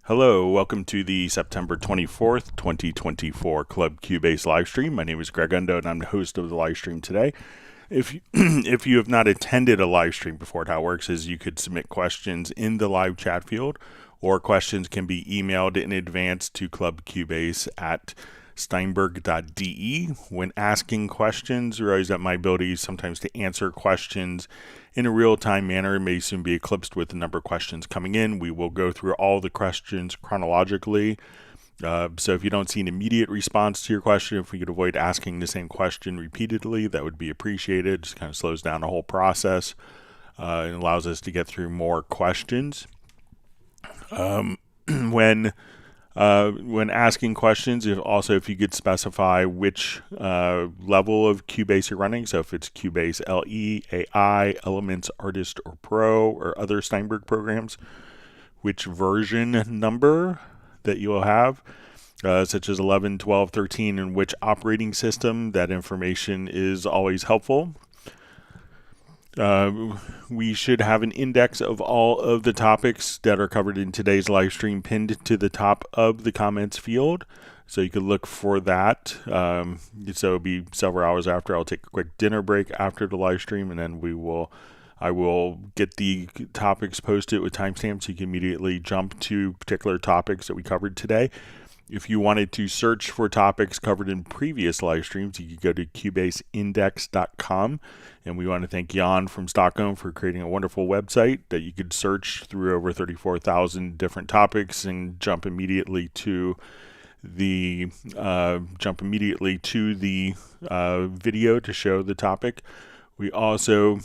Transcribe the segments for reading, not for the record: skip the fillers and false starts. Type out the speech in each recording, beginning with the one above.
Hello, welcome to the September 24th, 2024 Club Cubase live stream. My name is Greg Undo and I'm the host of the live stream today. If you have not attended a live stream before, how it works is you could submit questions in the live chat field, or questions can be emailed in advance to clubcubase at steinberg.de. When asking questions, realize that my ability sometimes to answer questions in a real-time manner may soon be eclipsed with the number of questions coming in. We will go through all the questions chronologically. So if you don't see an immediate response to your question, if we could avoid asking the same question repeatedly, that would be appreciated. Just kind of slows down the whole process and allows us to get through more questions. When asking questions, if you could specify which level of Cubase you're running, so if it's Cubase LE, AI, Elements, Artist, or Pro, or other Steinberg programs, which version number that you will have, such as 11, 12, 13, and which operating system, that information is always helpful. We should have an index of all of the topics that are covered in today's live stream pinned to the top of the comments field. So you could look for that. So it'll be several hours after. I'll take a quick dinner break after the live stream, and then I will get the topics posted with timestamps so you can immediately jump to particular topics that we covered today. If you wanted to search for topics covered in previous live streams, you could go to cubaseindex.com. And we want to thank Jan from Stockholm for creating a wonderful website that you could search through over 34,000 different topics and jump immediately to the video to show the topic. We also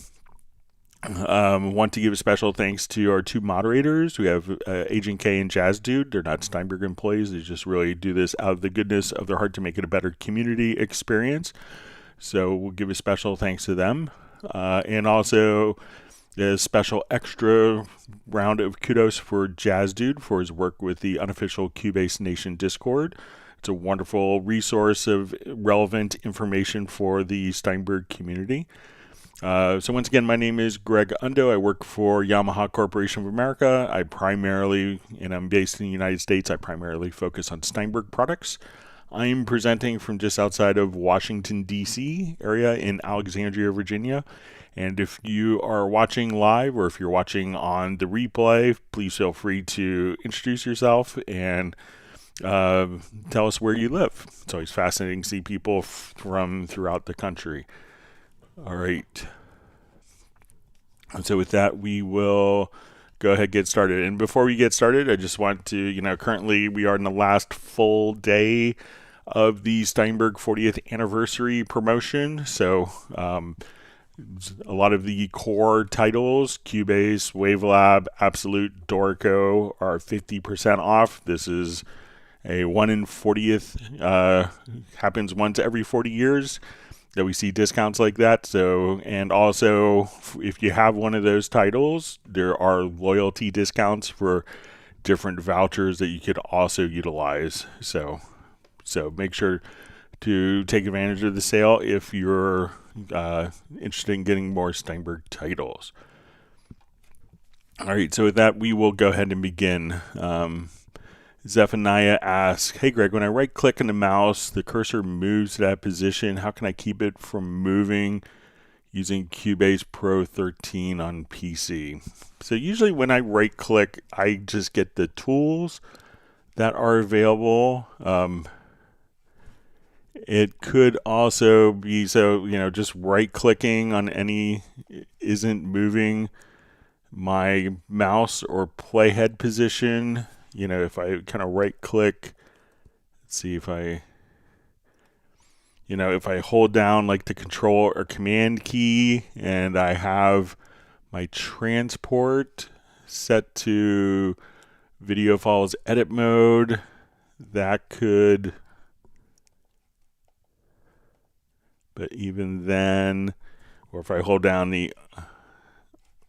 want to give a special thanks to our two moderators. We have Agent K and Jazz Dude. They're not Steinberg employees. They just really do this out of the goodness of their heart to make it a better community experience. So we'll give a special thanks to them. And also a special extra round of kudos for Jazz Dude for his work with the unofficial Cubase Nation Discord. It's a wonderful resource of relevant information for the Steinberg community. So once again, my name is Greg Undo. I work for Yamaha Corporation of America. I'm based in the United States. I primarily focus on Steinberg products. I'm presenting from just outside of Washington, D.C. area in Alexandria, Virginia. And if you are watching live or if you're watching on the replay, please feel free to introduce yourself and tell us where you live. It's always fascinating to see people from throughout the country. All right. So with that, we will go ahead and get started. And before we get started, I just want to, currently we are in the last full day of the Steinberg 40th anniversary promotion. So a lot of the core titles, Cubase, Wavelab, Absolute, Dorico, are 50% off. This is a 1 in 40th, happens once every 40 years. That we see discounts like that. So, and also if you have one of those titles, there are loyalty discounts for different vouchers that you could also utilize. So make sure to take advantage of the sale if you're interested in getting more Steinberg titles. All right, so with that, we will go ahead and begin. Zephaniah asks, hey Greg, when I right click on the mouse, the cursor moves to that position. How can I keep it from moving using Cubase Pro 13 on PC? So usually when I right click, I just get the tools that are available. It could also be, just right clicking on any isn't moving my mouse or playhead position. If I kind of right click, let's see if I hold down like the control or command key and I have my transport set to video files edit mode, that could, but even then, or if I hold down the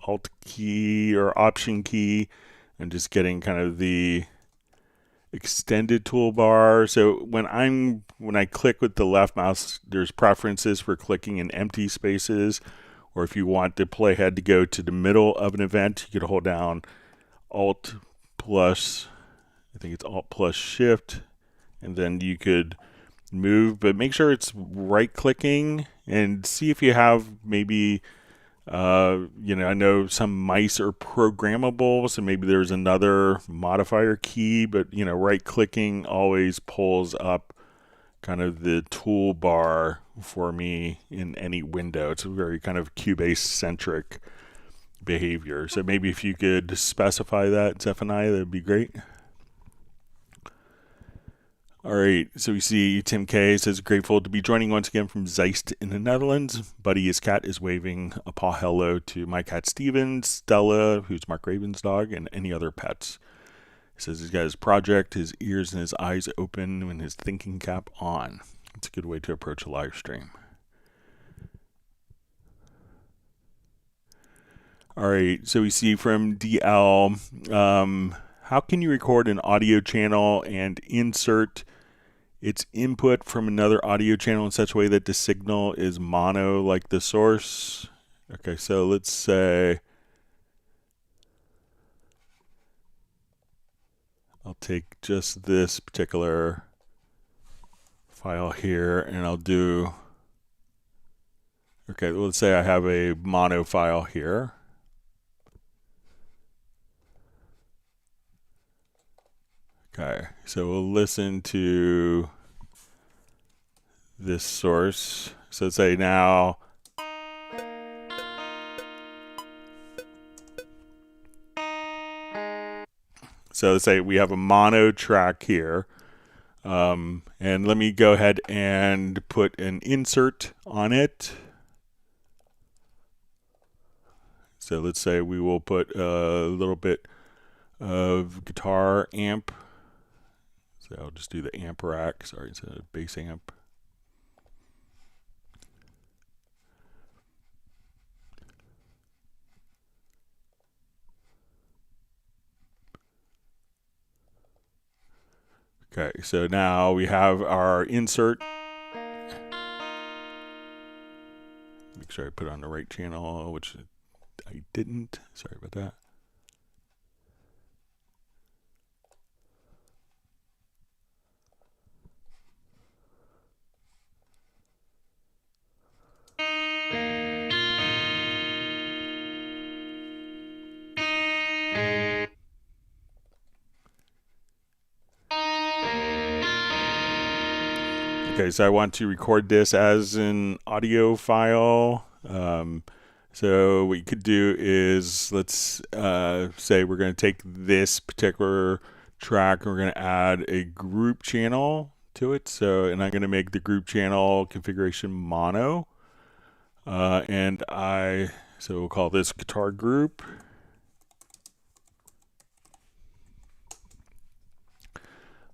Alt key or Option key, and just getting kind of the extended toolbar. So when I click with the left mouse, there's preferences for clicking in empty spaces, or if you want the playhead to go to the middle of an event, you could hold down Alt plus I think it's Alt plus Shift, and then you could move, but make sure it's right clicking and see if you have maybe I know some mice are programmable, so maybe there's another modifier key, but right clicking always pulls up kind of the toolbar for me in any window. It's a very kind of Cubase centric behavior. So maybe if you could specify that, Zephaniah, that'd be great. All right, so we see Tim K says, grateful to be joining once again from Zeist in the Netherlands. Buddy, his cat, is waving a paw hello to my cat Steven, Stella, who's Mark Raven's dog, and any other pets. He says he's got his project, his ears and his eyes open, and his thinking cap on. It's a good way to approach a live stream. All right, so we see from DL, how can you record an audio channel and insert its input from another audio channel in such a way that the signal is mono like the source? Okay, so let's say I'll take just this particular file here and I'll do, okay, let's say I have a mono file here. Okay, so we'll listen to this source. So let's say now, so let's say we have a mono track here. And let me go ahead and put an insert on it. So let's say we will put a little bit of guitar amp. So I'll just do the amp rack, sorry, it's a bass amp. Okay, so now we have our insert. Make sure I put it on the right channel, which I didn't. Sorry about that. Okay, so I want to record this as an audio file. So what you could do is, let's say we're going to take this particular track and we're going to add a group channel to it. So, and I'm going to make the group channel configuration mono. So we'll call this guitar group.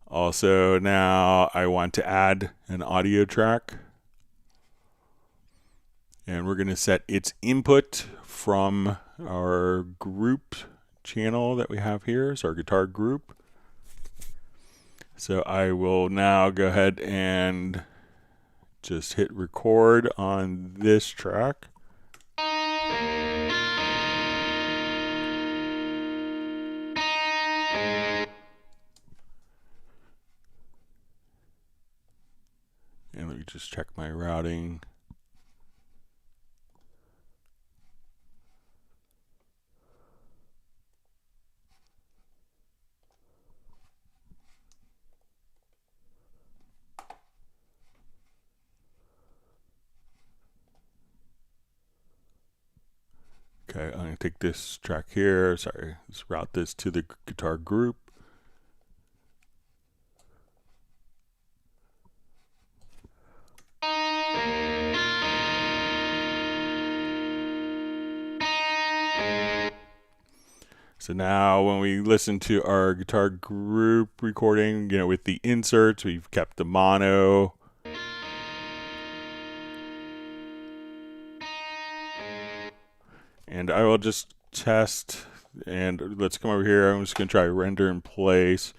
Also, now I want to add an audio track. And we're going to set its input from our group channel that we have here. So our guitar group. So I will now go ahead and just hit record on this track. And let me just check my routing. Okay, I'm going to take this track here. Sorry, let's route this to the guitar group. So now when we listen to our guitar group recording, with the inserts, we've kept the mono. And I will just test, and let's come over here. I'm just going to try render in place.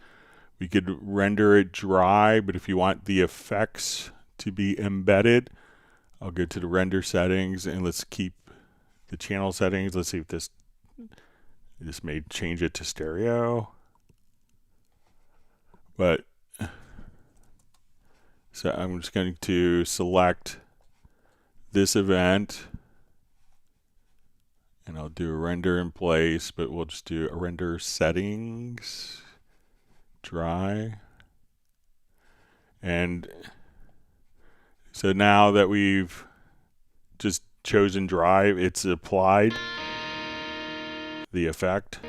We could render it dry, but if you want the effects to be embedded, I'll go to the render settings and let's keep the channel settings. Let's see if this may change it to stereo. But so I'm just going to select this event, and I'll do a render in place, but we'll just do a render settings, dry. And so now that we've just chosen dry, it's applied the effect.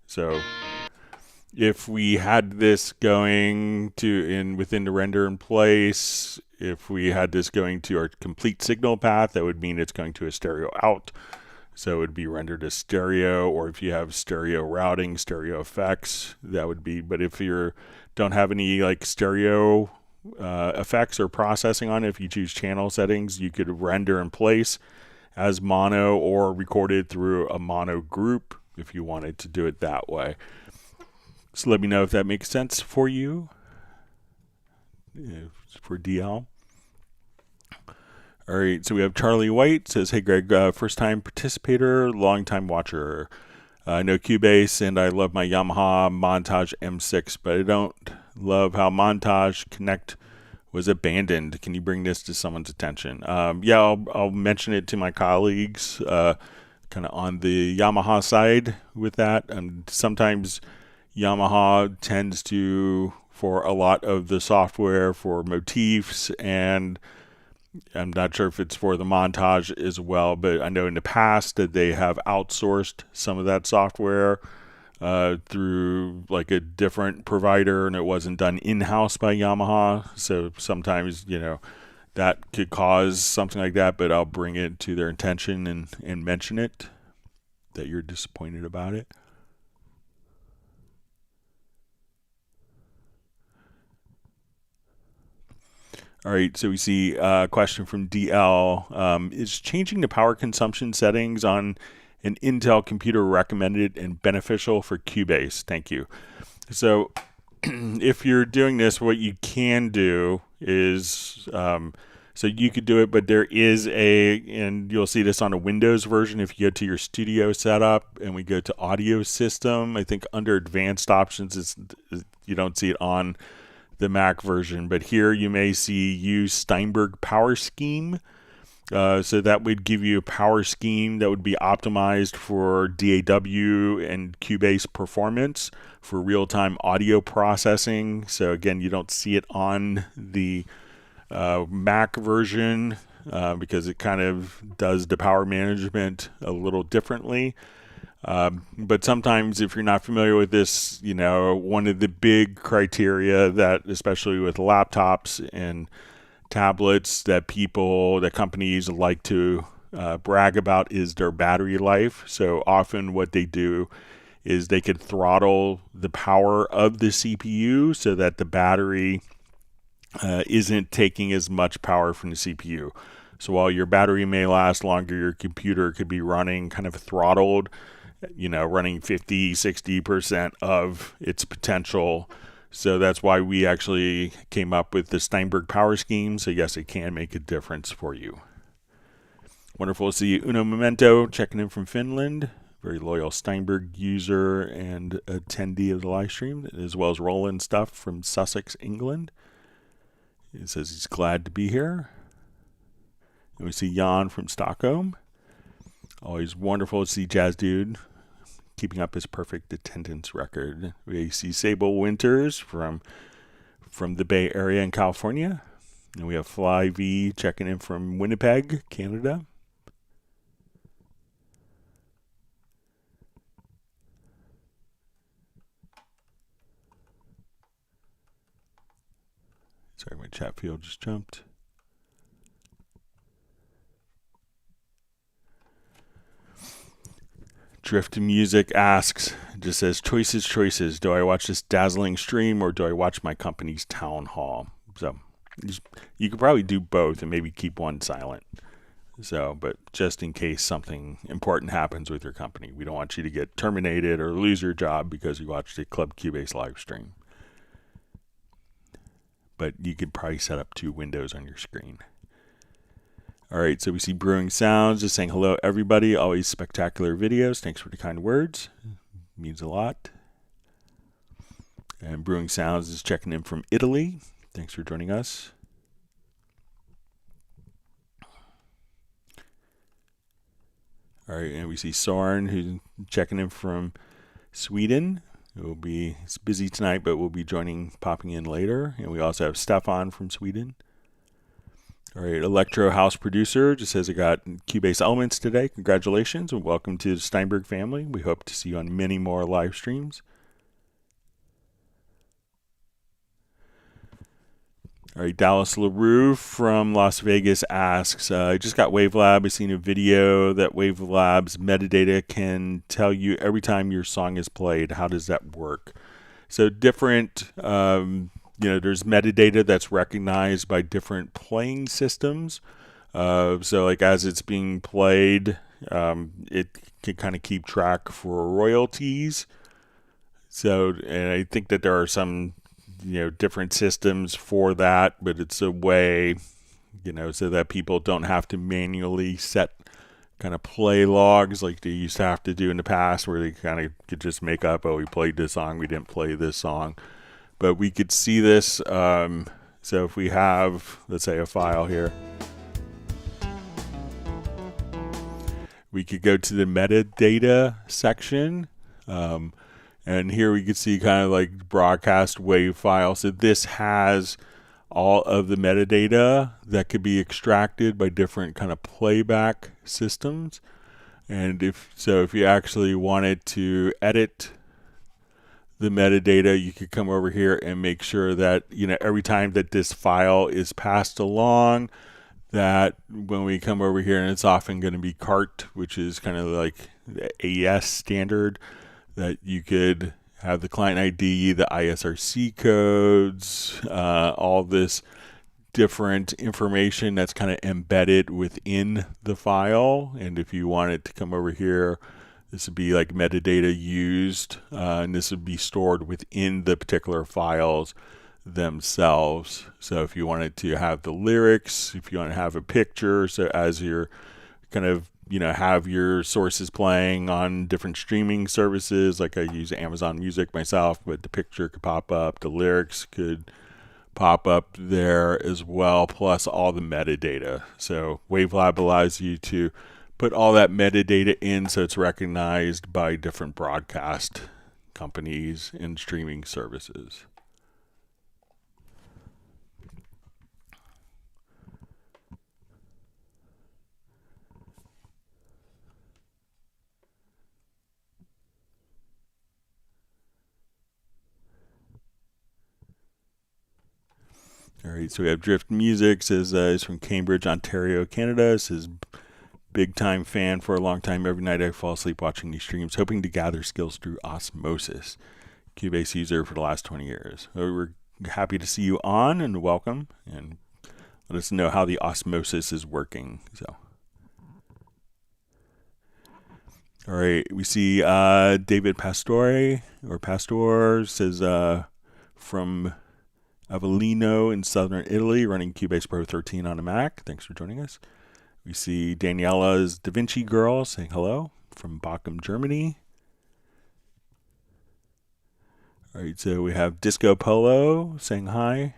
So if we had this going to within the render in place, if we had this going to our complete signal path, that would mean it's going to a stereo out. So it would be rendered as stereo, or if you have stereo routing, stereo effects, that would be. But if you don't have any like stereo effects or processing on it, if you choose channel settings, you could render in place as mono or recorded through a mono group if you wanted to do it that way. So let me know if that makes sense for you, for DL. All right, so we have Charlie White says, "Hey Greg, first time participator, long time watcher. I know Cubase and I love my Yamaha Montage M6, but I don't love how Montage Connect was abandoned. Can you bring this to someone's attention?" Yeah, I'll mention it to my colleagues, kind of on the Yamaha side with that. And sometimes Yamaha tends to, for a lot of the software for motifs, and I'm not sure if it's for the montage as well, but I know in the past that they have outsourced some of that software through like a different provider, and it wasn't done in-house by Yamaha. So sometimes, that could cause something like that, but I'll bring it to their attention and mention it, that you're disappointed about it. All right, so we see a question from DL. Is changing the power consumption settings on an Intel computer recommended and beneficial for Cubase? Thank you. So if you're doing this, what you can do is, so you could do it, but there is and you'll see this on a Windows version. If you go to your studio setup and we go to audio system, I think under advanced options, you don't see it on the Mac version, but here you may see use Steinberg power scheme. So that would give you a power scheme that would be optimized for DAW and Cubase performance for real-time audio processing. So again, you don't see it on the Mac version because it kind of does the power management a little differently. But sometimes if you're not familiar with this, one of the big criteria that, especially with laptops and tablets, that companies like to brag about is their battery life. So often what they do is they could throttle the power of the CPU so that the battery isn't taking as much power from the CPU. So while your battery may last longer, your computer could be running kind of throttled, running 50-60% of its potential. So that's why we actually came up with the Steinberg power scheme. So yes, it can make a difference for you. Wonderful to see Uno Memento checking in from Finland. Very loyal Steinberg user and attendee of the live stream, as well as Roland Stuff from Sussex, England. He says he's glad to be here. And we see Jan from Stockholm. Always wonderful to see Jazz Dude keeping up his perfect attendance record. We see Sable Winters from the Bay Area in California. And we have Fly V checking in from Winnipeg, Canada. Sorry, my chat field just jumped. Drift Music asks, just says, choices. Do I watch this dazzling stream or do I watch my company's town hall? So you could probably do both and maybe keep one silent. So, but just in case something important happens with your company, we don't want you to get terminated or lose your job because you watched a Club Cubase live stream. But you could probably set up 2 windows on your screen. All right, so we see Brewing Sounds just saying hello, everybody. Always spectacular videos. Thanks for the kind words. Means a lot. And Brewing Sounds is checking in from Italy. Thanks for joining us. All right, and we see Soren, who's checking in from Sweden. It's busy tonight, but we'll be popping in later. And we also have Stefan from Sweden. All right, Electro House Producer just says I got Cubase Elements today. Congratulations and welcome to the Steinberg family. We hope to see you on many more live streams. All right, Dallas LaRue from Las Vegas asks, I just got Wavelab. I've seen a video that Wavelab's metadata can tell you every time your song is played. How does that work? So different, there's metadata that's recognized by different playing systems. So like as it's being played, it can kind of keep track for royalties. So, and I think that there are some different systems for that, but it's a way, so that people don't have to manually set kind of play logs like they used to have to do in the past, where they kind of could just make up, oh, we played this song, we didn't play this song. But we could see this, so if we have, let's say, a file here, we could go to the metadata section, and here we can see kind of like broadcast wave file. So this has all of the metadata that could be extracted by different kind of playback systems. And if you actually wanted to edit the metadata, you could come over here and make sure that, every time that this file is passed along, that when we come over here, and it's often going to be CART, which is kind of like the AES standard, that you could have the client ID, the ISRC codes, all this different information that's kind of embedded within the file. And if you wanted to come over here, this would be like metadata used, and this would be stored within the particular files themselves. So if you wanted to have the lyrics, if you want to have a picture, so as you're kind of have your sources playing on different streaming services, like I use Amazon Music myself, but the picture could pop up, the lyrics could pop up there as well, plus all the metadata. So Wavelab allows you to put all that metadata in so it's recognized by different broadcast companies and streaming services. All right, so we have Drift Music, says he's from Cambridge, Ontario, Canada. Says big time fan for a long time. Every night I fall asleep watching these streams, hoping to gather skills through osmosis. Cubase user for the last 20 years. So we're happy to see you on, and welcome, and let us know how the osmosis is working. So, all right, we see David Pastor says from Avellino in southern Italy, running Cubase Pro 13 on a Mac. Thanks for joining us. We see Daniela's Da Vinci Girl saying hello from Bochum, Germany. All right, so we have Disco Polo saying hi.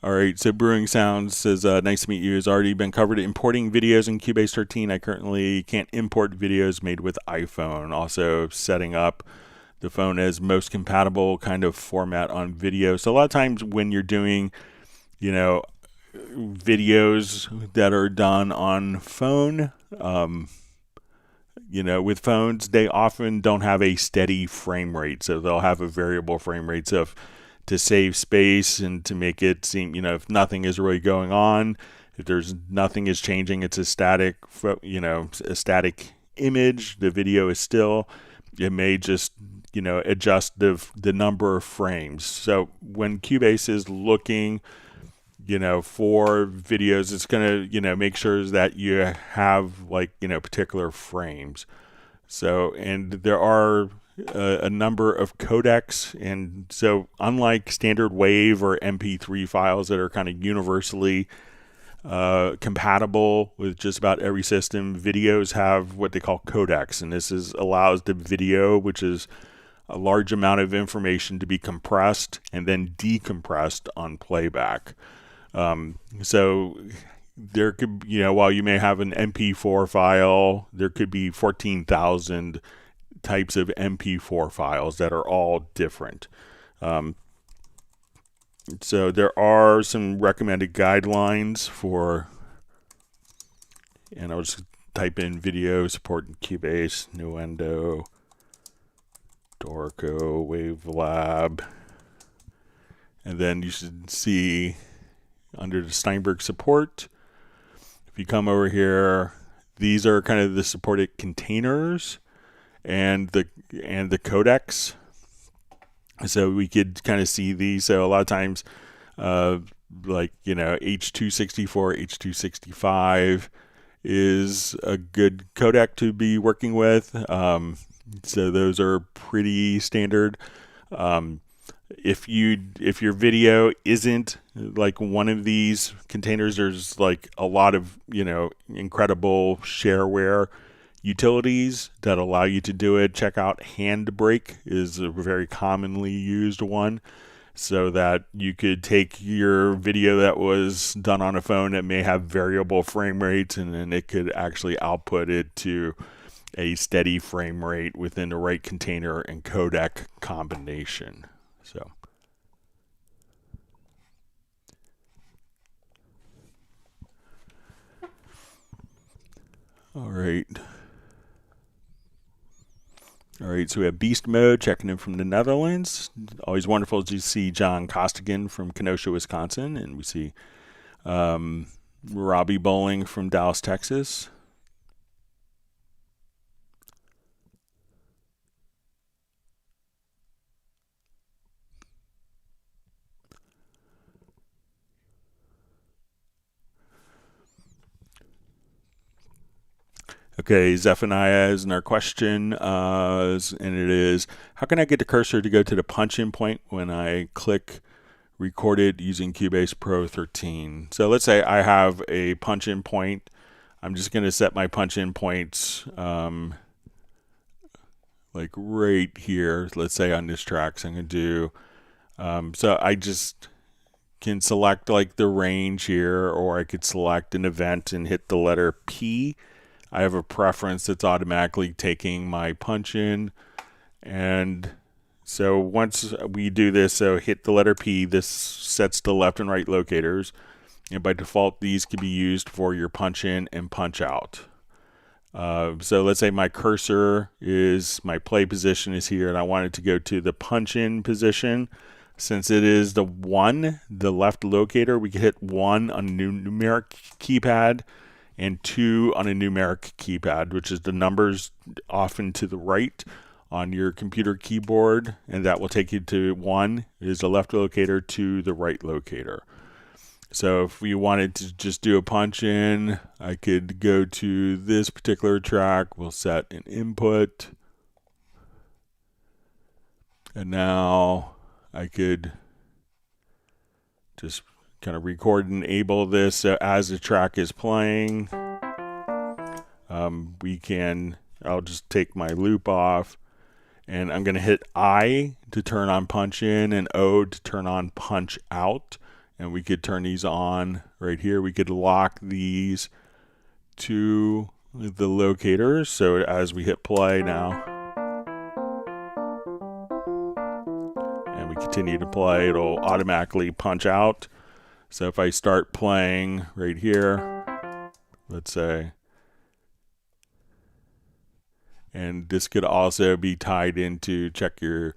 All right, so Brewing Sounds says, nice to meet you. Has already been covered importing videos in Cubase 13. I currently can't import videos made with iPhone. Also setting up the phone as most compatible kind of format on video. So a lot of times when you're doing, videos that are done on phone, with phones, they often don't have a steady frame rate. So they'll have a variable frame rate. So to save space and to make it seem, if nothing is really going on, if there's nothing is changing, it's a static, a static image, the video is still, it may just, adjust the number of frames. So when Cubase is looking, for videos, it's going to, make sure that you have particular frames. So, and there are a number of codecs, and so unlike standard WAV or MP3 files that are kind of universally compatible with just about every system. Videos have what they call codecs, and this allows the video, which is a large amount of information, to be compressed and then decompressed on playback. So there could, while you may have an MP4 file, there could be 14,000 types of MP4 files that are all different. So there are some recommended guidelines for, and I'll just type in video support in Cubase, Nuendo, Dorico, Wavelab, and then you should see under the Steinberg support, if you come over here, these are kind of the supported containers and the codecs. So we could kind of see these. So a lot of times, like, H.264, H.265 is a good codec to be working with. So those are pretty standard. If your video isn't like one of these containers, there's like a lot of, incredible shareware utilities that allow you to do it. Check out Handbrake is a very commonly used one, so that you could take your video that was done on a phone that may have variable frame rates, and then it could actually output it to a steady frame rate within the right container and codec combination. So all right, so we have Beast Mode checking in from the Netherlands. Always wonderful to see John Costigan from Kenosha, Wisconsin. And we see Robbie Bowling from Dallas, Texas. Okay, Zephaniah is in our question, and it is, how can I get the cursor to go to the Punchin Point when I click recorded using Cubase Pro 13? So let's say I have a Punchin Point. I'm just going to set my Punchin points like right here. Let's say on this track, so I'm going to do, so I just can select like the range here, or I could select an event and hit the letter P. I have a preference that's automatically taking my punch in. And so once we do this, so hit the letter P, this sets the left and right locators. And by default, these can be used for your punch in and punch out. So let's say my cursor is, my play position is here, and I want it to go to the punch in position. Since it is the 1, the left locator, we can hit 1 on a numeric keypad and 2 on a numeric keypad, which is the numbers often to the right on your computer keyboard, and that will take you to 1 is the left locator, to the right locator. So if we wanted to just do a punch in, I could go to this particular track, we'll set an input, and now I could just kind of record and enable this, so as the track is playing, I'll just take my loop off, and I'm going to hit I to turn on punch in and O to turn on punch out, and we could turn these on right here. We could lock these to the locators, so as we hit play now, and we continue to play, it'll automatically punch out. So if I start playing right here, let's say, and this could also be tied into check your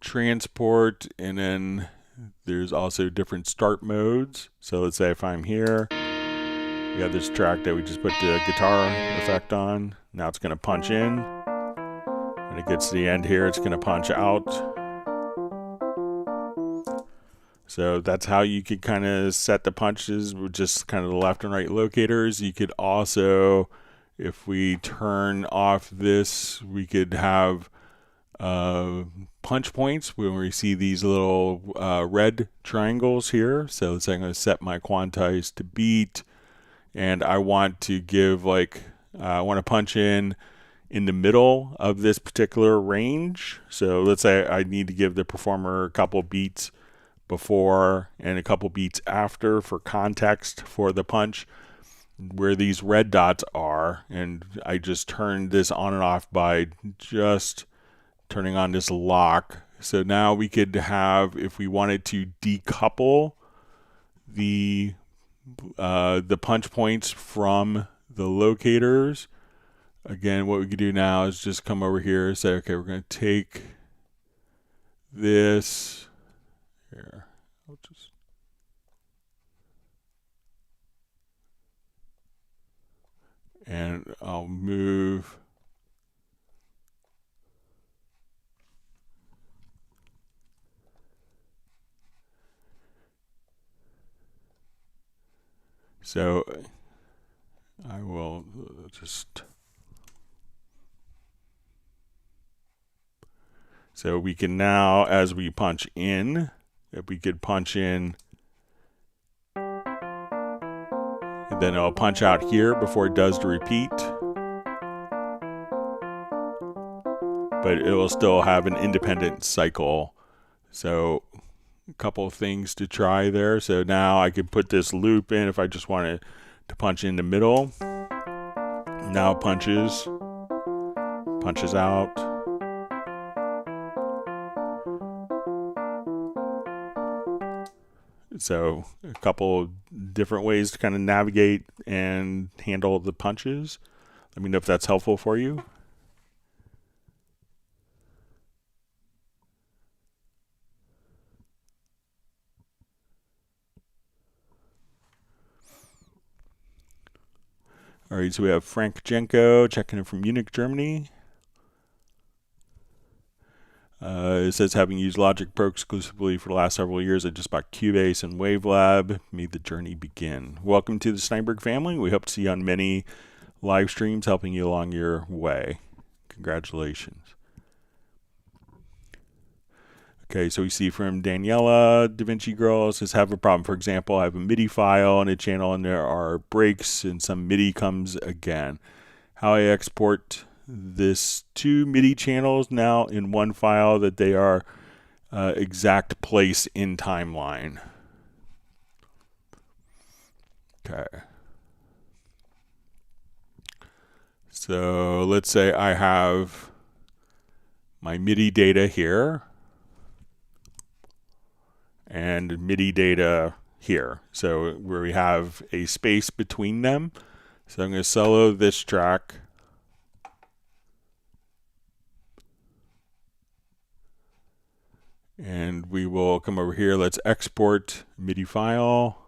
transport, and then there's also different start modes. So let's say if I'm here, we have this track that we just put the guitar effect on. Now it's going to punch in. When it gets to the end here, it's going to punch out. So that's how you could kind of set the punches with just kind of the left and right locators. You could also, if we turn off this, we could have punch points when we see these little red triangles here. So let's say I'm going to set my quantize to beat. and I want to give I want to punch in the middle of this particular range. So let's say I need to give the performer a couple beats before and a couple beats after for context for the punch, where these red dots are, and I just turned this on and off by just turning on this lock. So now we could have, if we wanted to decouple the punch points from the locators, again, what we could do now is just come over here and say, okay, we're going to take this here. And I'll move so I will just, so we can now, as we punch in, if we could punch in, and then it'll punch out here before it does the repeat, but it will still have an independent cycle. So a couple of things to try there. So now I could put this loop in if I just wanted to punch in the middle. Now it punches out. So a couple different ways to kind of navigate and handle the punches. Let me know if that's helpful for you. All right, so we have Frank Jenko checking in from Munich, Germany. It says, having used Logic Pro exclusively for the last several years, I just bought Cubase and Wavelab. Made the journey begin. Welcome to the Steinberg family. We hope to see you on many live streams helping you along your way. Congratulations. Okay, so we see from Daniela, DaVinci Girl, says, have a problem. For example, I have a MIDI file and a channel and there are breaks and some MIDI comes again. How I export this 2 MIDI channels now in one file that they are exact place in timeline. Okay. So let's say I have my MIDI data here and MIDI data here. So where we have a space between them. So I'm going to solo this track. And we will come over here. Let's export MIDI file.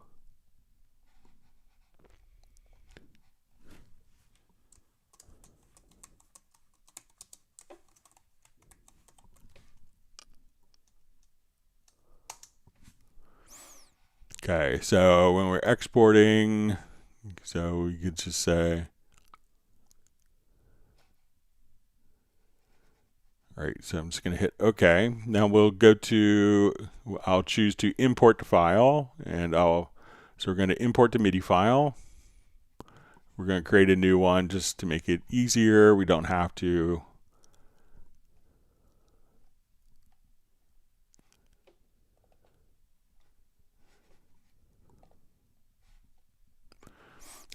Okay, so when we're exporting, so we could just say, all right, so I'm just going to hit OK. Now we'll go to, I'll choose to import the file, and so we're going to import the MIDI file. We're going to create a new one just to make it easier. We don't have to.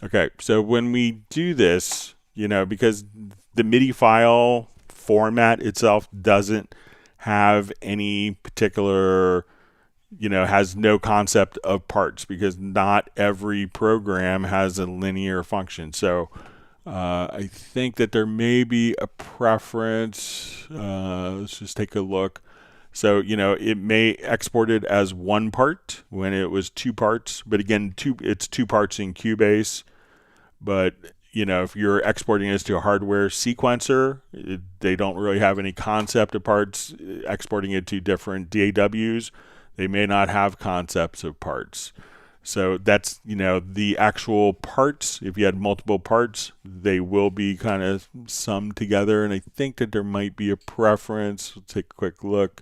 Okay, so when we do this, because the MIDI file format itself doesn't have any particular, has no concept of parts, because not every program has a linear function. So I think that there may be a preference. Let's just take a look. So, it may export it as one part when it was 2 parts. But again, it's 2 parts in Cubase. But, if you're exporting this to a hardware sequencer, they don't really have any concept of parts. Exporting it to different DAWs, they may not have concepts of parts. So that's, the actual parts. If you had multiple parts, they will be kind of summed together. And I think that there might be a preference. Let's take a quick look.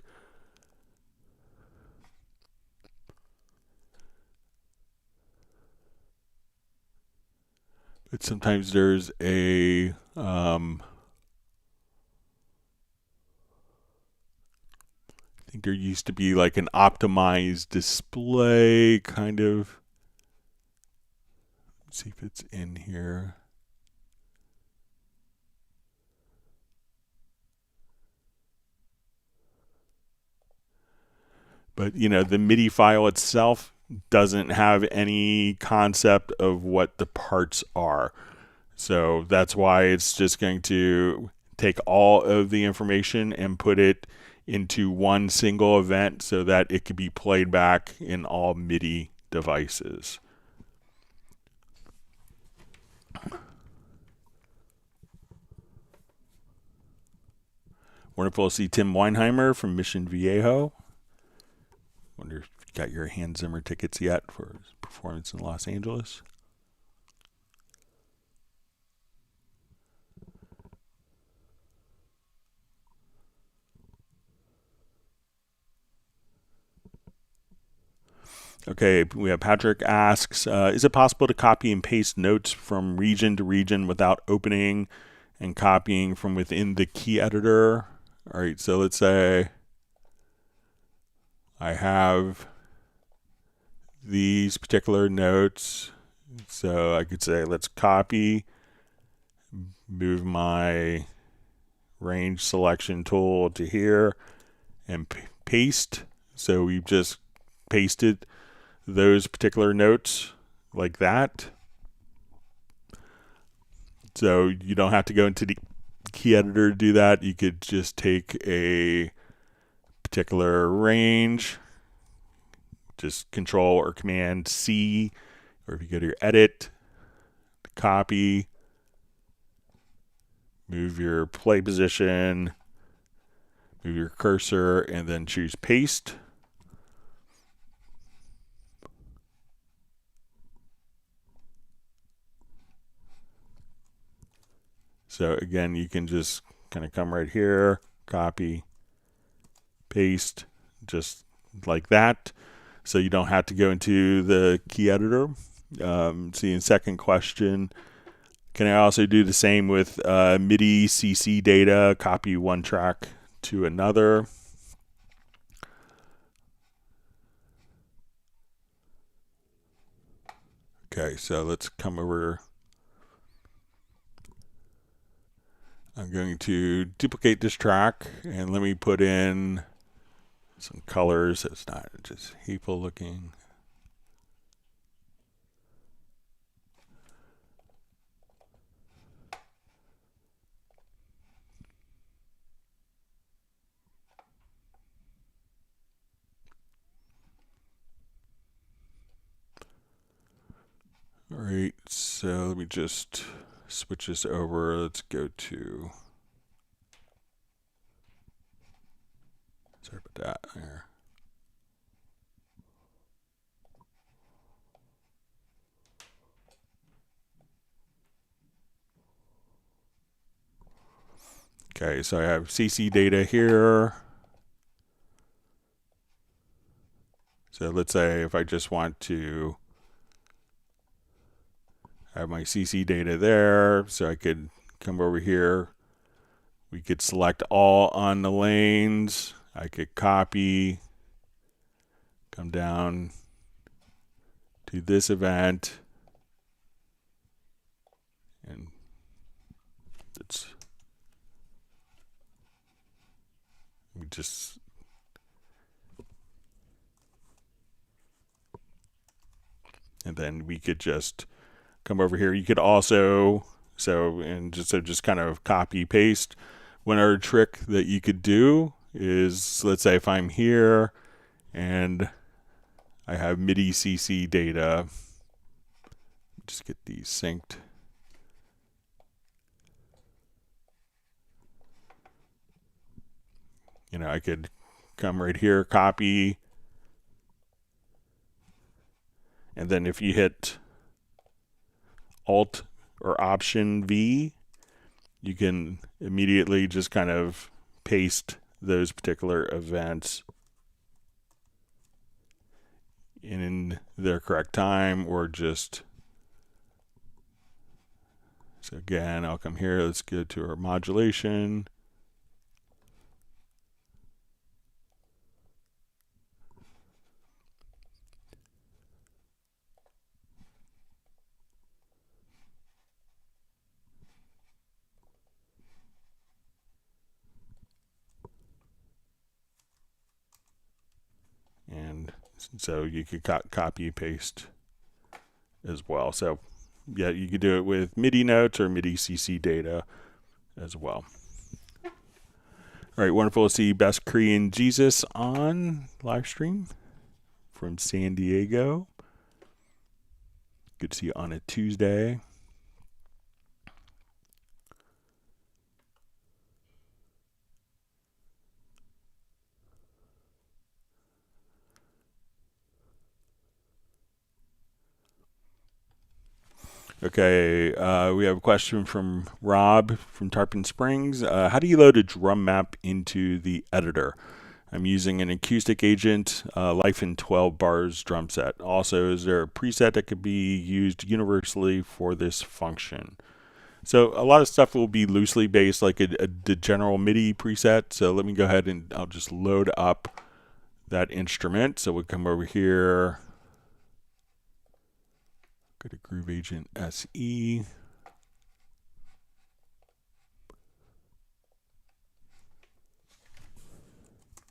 But sometimes there's a I think there used to be like an optimized display kind of. Let's see if it's in here. But you know, the MIDI file itself doesn't have any concept of what the parts are. So that's why it's just going to take all of the information and put it into one single event so that it could be played back in all MIDI devices. Wonderful to see Tim Weinheimer from Mission Viejo. Wonder if you got your Hans Zimmer tickets yet for his performance in Los Angeles. Okay, we have Patrick asks, is it possible to copy and paste notes from region to region without opening and copying from within the key editor? All right, so let's say I have these particular notes. So I could say, let's copy, move my range selection tool to here, and paste. So we've just pasted those particular notes like that. So you don't have to go into the key editor to do that. You could just take a particular range, just Control or Command C, or if you go to your edit, copy, move your play position, move your cursor, and then choose paste. So again, you can just kind of come right here, copy, paste, just like that. So you don't have to go into the key editor. See, in second question, can I also do the same with MIDI CC data, copy one track to another? Okay, so let's come over. I'm going to duplicate this track and let me put in some colors so it's not just hateful looking. All right, so let me just switch this over. Let's go to, sorry about that there. Okay, so I have CC data here. So let's say if I just want to have my CC data there, so I could come over here. We could select all on the lanes. I could copy, come down to this event, and it's, we just, and then we could just come over here. You could also, just kind of copy paste. One other trick that you could do is, let's say if I'm here and I have MIDI CC data, just get these synced. You know, I could come right here, copy, and then if you hit Alt or Option V, you can immediately just kind of paste those particular events in their correct time, or just So again, I'll come here. Let's go to our modulation. And so you could copy paste as well. So yeah, you could do it with MIDI notes or MIDI CC data as well. All right, wonderful to see Best Korean Jesus on live stream from San Diego. Good to see you on a Tuesday. Okay, we have a question from Rob from Tarpon Springs. How do you load a drum map into the editor? I'm using an acoustic agent, Life in 12 bars drum set. Also, is there a preset that could be used universally for this function? So a lot of stuff will be loosely based, like the general MIDI preset. So let me go ahead and I'll just load up that instrument. So we'll come over here. Go to Groove Agent SE.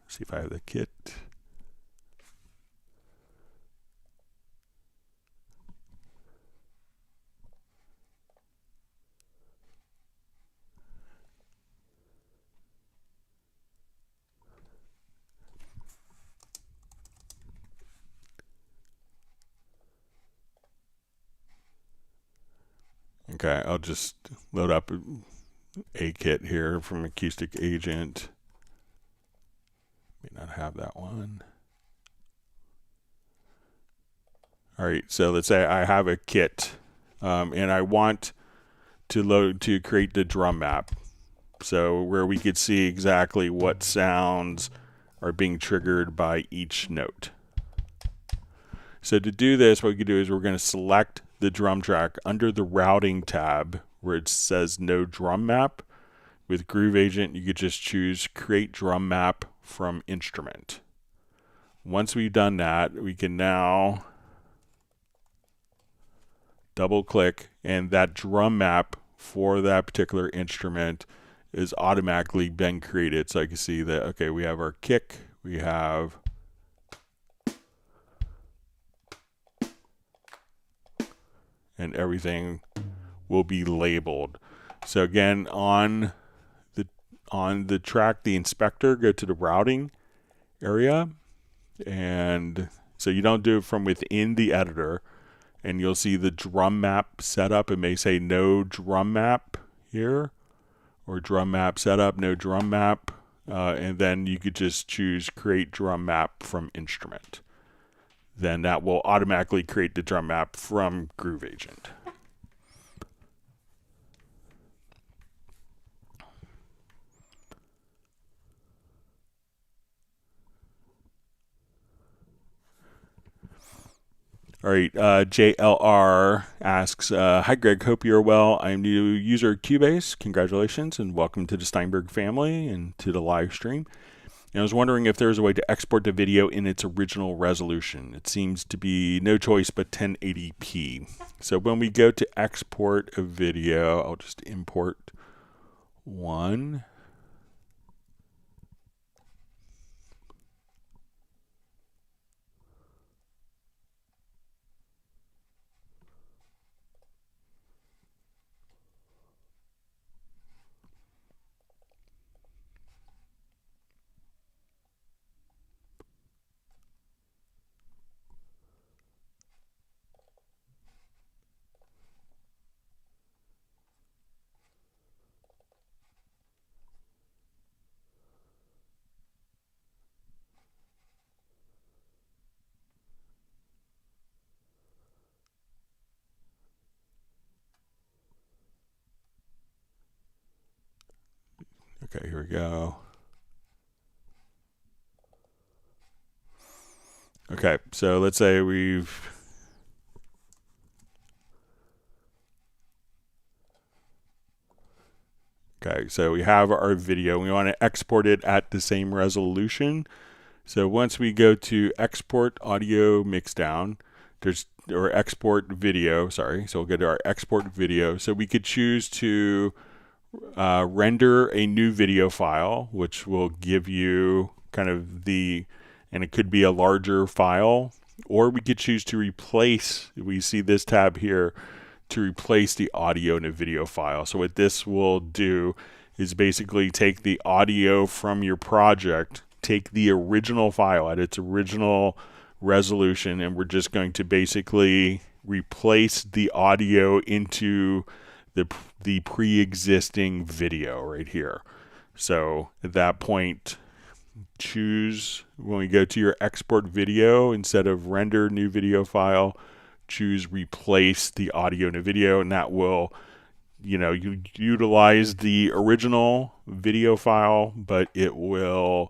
See if I have the kit. Okay, I'll just load up a kit here from Acoustic Agent. May not have that one. All right, so let's say I have a kit, and I want to create the drum map. So where we could see exactly what sounds are being triggered by each note. So to do this, what we can do is we're going to select the drum track under the routing tab where it says no drum map. With Groove Agent, you could just choose create drum map from instrument. Once we've done that, we can now double click, and that drum map for that particular instrument is automatically been created. So I can see that, okay, we have our kick, we have and everything will be labeled. So again, on the track, the inspector, go to the routing area, and so you don't do it from within the editor, and you'll see the drum map setup. It may say no drum map here, or drum map setup, no drum map, and then you could just choose create drum map from instrument. Then that will automatically create the drum map from Groove Agent. All right, JLR asks, hi Greg, hope you're well. I'm new user Cubase. Congratulations and welcome to the Steinberg family and to the live stream. And I was wondering if there's a way to export the video in its original resolution. It seems to be no choice but 1080p. So when we go to export a video, I'll just import one. Okay, here we go. Okay, so let's say we've Okay, so we have our video. We want to export it at the same resolution. So once we go to export audio mixdown, or export video, sorry. So we'll go to our export video. So we could choose to render a new video file, which will give you kind of and it could be a larger file, or we could choose to replace, we see this tab here, to replace the audio in a video file. So what this will do is basically take the audio from your project, take the original file at its original resolution, and we're just going to basically replace the audio into the pre-existing video right here. So at that point, choose, when we go to your export video, instead of render new video file, choose replace the audio in a video, and that will, you utilize the original video file, but it will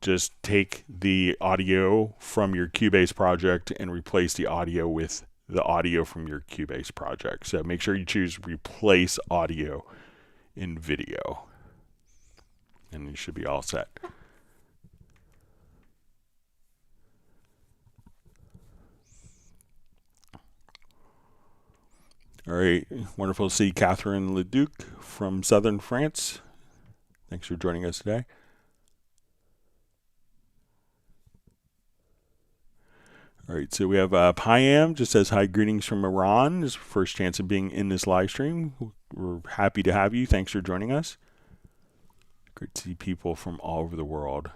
just take the audio from your Cubase project and replace the audio with the audio from your Cubase project. So make sure you choose replace audio in video, and you should be all set. All right, wonderful to see Catherine Leduc from Southern France. Thanks for joining us today. All right, so we have Pyam just says, hi, greetings from Iran. This is first chance of being in this live stream. We're happy to have you. Thanks for joining us. Great to see people from all over the world.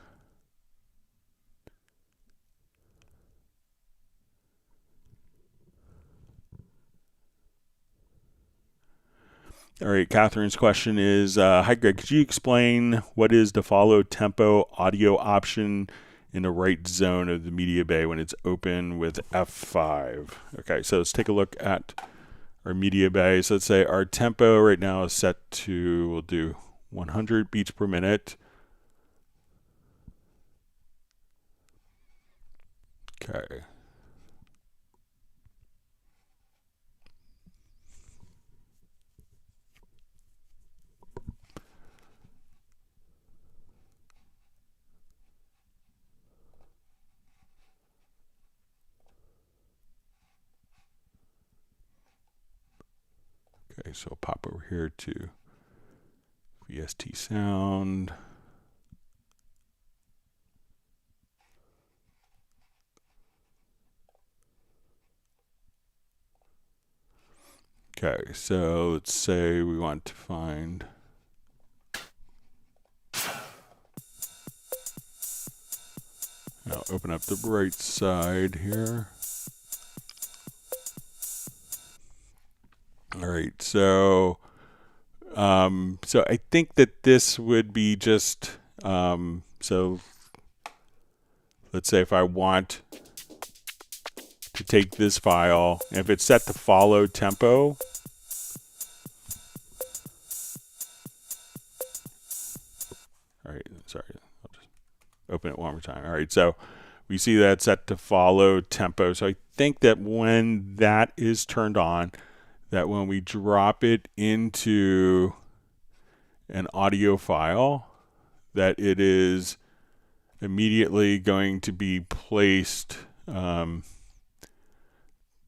All right, Catherine's question is, hi Greg, could you explain what is the follow tempo audio option in the right zone of the media bay when it's open with F5? Okay, so let's take a look at our media bay. So let's say our tempo right now is set to, we'll do 100 beats per minute. Okay. Okay, so I'll pop over here to VST sound. Okay, so let's say we want to find I'll open up the right side here. All right, so I think that this would be just so let's say if I want to take this file, and if it's set to follow tempo, all right, sorry, I'll just open it one more time. All right, so we see that it's set to follow tempo. So I think that when that is turned on, that when we drop it into an audio file, that it is immediately going to be placed, that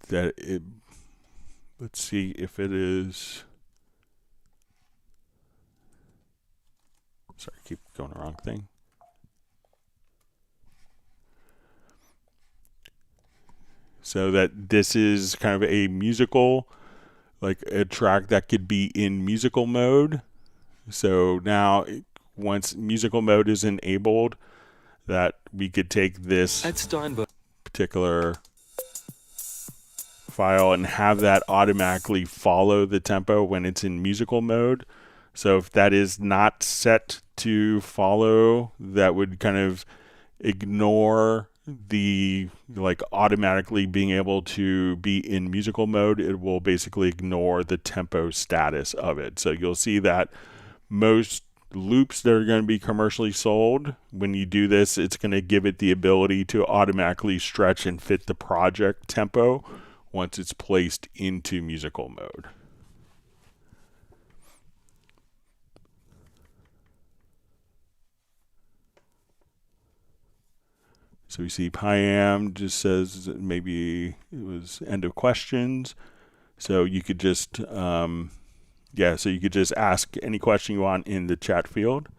it, let's see if it is, sorry, keep going the wrong thing. So that this is kind of a musical, like a track that could be in musical mode. So now once musical mode is enabled, that we could take this particular file and have that automatically follow the tempo when it's in musical mode. So if that is not set to follow, that would kind of ignore the automatically being able to be in musical mode. It will basically ignore the tempo status of it. So you'll see that most loops that are going to be commercially sold, when you do this, it's going to give it the ability to automatically stretch and fit the project tempo once it's placed into musical mode. So we see Pyam just says maybe it was end of questions. So you could just, yeah, so you could just ask any question you want in the chat field.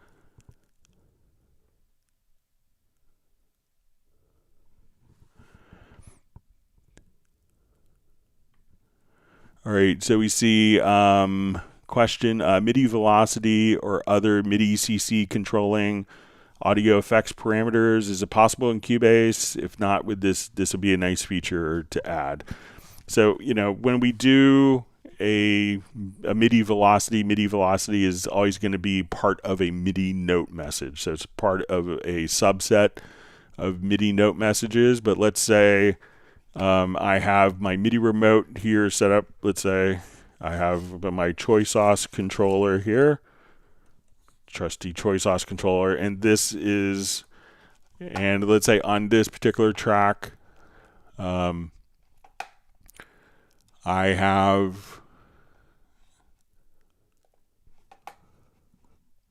All right, so we see question, MIDI velocity or other MIDI CC controlling audio effects parameters. Is it possible in Cubase? If not, with this will be a nice feature to add. So, you know, when we do a MIDI velocity is always going to be part of a MIDI note message. So it's part of a subset of MIDI note messages. But let's say I have my MIDI remote here set up. Let's say I have my Choy Sauce controller here, trusty Choy Sauce controller, and this is, and let's say on this particular track, I have,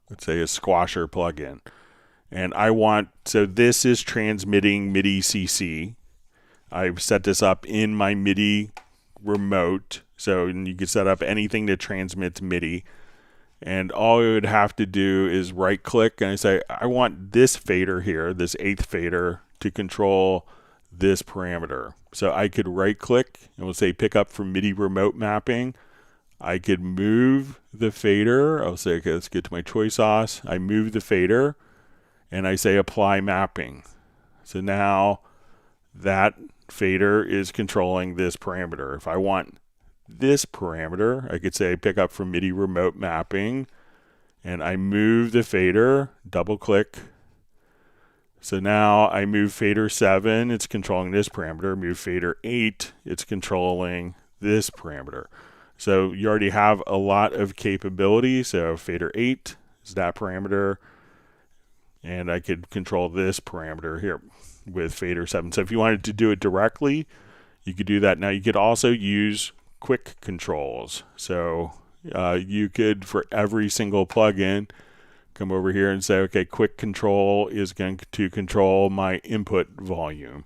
let's say, a squasher plugin, and I want, so this is transmitting MIDI CC. I've set this up in my MIDI remote, so you can set up anything that transmits MIDI, and all I would have to do is right click and I say I want this fader here, this 8th fader, to control this parameter. So I could right click and we'll say pick up from MIDI remote mapping. I could move the fader. I'll say, okay, let's get to my Choy Sauce. I move the fader and I say apply mapping. So now that fader is controlling this parameter. If I want this parameter, I could say pick up from MIDI remote mapping, and I move the fader, double click. So now I move fader 7, it's controlling this parameter. Move fader 8, it's controlling this parameter. So you already have a lot of capability. So fader 8 is that parameter, and I could control this parameter here with fader 7. So if you wanted to do it directly, you could do that. Now you could also use quick controls. So you could, for every single plugin, come over here and say, okay, quick control is going to control my input volume.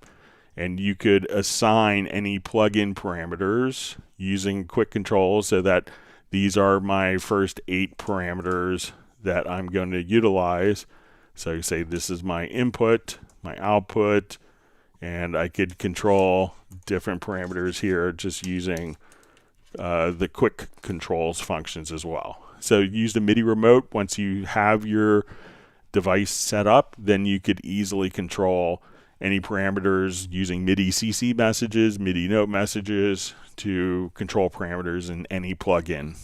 And you could assign any plugin parameters using quick control, so that these are my first 8 parameters that I'm going to utilize. So you say this is my input, my output, and I could control different parameters here just using the quick controls functions as well. So use the MIDI remote. Once you have your device set up, then you could easily control any parameters using MIDI CC messages, MIDI note messages, to control parameters in any plugin.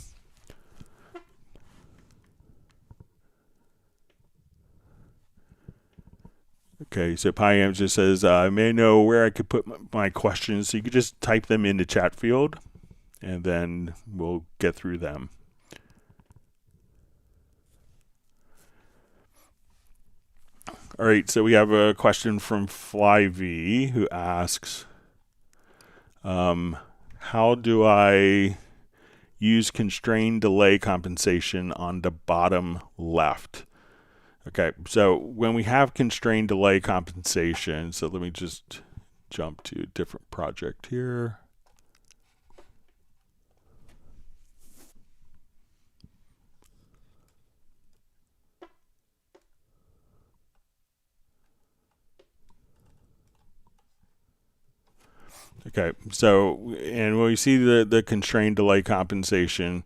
Okay, so Pyam just says, I may know where I could put my questions. So you could just type them in the chat field, and then we'll get through them. All right, so we have a question from FlyV who asks, how do I use constrained delay compensation on the bottom left? Okay, so when we have constrained delay compensation, so let me just jump to a different project here. Okay, so, and when we see the constrained delay compensation,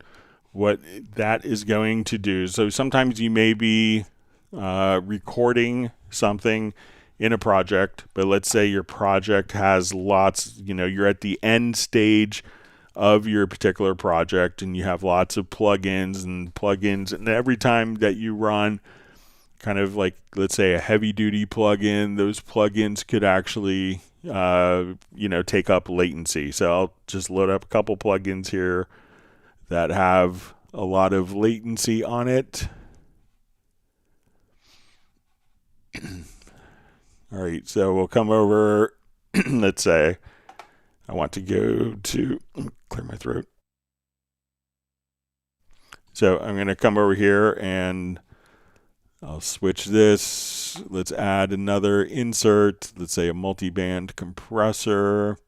what that is going to do, so sometimes you may be recording something in a project, but let's say your project has lots, you're at the end stage of your particular project and you have lots of plugins, and every time that you run kind of like, let's say, a heavy duty plugin, those plugins could actually take up latency. So I'll just load up a couple plugins here that have a lot of latency on it. All right, so we'll come over. Let's say I want to go to clear my throat. So I'm going to come over here and I'll switch this. Let's add another insert. Let's say a multi-band compressor.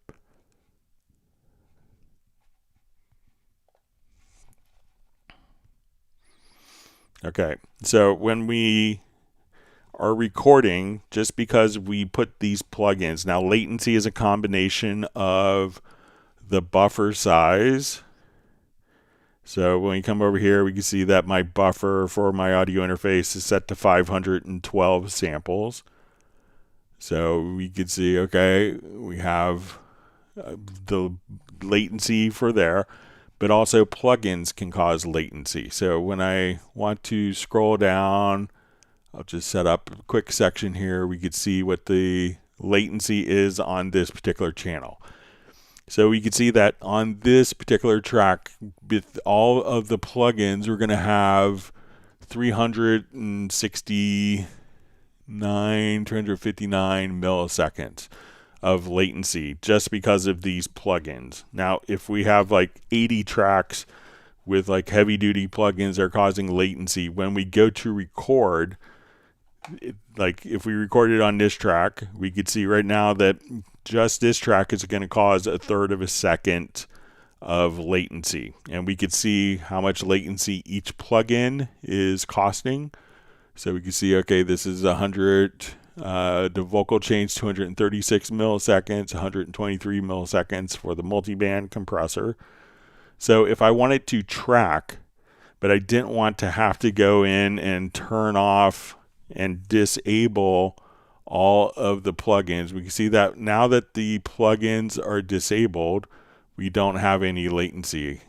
Okay, so when we are recording, just because we put these plugins, now latency is a combination of the buffer size. So when we come over here, we can see that my buffer for my audio interface is set to 512 samples. So we could see, okay, we have the latency for there, but also plugins can cause latency. So when I want to scroll down, I'll just set up a quick section here. We could see what the latency is on this particular channel. So we can see that on this particular track, with all of the plugins, we're going to have 359 milliseconds of latency just because of these plugins. Now, if we have like 80 tracks with like heavy duty plugins that are causing latency, when we go to record, like if we recorded on this track, we could see right now that just this track is going to cause 1/3 of a second of latency. And we could see how much latency each plugin is costing. So we can see, okay, this is 100, the vocal change 236 milliseconds, 123 milliseconds for the multiband compressor. So if I wanted to track, but I didn't want to have to go in and turn off and disable all of the plugins, we can see that now that the plugins are disabled, we don't have any latency.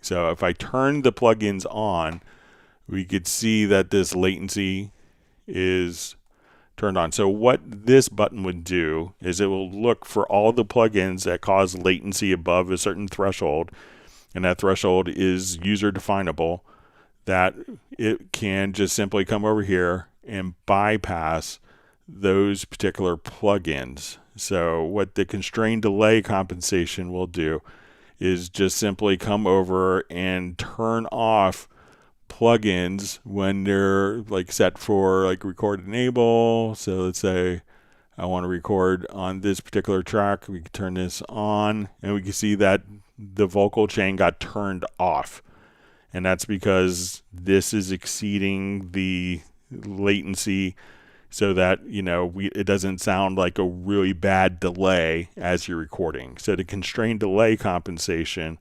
So if I turn the plugins on, we could see that this latency is turned on. So what this button would do is it will look for all the plugins that cause latency above a certain threshold, and that threshold is user definable, that it can just simply come over here and bypass those particular plugins. So what the constrained delay compensation will do is just simply come over and turn off plugins when they're like set for like record enable. So let's say I want to record on this particular track, we can turn this on and we can see that the vocal chain got turned off. And that's because this is exceeding the latency so that, you know, it doesn't sound like a really bad delay as you're recording. So the constrained delay compensation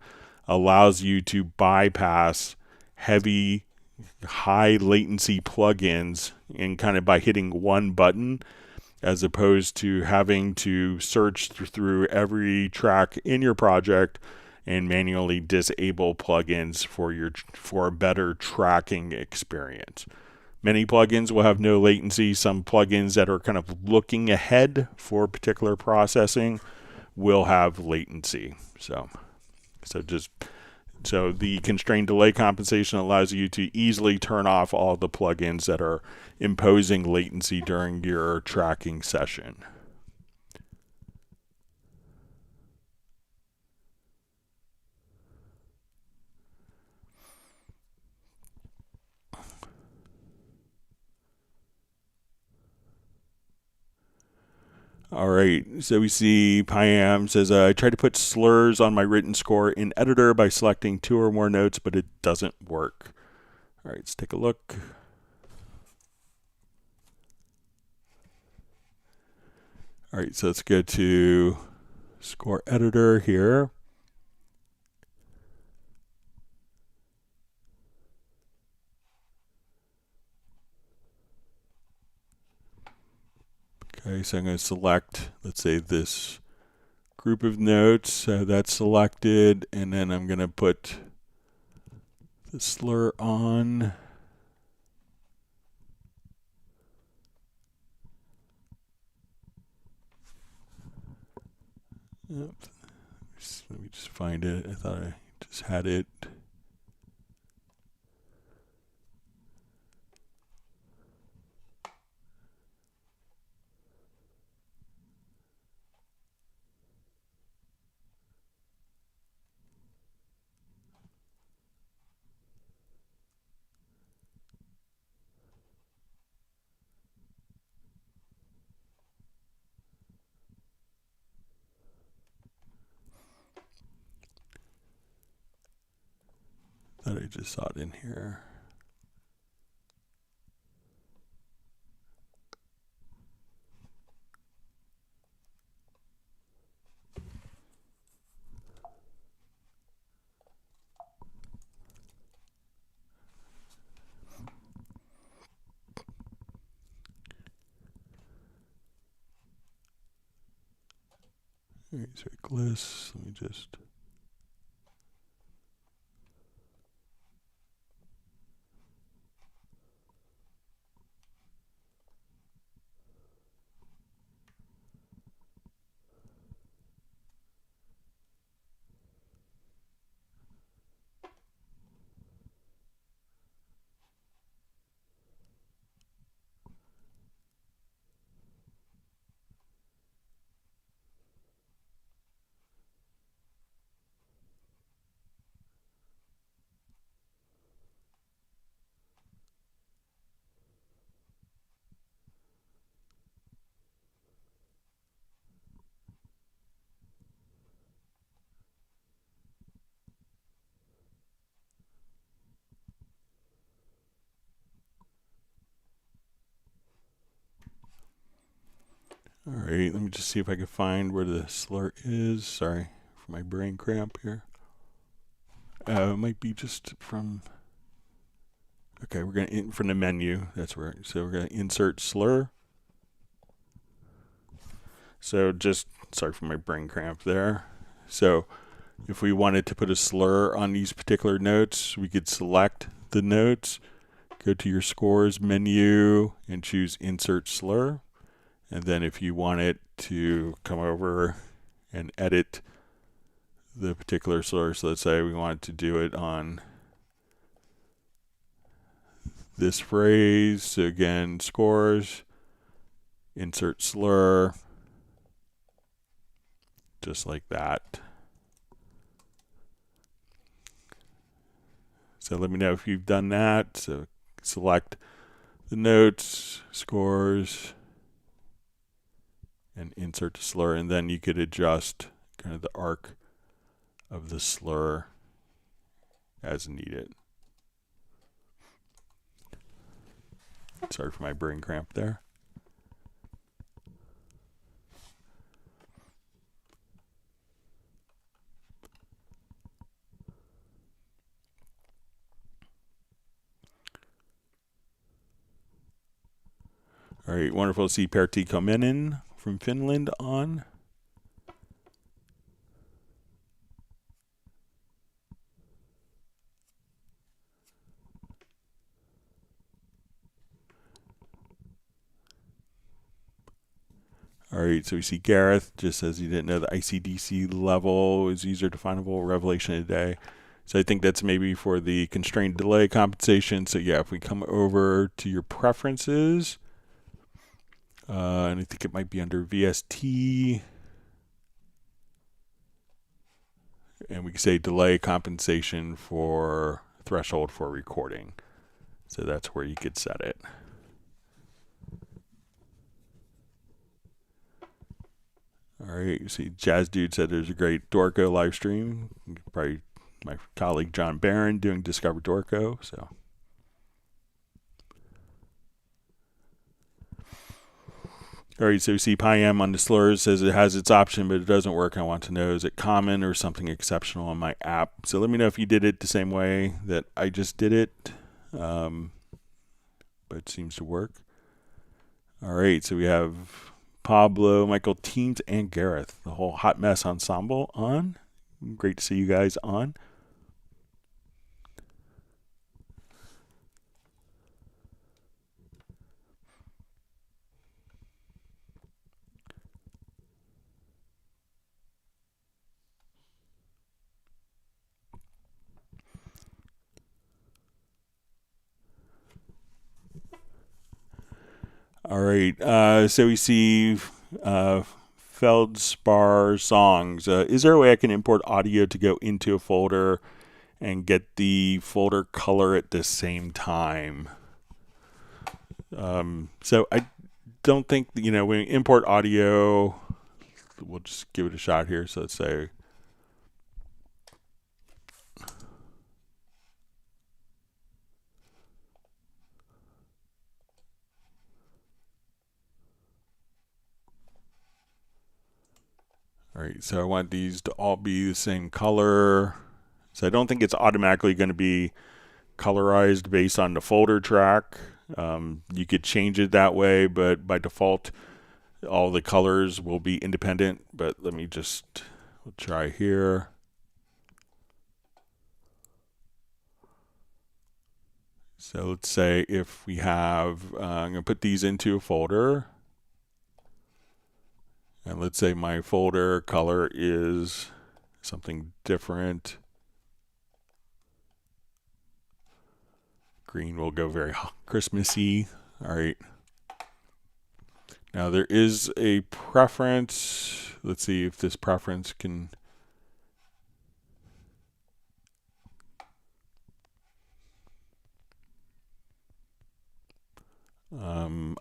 allows you to bypass heavy, high latency plugins and kind of by hitting one button, as opposed to having to search through every track in your project and manually disable plugins for a better tracking experience. Many plugins will have no latency. Some plugins that are kind of looking ahead for particular processing will have latency. So the constrained delay compensation allows you to easily turn off all the plugins that are imposing latency during your tracking session. All right, so we see Pyam says, I tried to put slurs on my written score in editor by selecting 2 or more notes, but it doesn't work. All right, let's take a look. All right, so let's go to score editor here. Okay, so I'm going to select, let's say, this group of notes. That's selected, and then I'm going to put the slur on. Oops. Let me just find it. I thought I just had it. Thought I just saw it in here. Alright, so gliss, let me just... Alright, let me just see if I can find where the slur is. Sorry for my brain cramp here. It might be just from... Okay, we're going to, from the menu, that's where, so we're going to insert slur. So just, sorry for my brain cramp there. So if we wanted to put a slur on these particular notes, we could select the notes, go to your scores menu, and choose insert slur. And then if you want it to come over and edit the particular slur, so let's say we wanted to do it on this phrase, so again, scores, insert slur, just like that. So let me know if you've done that. So select the notes, scores, and insert the slur, and then you could adjust kind of the arc of the slur as needed. Sorry for my brain cramp there. All right, wonderful to see Pertti Kominen from Finland on. All right, so we see Gareth just says he didn't know the ICDC level is user definable revelation today. So I think that's maybe for the constrained delay compensation. So yeah, if we come over to your preferences, and I think it might be under VST, and we can say delay compensation for threshold for recording. So that's where you could set it. All right, you see Jazz Dude said there's a great Dorco live stream. Probably my colleague John Barron doing Discover Dorco. So, all right, so you see PyM on the slurs says it has its option, but it doesn't work. I want to know, is it common or something exceptional on my app? So let me know if you did it the same way that I just did it, but it seems to work. All right, so we have Pablo, Michael, Teens, and Gareth, the whole Hot Mess ensemble on. Great to see you guys on. All right, so we see Feldspar songs. Is there a way I can import audio to go into a folder and get the folder color at the same time? So I don't think, when we import audio, we'll just give it a shot here. So let's say, right, so I want these to all be the same color. So I don't think it's automatically going to be colorized based on the folder track. You could change it that way, but by default, all the colors will be independent. But let me just we'll try here. So let's say if we have, I'm going to put these into a folder. And let's say my folder color is something different. Green will go very Christmassy. All right. Now there is a preference. Let's see if this preference can.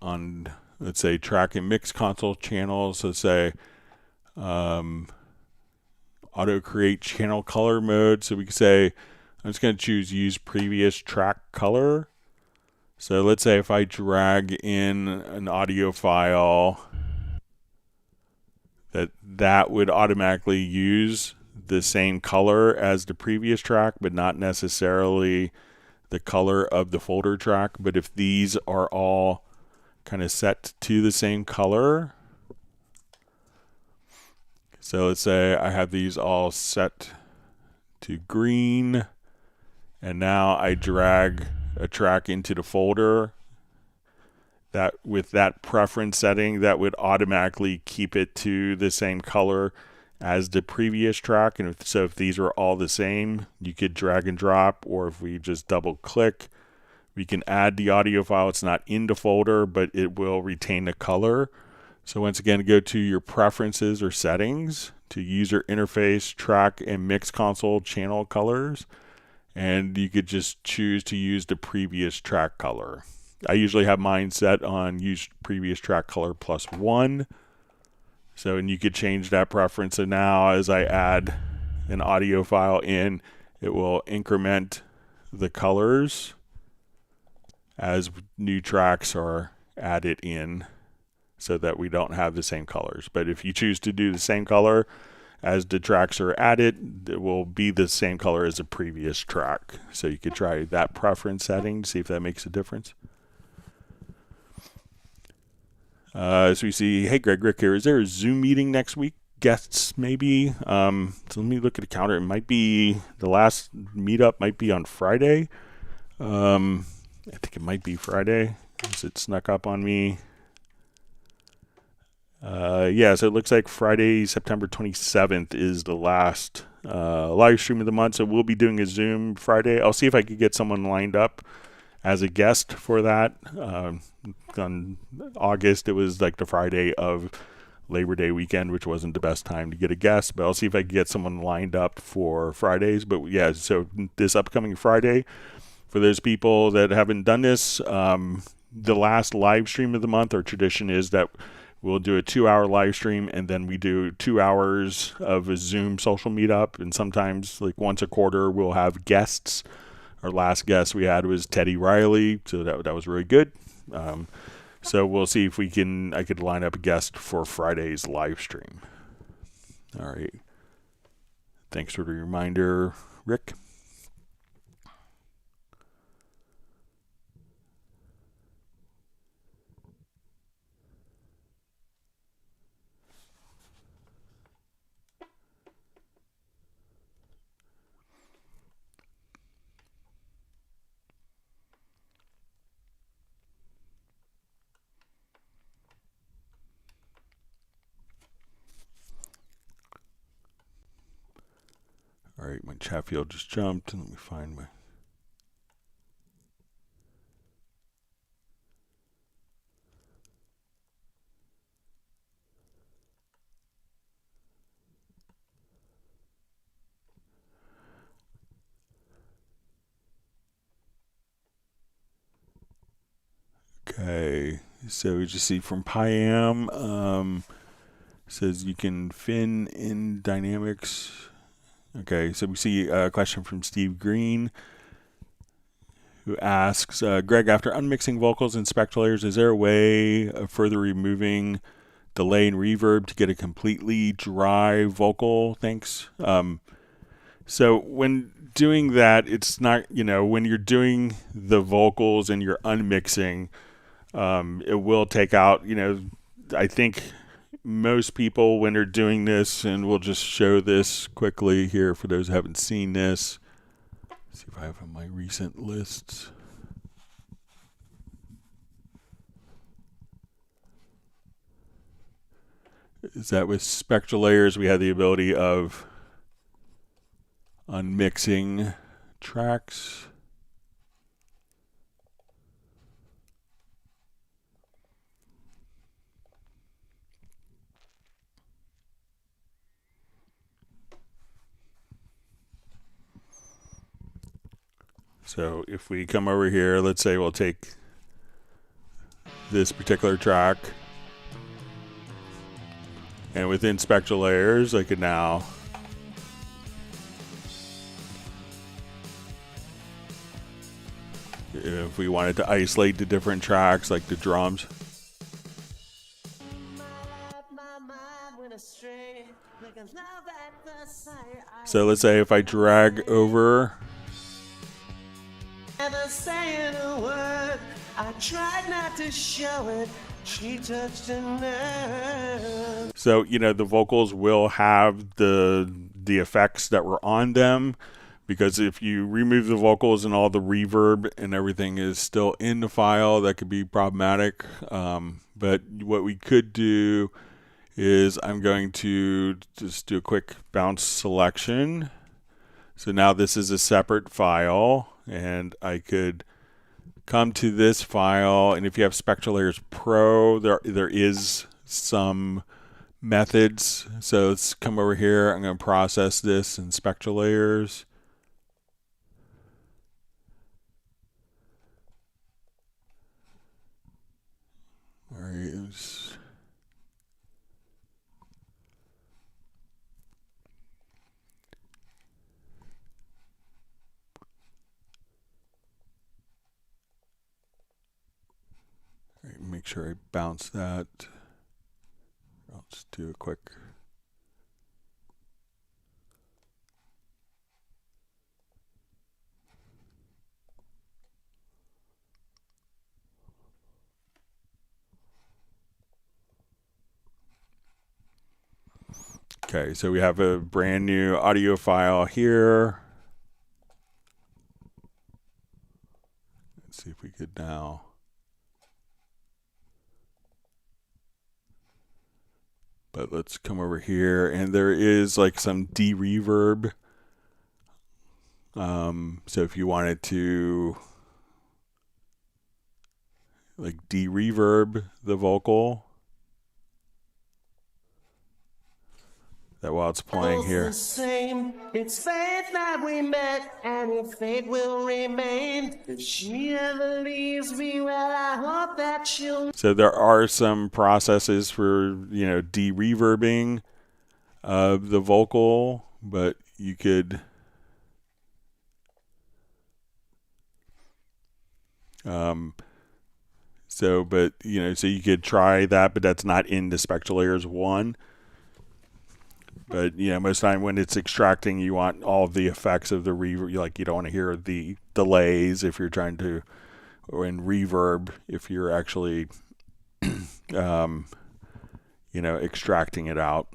On, let's say, track and mix console channels, let's say auto create channel color mode. So we can say, I'm just going to choose use previous track color. So let's say if I drag in an audio file, that would automatically use the same color as the previous track, but not necessarily the color of the folder track. But if these are all kind of set to the same color, so let's say I have these all set to green, and now I drag a track into the folder, that with that preference setting, that would automatically keep it to the same color as the previous track. And so if these are all the same, you could drag and drop, or if we just double click, we can add the audio file. It's not in the folder, but it will retain the color. So once again, go to your preferences or settings, to user interface, track and mix console channel colors, and you could just choose to use the previous track color. I usually have mine set on use previous track color +1. So, and you could change that preference. So now as I add an audio file in, it will increment the colors as new tracks are added in, so that we don't have the same colors. But if you choose to do the same color as the tracks are added, it will be the same color as the previous track. So you could try that preference setting to see if that makes a difference. So we see, hey Greg, Rick here. Is there a Zoom meeting next week? Guests maybe? So let me look at the calendar. It might be, the last meetup might be on Friday. I think it might be Friday, because it snuck up on me. Yeah, so it looks like Friday, September 27th is the last live stream of the month. So we'll be doing a Zoom Friday. I'll see if I could get someone lined up as a guest for that. On August, it was like the Friday of Labor Day weekend, which wasn't the best time to get a guest, but I'll see if I can get someone lined up for Fridays. But yeah, so this upcoming Friday, for those people that haven't done this, the last live stream of the month, our tradition is that we'll do a 2-hour live stream, and then we do 2 hours of a Zoom social meetup. And sometimes, like once a quarter, we'll have guests. Our last guest we had was Teddy Riley, so that was really good. So we'll see if I could line up a guest for Friday's live stream. All right. Thanks for the reminder, Rick. All right, my chat field just jumped. Let me find my... Okay, so we just see from Pyam, says you can fin in dynamics. Okay, so we see a question from Steve Green, who asks, Greg, after unmixing vocals and spectral layers, is there a way of further removing delay and reverb to get a completely dry vocal. Thanks. So when doing that, it's not, when you're doing the vocals and you're unmixing, it will take out, I think most people when they're doing this, and we'll just show this quickly here for those who haven't seen this. Let's see if I have on my recent lists. Is that with spectral layers, we have the ability of unmixing tracks. So if we come over here, let's say we'll take this particular track, and within spectral layers, I could now if we wanted to isolate the different tracks, like the drums. So let's say if I drag over, never saying a word, I tried not to show it. She touched a nerve. So the vocals will have the effects that were on them, because if you remove the vocals and all the reverb and everything is still in the file, that could be problematic. But what we could do is I'm going to just do a quick bounce selection. So now this is a separate file, and I could come to this file, and if you have Spectral Layers Pro, there is some methods. So let's come over here. I'm going to process this in Spectral Layers. There he is. Make sure I bounce that. I'll just do a quick. Okay, so we have a brand new audio file here. Let's see if we could now. But let's come over here, and there is like some de-reverb. So if you wanted to like de-reverb the vocal, that while it's playing here. The same. It's fate that we met, and if fate will remain. If she ever leaves me, well, I hope that she'll. So there are some processes for, de-reverbing the vocal, but you could so you could try that, but that's not in the Spectral Layers 1. But most of the time when it's extracting, you want all of the effects of the reverb. Like, you don't want to hear the delays if you're trying to, or in reverb if you're actually extracting it out.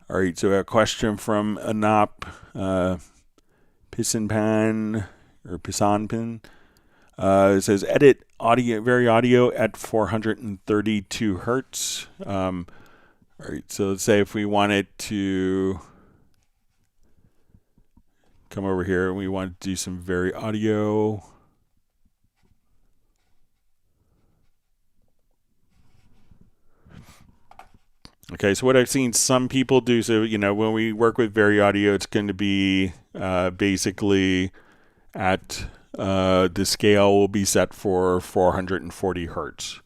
All right, so a question from Anop Pisanpan or Pisanpin. It says edit audio at 432 hertz. All right, so let's say if we wanted to come over here and we want to do some very audio. Okay, so what I've seen some people do, so when we work with very audio, it's going to be basically at the scale will be set for 440 hertz.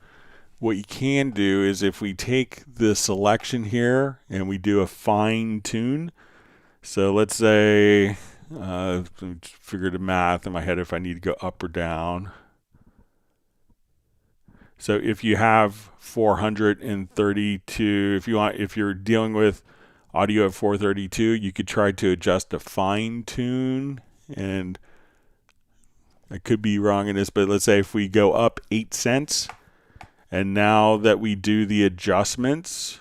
What you can do is if we take the selection here and we do a fine tune. So let's say Figure the math in my head if I need to go up or down. So if you have 432, if you're dealing with audio at 432, you could try to adjust the fine tune, and I could be wrong in this, but let's say if we go up 8 cents, and now that we do the adjustments,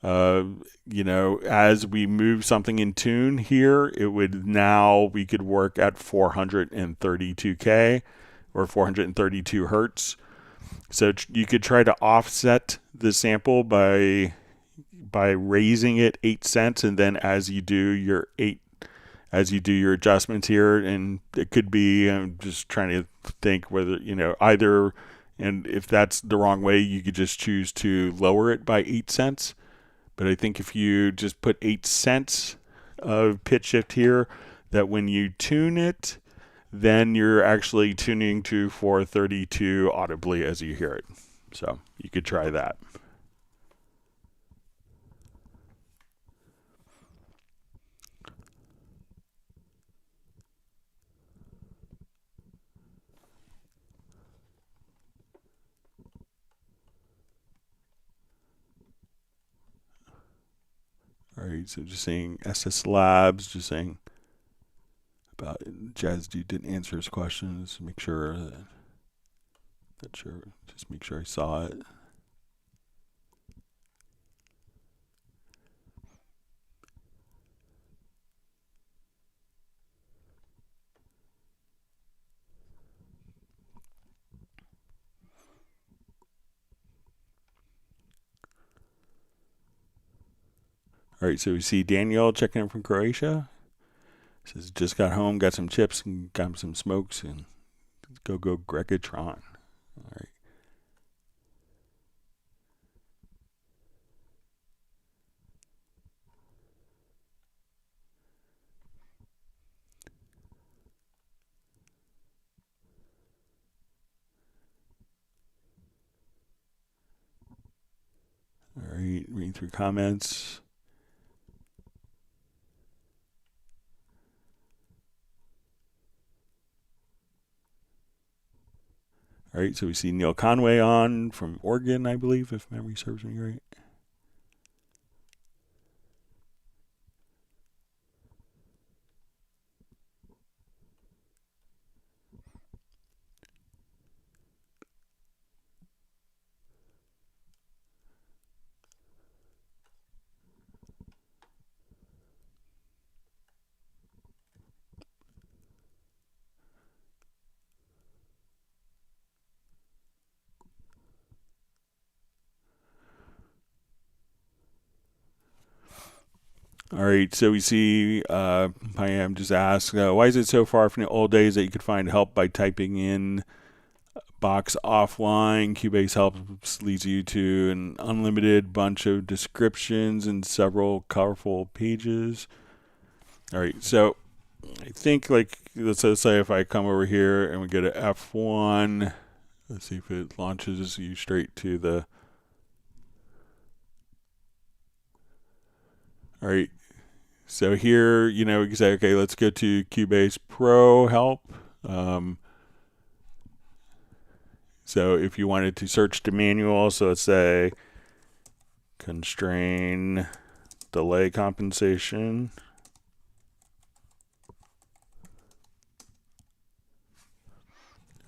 as we move something in tune here, we could work at 432K or 432 hertz. So you could try to offset the sample by raising it 8 cents, and then as you do your adjustments here, and it could be, I'm just trying to think whether, either, and if that's the wrong way, you could just choose to lower it by 8 cents. But I think if you just put 8 cents of pitch shift here, that when you tune it, then you're actually tuning to 432 audibly as you hear it. So you could try that. All right, so just saying SS Labs, just saying about Jazz Dude didn't answer his questions. Make sure just make sure I saw it. All right, so we see Daniel checking in from Croatia. Says just got home, got some chips and got some smokes, and go Gregatron. All right. All right, reading through comments. All right, so we see Neil Conway on from Oregon, I believe, if memory serves me right. All right, so we see I am just asked, why is it so far from the old days that you could find help by typing in box offline? Cubase helps leads you to an unlimited bunch of descriptions and several colorful pages. All right, so I think let's say if I come over here and we go to F1, let's see if it launches you straight to the. All right, so here, we can say, okay, let's go to Cubase Pro help. So if you wanted to search the manual, so let's say constrain delay compensation.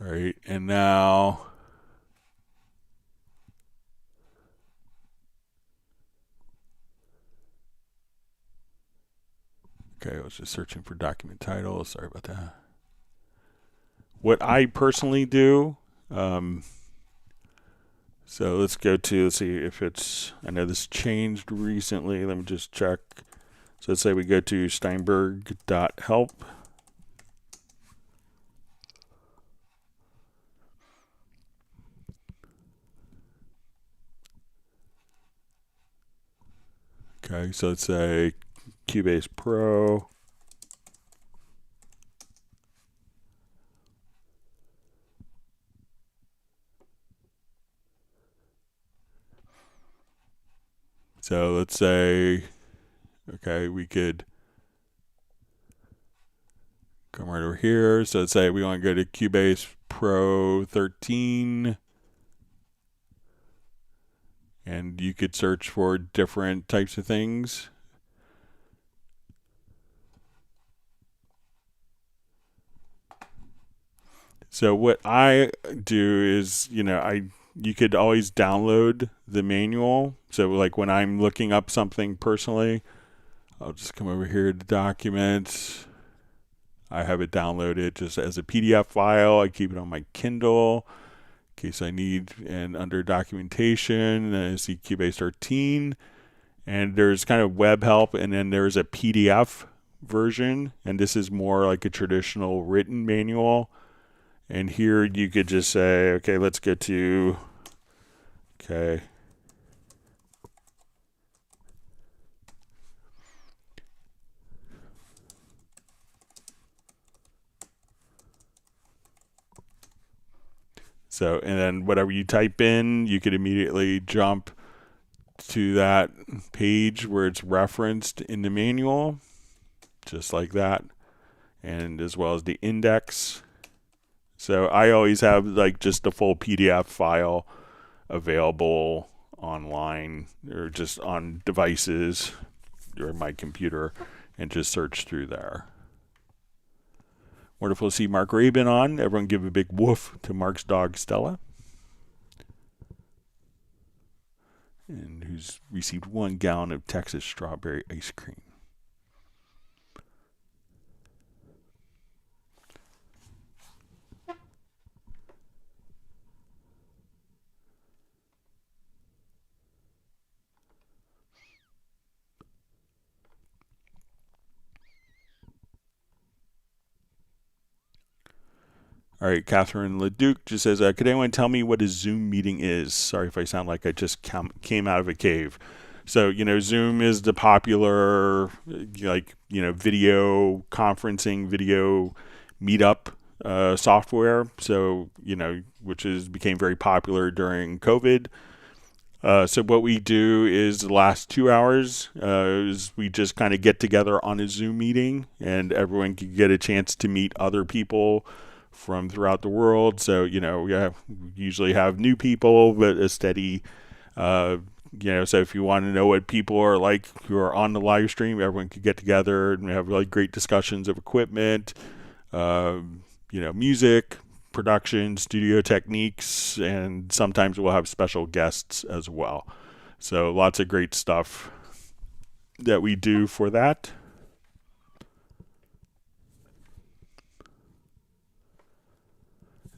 All right, and now okay, I was just searching for document title. Sorry about that. What I personally do, so let's see if it's, I know this changed recently. Let me just check. So let's say we go to Steinberg.help. Okay, so let's say Cubase Pro. So let's say, okay, we could Come right over here. So let's say we want to go to Cubase Pro 13. And you could search for different types of things. So what I do is, you could always download the manual. So like when I'm looking up something personally, I'll just come over here to Documents. I have it downloaded just as a PDF file. I keep it on my Kindle in case I need. And under Documentation, I see Cubase 13. And there's kind of web help, and then there's a PDF version. And this is more like a traditional written manual. And here you could just say, okay, let's go to, okay. So, and then whatever you type in, you could immediately jump to that page where it's referenced in the manual, just like that. And as well as the index. So I always have like just a full PDF file available online or just on devices or my computer, and just search through there. Wonderful to see Mark Rabin on. Everyone give a big woof to Mark's dog Stella, and who's received 1 gallon of Texas strawberry ice cream. All right, Catherine Leduc just says, could anyone tell me what a Zoom meeting is? Sorry if I sound like I just came out of a cave. So, Zoom is the popular, video conferencing, video meetup software. So, which became very popular during COVID. So what we do is the last 2 hours is we just kind of get together on a Zoom meeting, and everyone can get a chance to meet other people from throughout the world. So, we usually have new people, but a steady, so if you want to know what people are like who are on the live stream, everyone could get together and we have really great discussions of equipment, music, production, studio techniques, and sometimes we'll have special guests as well. So lots of great stuff that we do for that.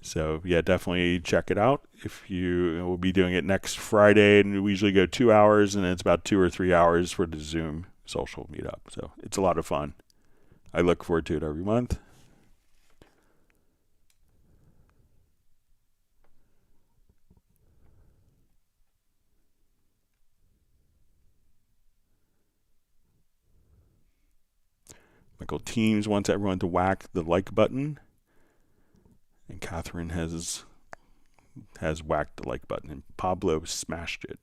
So yeah, definitely check it out. We'll be doing it next Friday, and we usually go 2 hours, and then it's about 2 or 3 hours for the Zoom social meetup. So it's a lot of fun. I look forward to it every month. Michael Teams wants everyone to whack the like button. And Catherine has whacked the like button, and Pablo smashed it.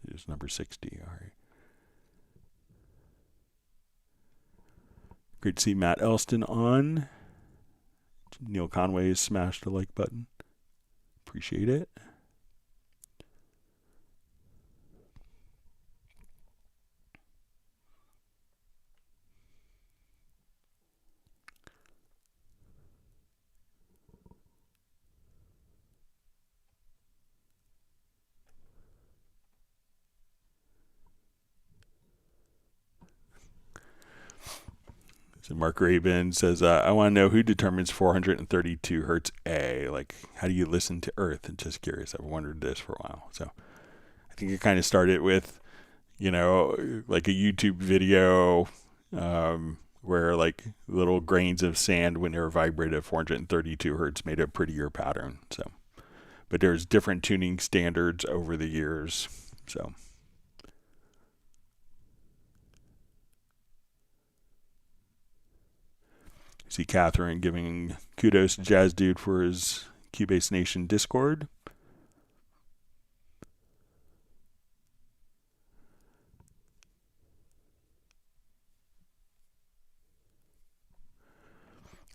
It is number 60. All right. Great to see Matt Elston on. Neil Conway has smashed the like button. Appreciate it. So Mark Rabin says, I want to know who determines 432 hertz A. Like, how do you listen to Earth? And just curious. I've wondered this for a while. So I think it kind of started with, like a YouTube video where like little grains of sand, when they were vibrated at 432 hertz, made a prettier pattern. So, but there's different tuning standards over the years. So. See Catherine giving kudos to Jazz Dude for his Cubase Nation Discord.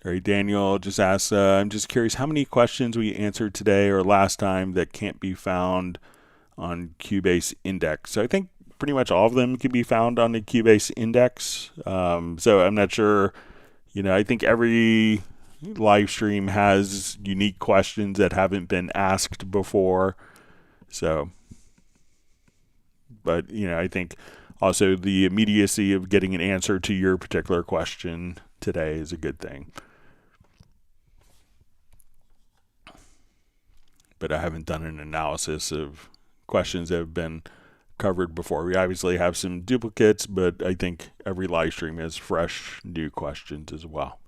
All right, Daniel just asks, I'm just curious how many questions we answered today or last time that can't be found on Cubase index. So I think pretty much all of them can be found on the Cubase index. So I'm not sure, I think every live stream has unique questions that haven't been asked before. So, but, I think also the immediacy of getting an answer to your particular question today is a good thing. But I haven't done an analysis of questions that have been covered before. We obviously have some duplicates, but I think every live stream has fresh new questions as well.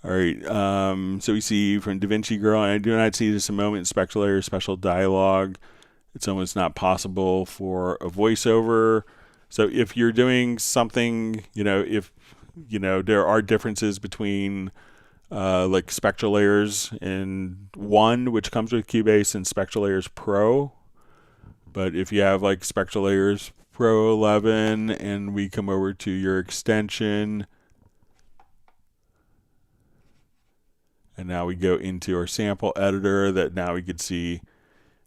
All right, so we see from DaVinci Girl, I do not see this a moment, spectral layer, special dialogue. It's almost not possible for a voiceover. So if you're doing something, if, there are differences between like spectral layers in 1, which comes with Cubase, and spectral layers Pro. But if you have like spectral layers Pro 11 and we come over to your extension, and now we go into our sample editor, that now we could see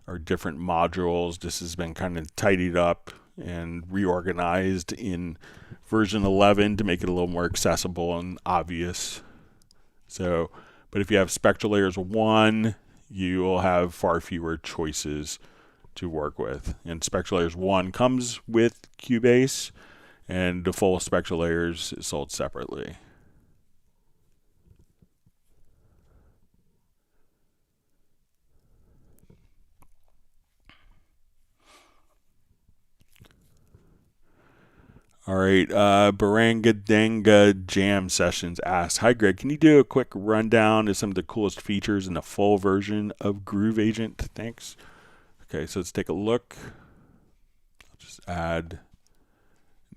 our different modules. This has been kind of tidied up and reorganized in version 11 to make it a little more accessible and obvious. So, but if you have spectral layers 1, you will have far fewer choices to work with. And spectral layers 1 comes with Cubase, and the full spectral layers is sold separately. All right, Barangadanga Jam Sessions asks, hi Greg, can you do a quick rundown of some of the coolest features in the full version of Groove Agent? Thanks. Okay, so let's take a look. I'll just add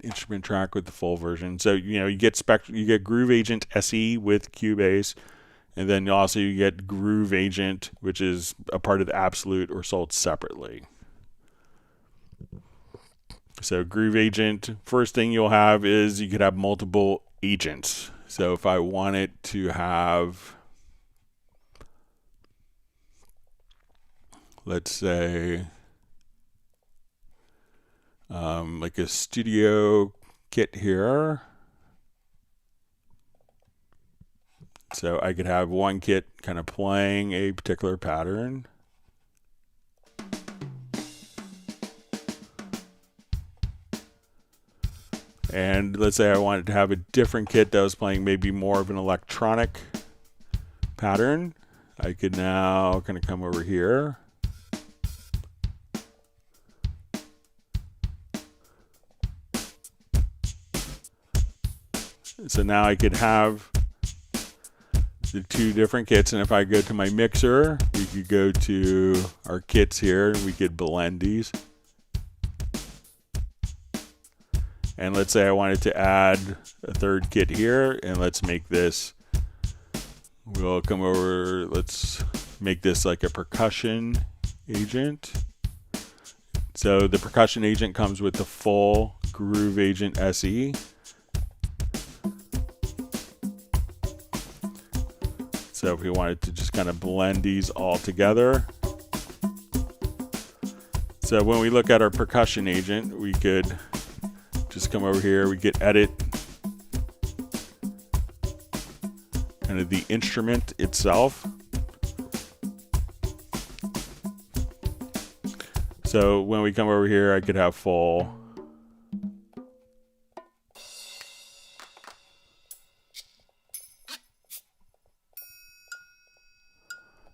an instrument track with the full version. So, you get Groove Agent SE with Cubase, and then you get Groove Agent, which is a part of the Absolute or sold separately. So Groove Agent, first thing you'll have is you could have multiple agents. So if I wanted to have, let's say, like a studio kit here. So I could have one kit kind of playing a particular pattern. And let's say I wanted to have a different kit that was playing maybe more of an electronic pattern. I could now kind of come over here. So now I could have the 2 different kits, and if I go to my mixer, we could go to our kits here, and we could blend these. And let's say I wanted to add a 3rd kit here, and let's make this, we'll come over, let's make this like a percussion agent. So the percussion agent comes with the full Groove Agent SE. So if we wanted to just kind of blend these all together. So when we look at our percussion agent, we could just come over here, we could edit kind of the instrument itself. So when we come over here, I could have full.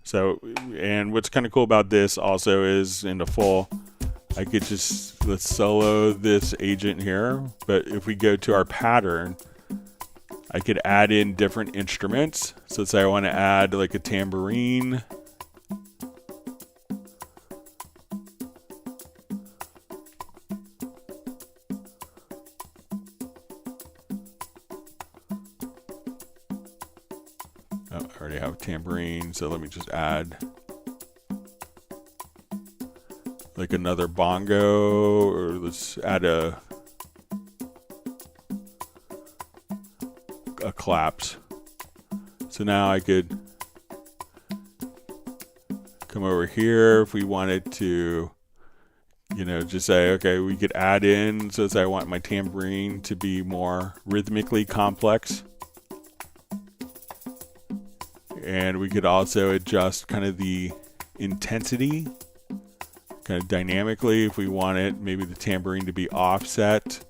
So, and what's kind of cool about this also is in the full, I could just, let's solo this agent here, but if we go to our pattern, I could add in different instruments. So let's say I want to add like a tambourine. I already have tambourine, so let me just add like another bongo, or let's add a claps. So now I could come over here if we wanted to, you know, just say, okay, we could add in, so say I want my tambourine to be more rhythmically complex. And we could also adjust kind of the intensity, kind of dynamically, if we wanted maybe the tambourine to be offset,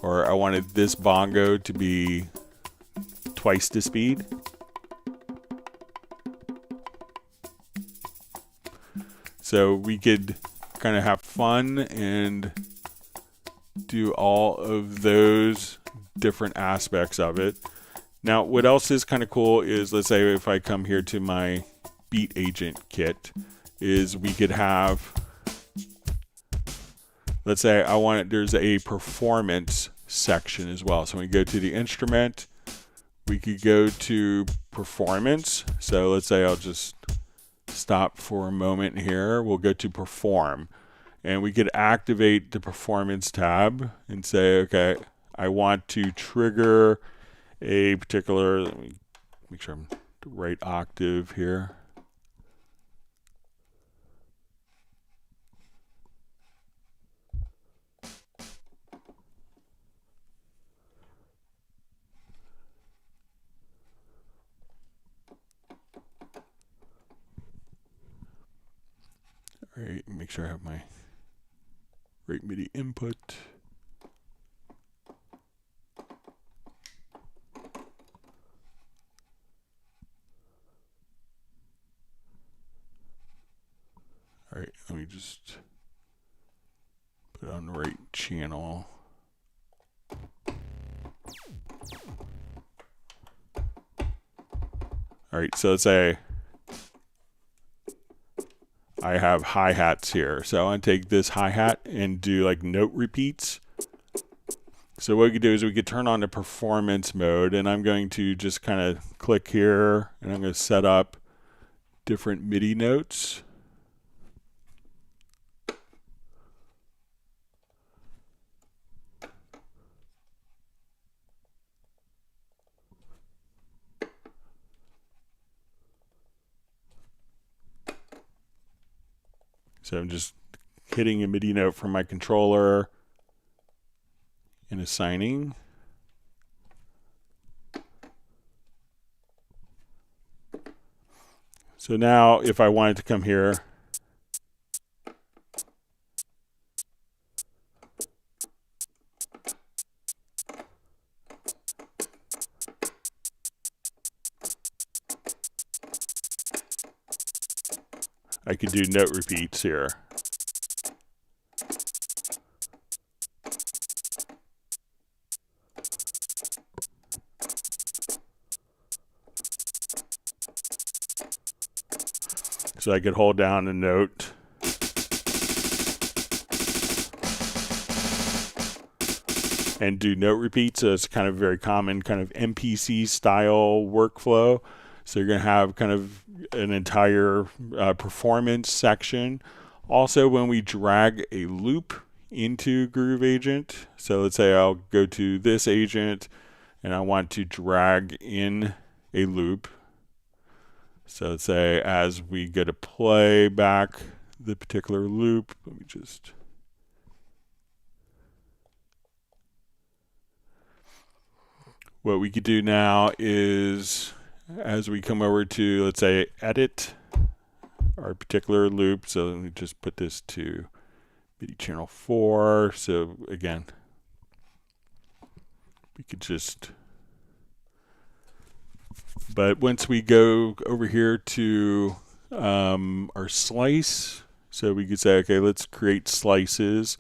or I wanted this bongo to be twice the speed. So we could kind of have fun and do all of those different aspects of it. Now, what else is kind of cool is, let's say if I come here to my Beat Agent kit, is we could have, let's say I want it, there's a performance section as well. So when we go to the instrument, we could go to performance. So let's say I'll just stop for a moment here. We'll go to perform, and we could activate the performance tab and say, okay, I want to trigger a particular, let me make sure I'm the right octave here. All right, make sure I have my right MIDI input. All right, let me just put it on the right channel. All right, so let's say I have hi-hats here. So I want to take this hi-hat and do like note repeats. So what we could do is we could turn on the performance mode, and I'm going to just kind of click here, and I'm going to set up different MIDI notes. So I'm just hitting a MIDI note from my controller and assigning. So now if I wanted to come here, I could do note repeats here. So I could hold down a note and do note repeats. So it's kind of very common kind of MPC style workflow. So you're going to have kind of an entire performance section. Also, when we drag a loop into Groove Agent, so let's say I'll go to this agent and I want to drag in a loop. So let's say as we go to play back the particular loop, let me just... What we could do now is, as we come over to, let's say, edit our particular loop, so let me just put this to MIDI channel 4. So again, we could just, but once we go over here to our slice, so we could say, okay, let's create slices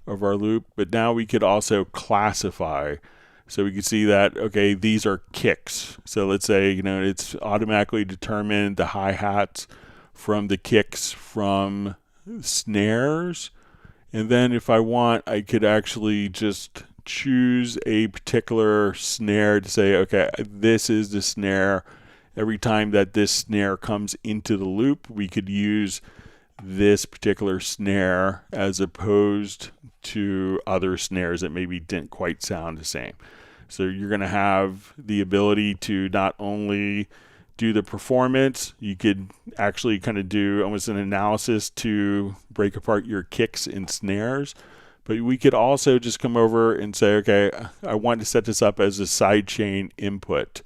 of our loop, but now we could also classify. So we can see that, okay, these are kicks. So let's say, you know, it's automatically determined the hi-hats from the kicks from snares. And then if I want, I could actually just choose a particular snare to say, okay, this is the snare, every time that this snare comes into the loop, we could use this particular snare as opposed to other snares that maybe didn't quite sound the same. So you're going to have the ability to not only do the performance, you could actually kind of do almost an analysis to break apart your kicks and snares. But we could also just come over and say, okay, I want to set this up as a sidechain input.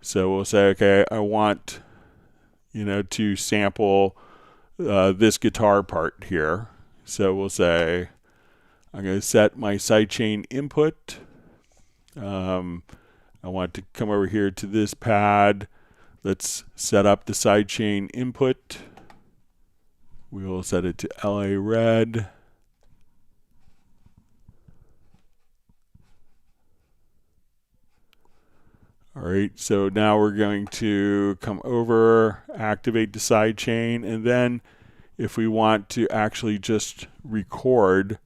So we'll say, okay, I want, to sample this guitar part here. So we'll say, I'm going to set my sidechain input. I want to come over here to this pad. Let's set up the sidechain input. We will set it to LA Red. All right, so now we're going to come over, activate the sidechain, and then if we want to actually just record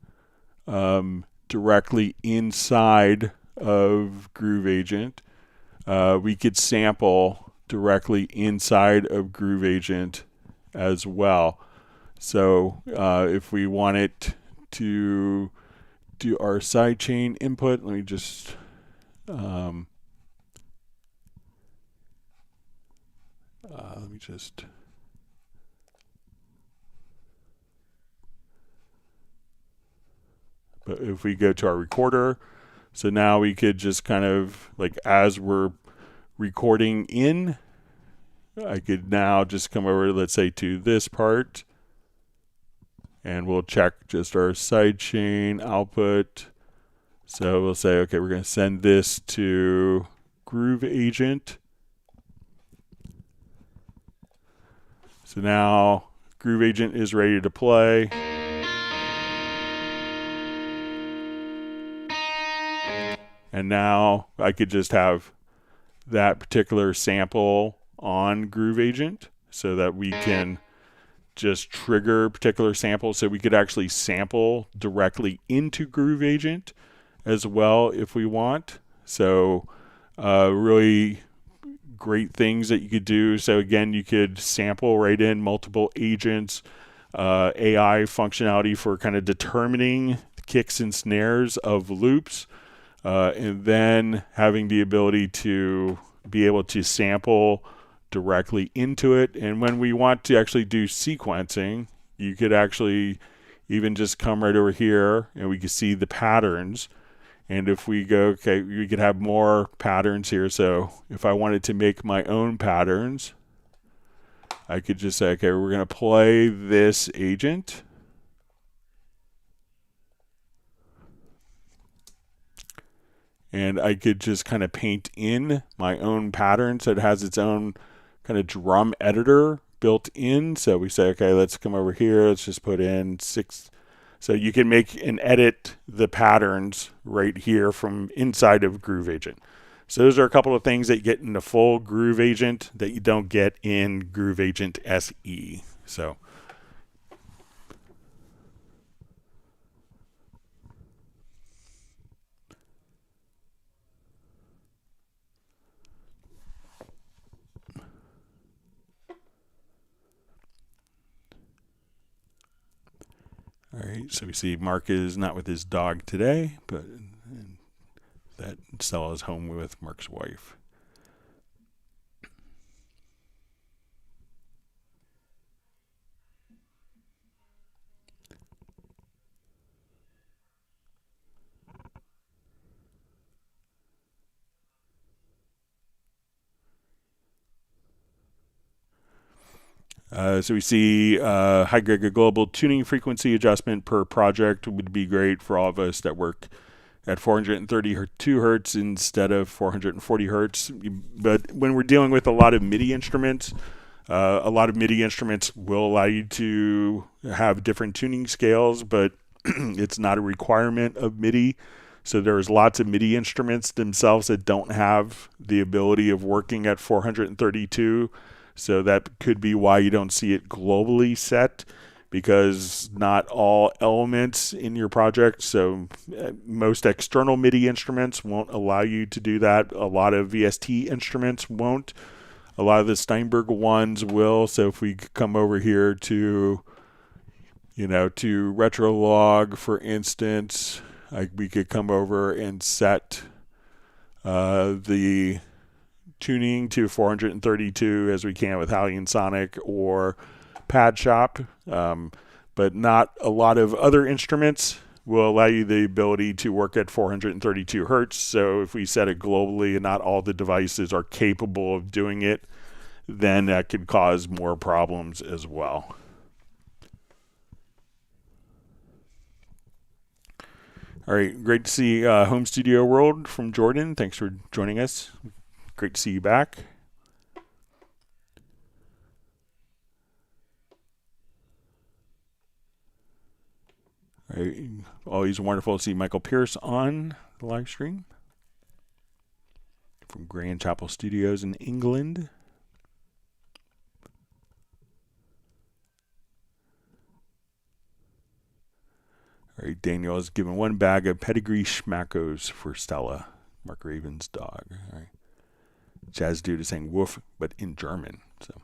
directly inside of Groove Agent, we could sample directly inside of Groove Agent as well. So if we wanted to do our sidechain input, let me just but if we go to our recorder, so now we could just kind of, like, as we're recording in, I could now just come over, let's say, to this part, and we'll check just our sidechain output. So we'll say, okay, we're going to send this to Groove Agent. So now Groove Agent is ready to play. And now I could just have that particular sample on Groove Agent so that we can just trigger particular samples. So we could actually sample directly into Groove Agent as well if we want. So really great things that you could do. So again, you could sample right in multiple agents, AI functionality for kind of determining kicks and snares of loops. And then having the ability to be able to sample directly into it. And when we want to actually do sequencing, you could actually even just come right over here and we can see the patterns. And if we go, okay, we could have more patterns here. So if I wanted to make my own patterns, I could just say, okay, we're going to play this agent. And I could just kind of paint in my own pattern. So it has its own kind of drum editor built in. So we say, okay, let's come over here. Let's just put in 6. So you can make and edit the patterns right here from inside of Groove Agent. So those are a couple of things that you get in the full Groove Agent that you don't get in Groove Agent SE. So all right, so we see Mark is not with his dog today, but that Stella is home with Mark's wife. So we see high Gregor global tuning frequency adjustment per project would be great for all of us that work at 432 hertz instead of 440 hertz. But when we're dealing with a lot of MIDI instruments will allow you to have different tuning scales, but it's not a requirement of MIDI. So there's lots of MIDI instruments themselves that don't have the ability of working at 432. So that could be why you don't see it globally set, because not all elements in your project, so most external MIDI instruments won't allow you to do that. A lot of VST instruments won't. A lot of the Steinberg ones will. So if we come over here to, to Retrolog, for instance, we could come over and set the tuning to 432 as we can with Hallian Sonic or Pad Shop, but not a lot of other instruments will allow you the ability to work at 432 hertz. So if we set it globally and not all the devices are capable of doing it, then that could cause more problems as well. All right, great to see Home Studio World from Jordan. Thanks for joining us. Great to see you back. All right, always wonderful to see Michael Pierce on the live stream from Grand Chapel Studios in England. All right, Daniel has given 1 bag of pedigree schmackos for Stella, Mark Raven's dog. All right. Jazz Dude is saying woof, but in German. So.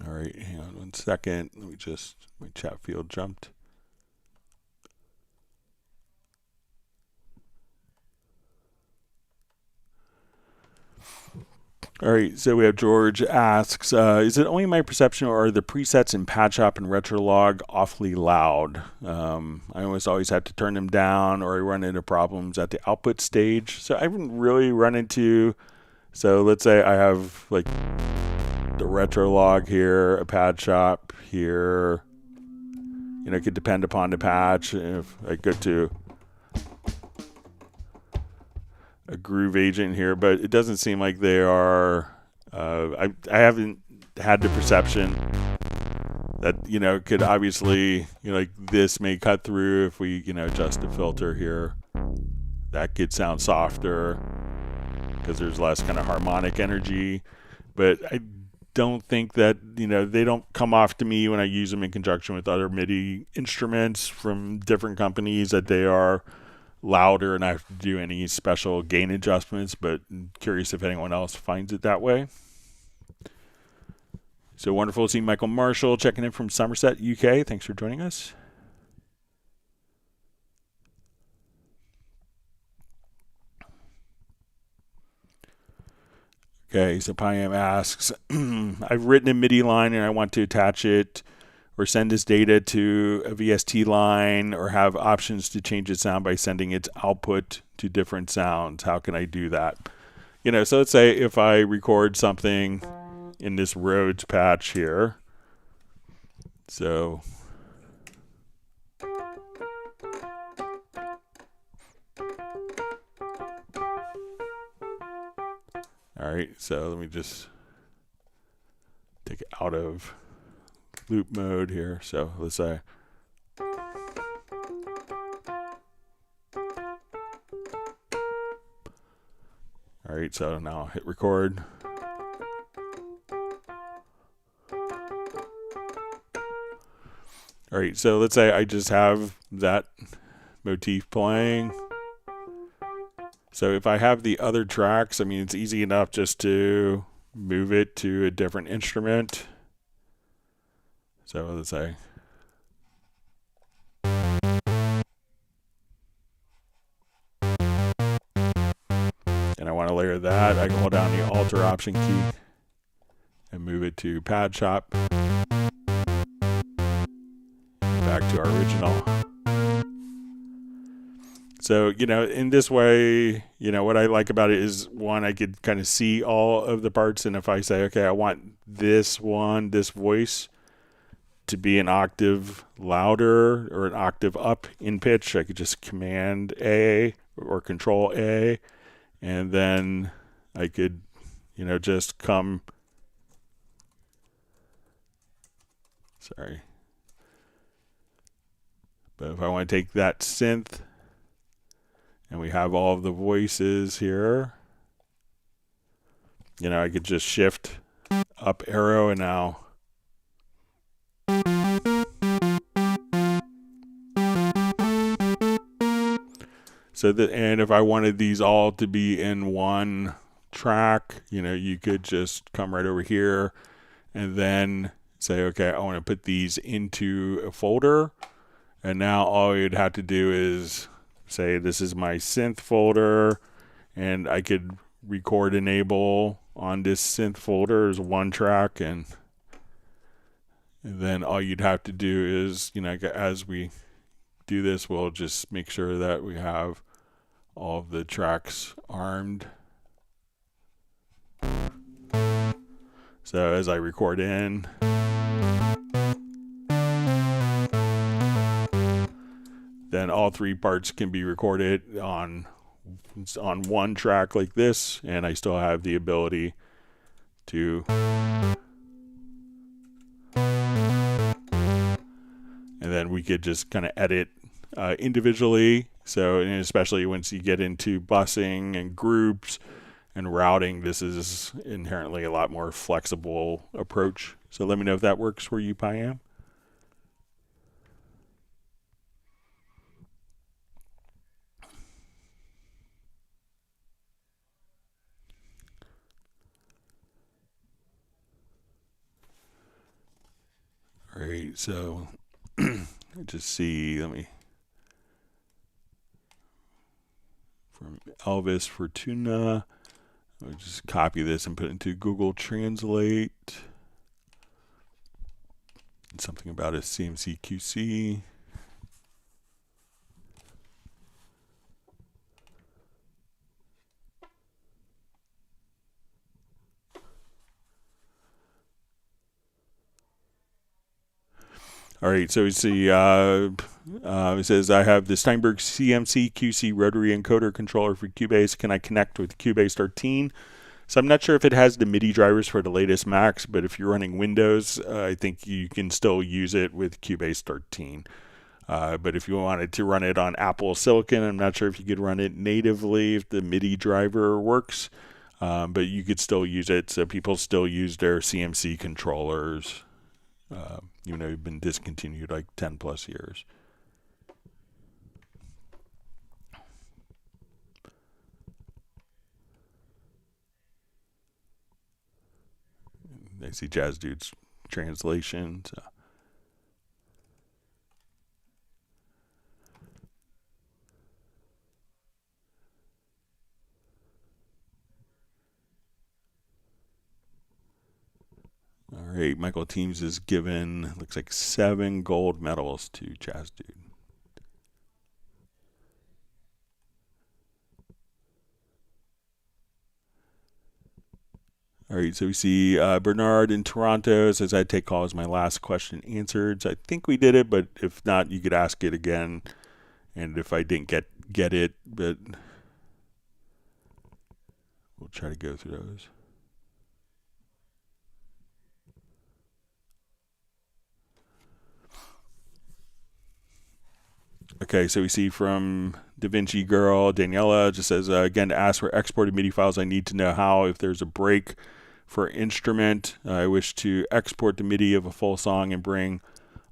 All right, hang on 1 second. Let me just, my chat field jumped. All right, so we have George asks, is it only my perception or are the presets in Pad Shop and Retrolog awfully loud? I always have to turn them down or I run into problems at the output stage. So I haven't really run into, so let's say I have like the Retrolog here, a Pad Shop here. It could depend upon the patch. If I go to a groove agent here, but it doesn't seem like they are. I haven't had the perception that could obviously like this may cut through if we adjust the filter here. That could sound softer because there's less kind of harmonic energy, but I don't think that they don't come off to me when I use them in conjunction with other MIDI instruments from different companies that they are louder and I have to do any special gain adjustments, but I'm curious if anyone else finds it that way. So wonderful to see Michael Marshall checking in from Somerset, UK. Thanks for joining us. Okay, so Payam asks, I've written a MIDI line and I want to attach it or send this data to a VST line or have options to change its sound by sending its output to different sounds. How can I do that? So let's say if I record something in this Rhodes patch here. So all right, so let me just take it out of loop mode here. So let's say all right, so now I'll hit record. All right, so let's say I just have that motif playing. So if I have the other tracks, it's easy enough just to move it to a different instrument. So let's say. And I want to layer that. I can hold down the Alter Option key and move it to Pad Shop. Back to our original. So, in this way, what I like about it is, one, I could kind of see all of the parts. And if I say, okay, I want this voice to be an octave louder or an octave up in pitch, I could just Command A or Control A. And then I could, just come. Sorry. But if I want to take that synth, and we have all of the voices here, I could just shift up arrow, and now and if I wanted these all to be in one track, you could just come right over here and then say, okay, I want to put these into a folder. And now all you'd have to do is say, this is my synth folder, and I could record enable on this synth folder as one track. And then all you'd have to do is, as we do this, we'll just make sure that we have all of the tracks armed. So as I record in, then all three parts can be recorded on one track like this, and I still have the ability to and then we could just kind of edit individually. So, and especially once you get into busing and groups and routing, this is inherently a lot more flexible approach. So let me know if that works for you, Piam. All right, so just see, from Elvis Fortuna, I'll just copy this and put it into Google Translate. Something about a CMC QC. All right, so we see it says I have the Steinberg CMC QC rotary encoder controller for Cubase. Can I connect with Cubase 13? So I'm not sure if it has the MIDI drivers for the latest Macs, but if you're running Windows, I think you can still use it with Cubase 13. But if you wanted to run it on Apple Silicon, I'm not sure if you could run it natively if the MIDI driver works, but you could still use it. So people still use their CMC controllers. Even though you've been discontinued like 10 plus years. I see Jazz Dude's translation. So. All right, Michael Teams is given, looks like 7 gold medals to Jazz Dude. All right, so we see Bernard in Toronto says, I'd take call as my last question answered. So I think we did it, but if not, you could ask it again. And if I didn't get it, but we'll try to go through those. Okay, so we see from DaVinci Girl, Daniela just says, again, to ask for exported MIDI files, I need to know how, if there's a break for instrument. I wish to export the MIDI of a full song and bring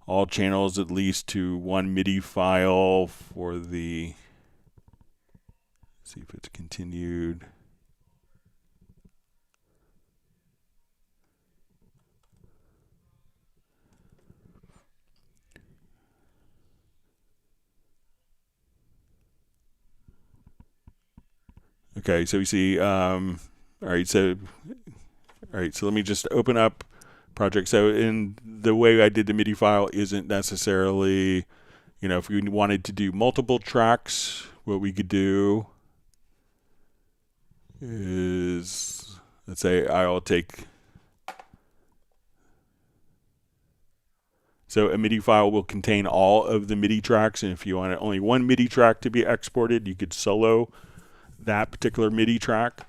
all channels at least to one MIDI file for the, let's see if it's continued. Okay, so we see, all right, so let me just open up project. So in the way I did the MIDI file isn't necessarily, if we wanted to do multiple tracks, what we could do is, let's say I'll take, so a MIDI file will contain all of the MIDI tracks, and if you want only one MIDI track to be exported, you could solo that particular MIDI track.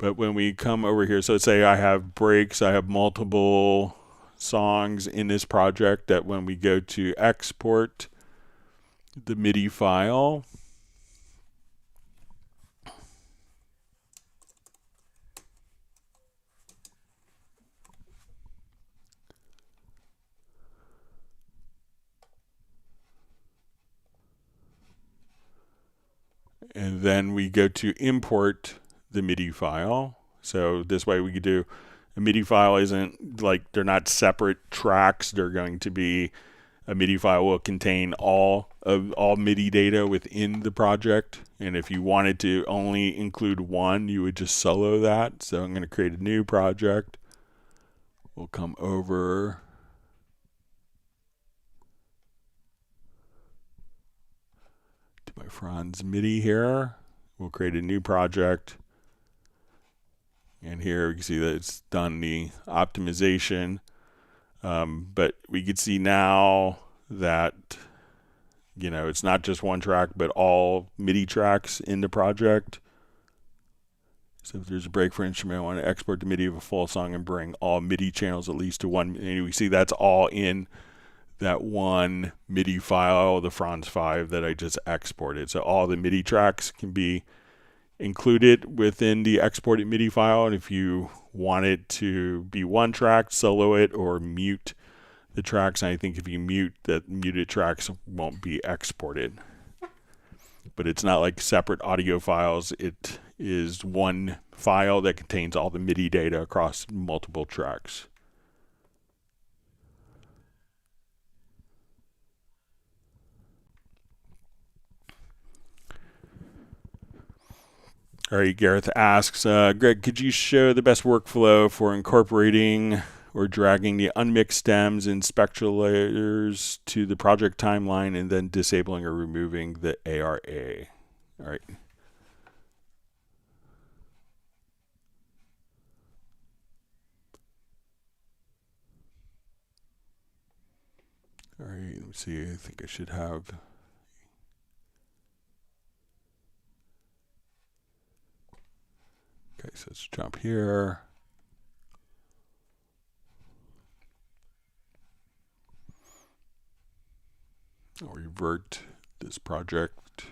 But when we come over here, so let's say I have breaks, I have multiple songs in this project, that when we go to export the MIDI file, and then we go to import the MIDI file. So this way we could do a MIDI file isn't like, they're not separate tracks. They're going to be, a MIDI file will contain all MIDI data within the project. And if you wanted to only include one, you would just solo that. So I'm going to create a new project. We'll come over to my Franz MIDI here. We'll create a new project. And here we can see that it's done the optimization. But we can see now that, you know, it's not just one track, but all MIDI tracks in the project. So if there's a break for instrument, I want to export the MIDI of a full song and bring all MIDI channels at least to one. And we see that's all in that one MIDI file, the Franz 5 that I just exported. So all the MIDI tracks can be included within the exported MIDI file. And if you want it to be one track, solo it or mute the tracks. And I think if you mute, that muted tracks won't be exported. But it's not like separate audio files. It is one file that contains all the MIDI data across multiple tracks. All right, Gareth asks, Greg, could you show the best workflow for incorporating or dragging the unmixed stems and spectral layers to the project timeline and then disabling or removing the ARA? All right. All right, let me see. I think I should have. Okay, so let's jump here. I'll revert this project.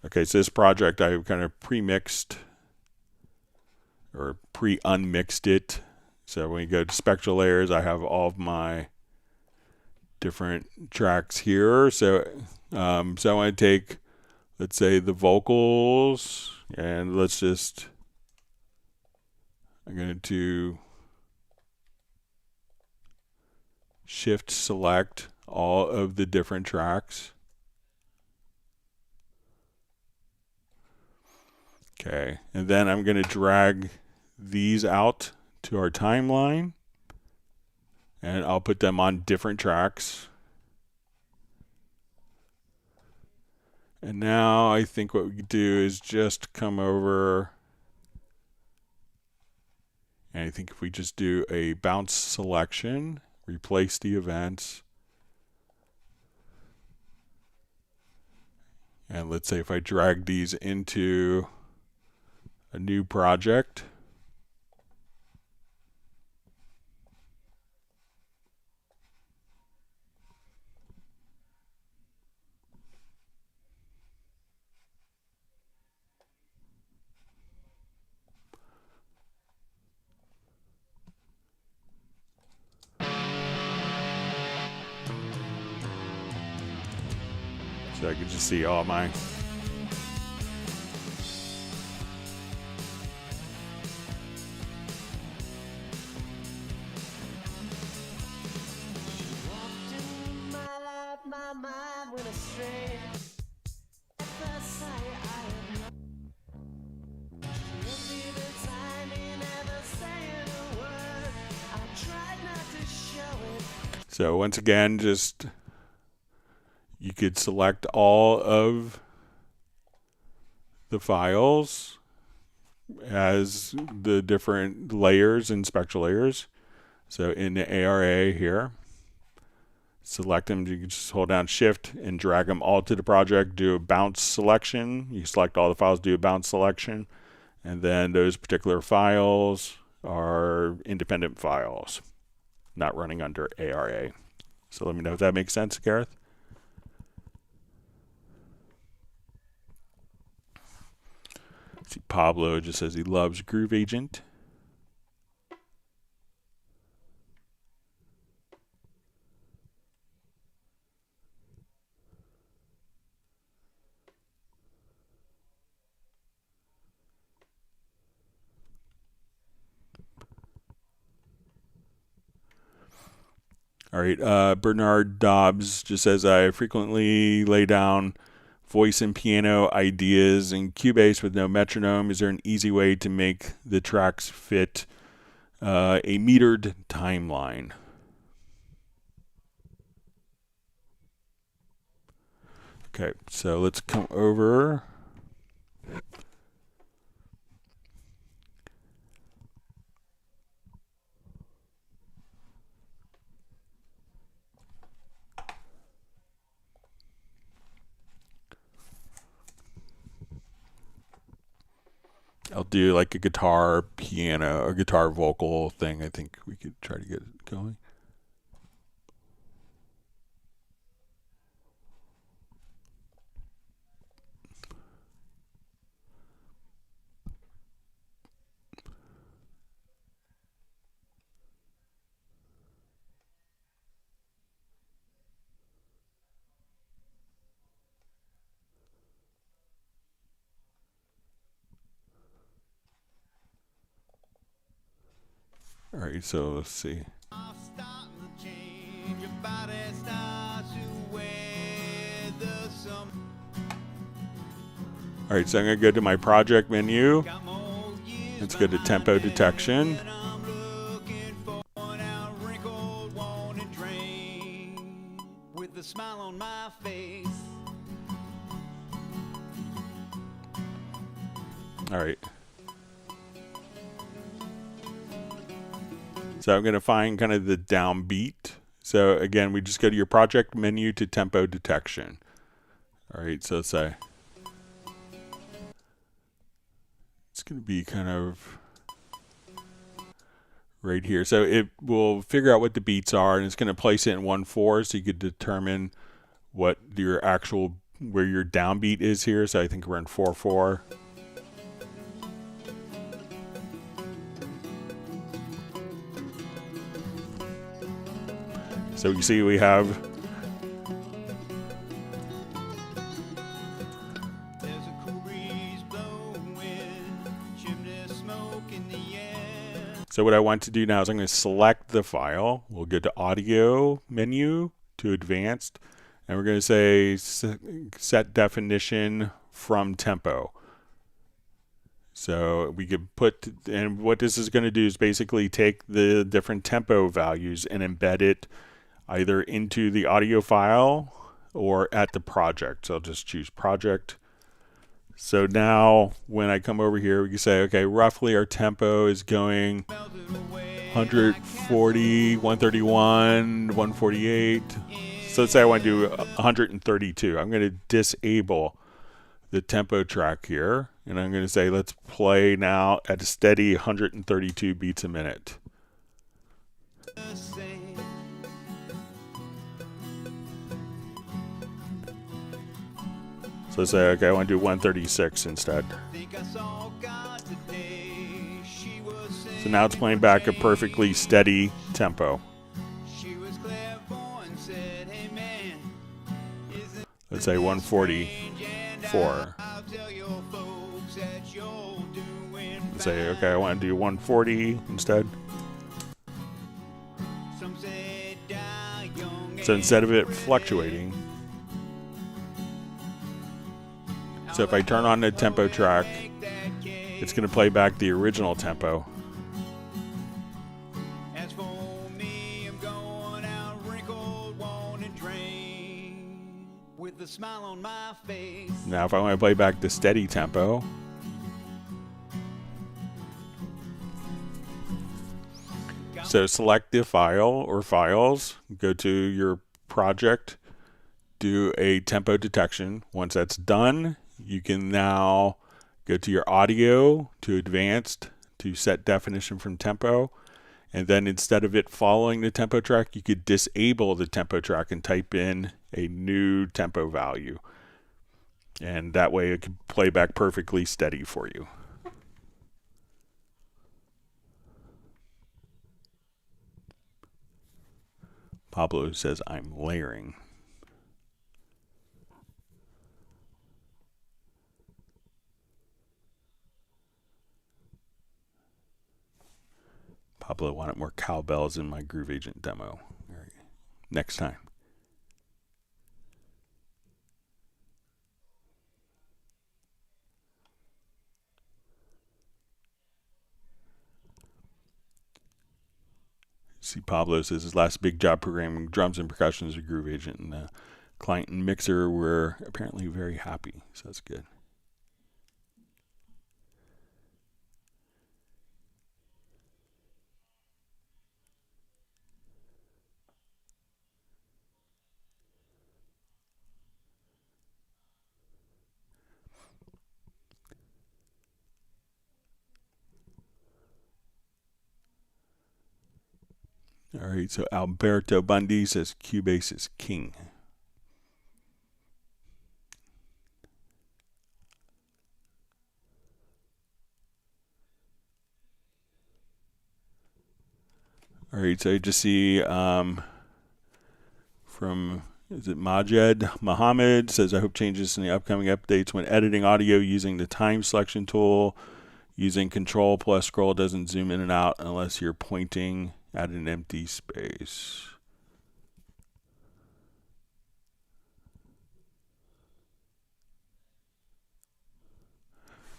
Okay, so this project I kind of pre-mixed or pre-unmixed it. So when you go to spectral layers, I have all of my different tracks here. So so I want to take, let's say, the vocals, and I'm going to shift select all of the different tracks. Okay, and then I'm going to drag these out to our timeline, and I'll put them on different tracks. And now I think what we could do is just come over, and I think if we just do a bounce selection, replace the events, and let's say if I drag these into a new project, so I can just see all my So once again, just you could select all of the files as the different layers and spectral layers. So in the ARA here, select them. You can just hold down Shift and drag them all to the project, do a bounce selection. You select all the files, do a bounce selection, and then those particular files are independent files, not running under ARA. So let me know if that makes sense, Gareth. See, Pablo just says he loves Groove Agent. All right, Bernard Dobbs just says, I frequently lay down voice and piano ideas in Cubase with no metronome. Is there an easy way to make the tracks fit a metered timeline? Okay, so let's come over. I'll do like a guitar, piano, or guitar vocal thing. I think we could try to get it going. All right, so let's see. All right, so I'm going to go to my project menu. Let's go to tempo detection. All right. So I'm going to find kind of the downbeat. So again, we just go to your project menu to tempo detection. All right, so say it's going to be kind of right here. So it will figure out what the beats are, and it's going to place it in 1/4, so you could determine what your actual, where your downbeat is here. So I think we're in 4/4. So you see we have so what I want to do now is I'm going to select the file. We'll go to audio menu to advanced, and we're going to say set definition from tempo. So we could put, and what this is going to do is basically take the different tempo values and embed it either into the audio file or at the project. So I'll just choose project. So now when I come over here, we can say, okay, roughly our tempo is going 140, 131, 148. So let's say I want to do 132. I'm going to disable the tempo track here, and I'm going to say let's play now at a steady 132 beats a minute. So say, okay, I want to do 136 instead. So now it's playing back a perfectly steady tempo. Let's say 144. Let's say, okay, I want to do 140 instead. So instead of it fluctuating, so if I turn on the tempo track, it's going to play back the original tempo. Now if I want to play back the steady tempo, so select the file or files, go to your project, do a tempo detection. Once that's done, you can now go to your audio, to advanced, to set definition from tempo. And then instead of it following the tempo track, you could disable the tempo track and type in a new tempo value. And that way it can play back perfectly steady for you. Pablo says, I'm layering. Pablo wanted more cowbells in my Groove Agent demo. All right. Next time. See, Pablo says his last big job programming drums and percussion is a Groove Agent, and the client and mixer were apparently very happy, so that's good. All right, so Alberto Bundy says Cubase is king. All right, so I just see from, is it Majed Mohammed says, I hope changes in the upcoming updates when editing audio using the time selection tool, using control plus scroll doesn't zoom in and out unless you're pointing at an empty space.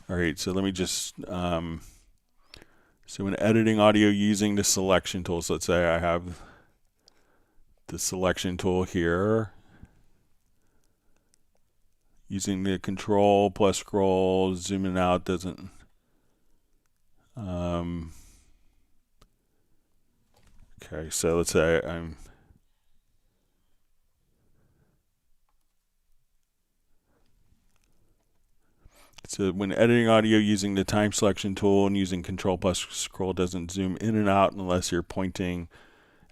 All right, so let me just, so when editing audio using the selection tool, so let's say I have the selection tool here, using the control plus scroll, zooming out doesn't, okay, so let's say I'm, so when editing audio using the time selection tool and using control plus scroll doesn't zoom in and out unless you're pointing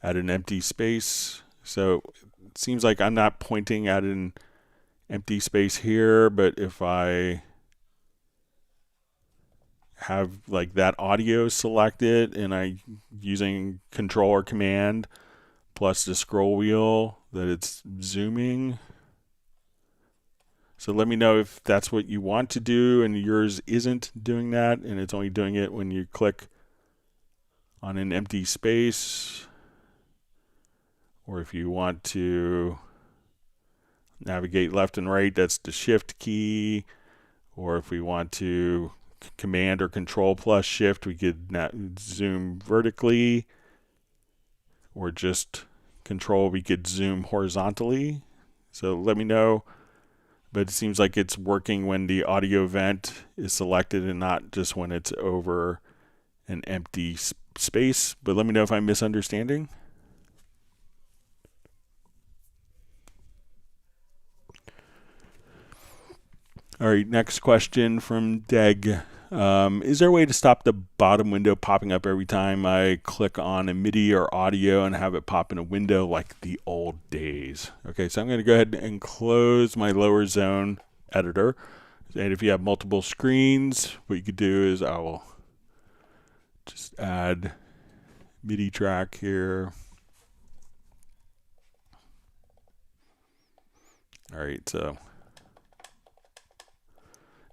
at an empty space. So it seems like I'm not pointing at an empty space here, but if I have like that audio selected and I using control or command plus the scroll wheel that it's zooming. So let me know if that's what you want to do and yours isn't doing that and it's only doing it when you click on an empty space, or if you want to navigate left and right, that's the shift key, or if we want to command or control plus shift, we could zoom vertically, or just control, we could zoom horizontally. So let me know, but it seems like it's working when the audio event is selected and not just when it's over an empty space. But let me know if I'm misunderstanding. All right, next question from Deg. Is there a way to stop the bottom window popping up every time I click on a MIDI or audio and have it pop in a window like the old days? Okay, so I'm going to go ahead and close my lower zone editor. And if you have multiple screens, what you could do is I will just add MIDI track here. All right, so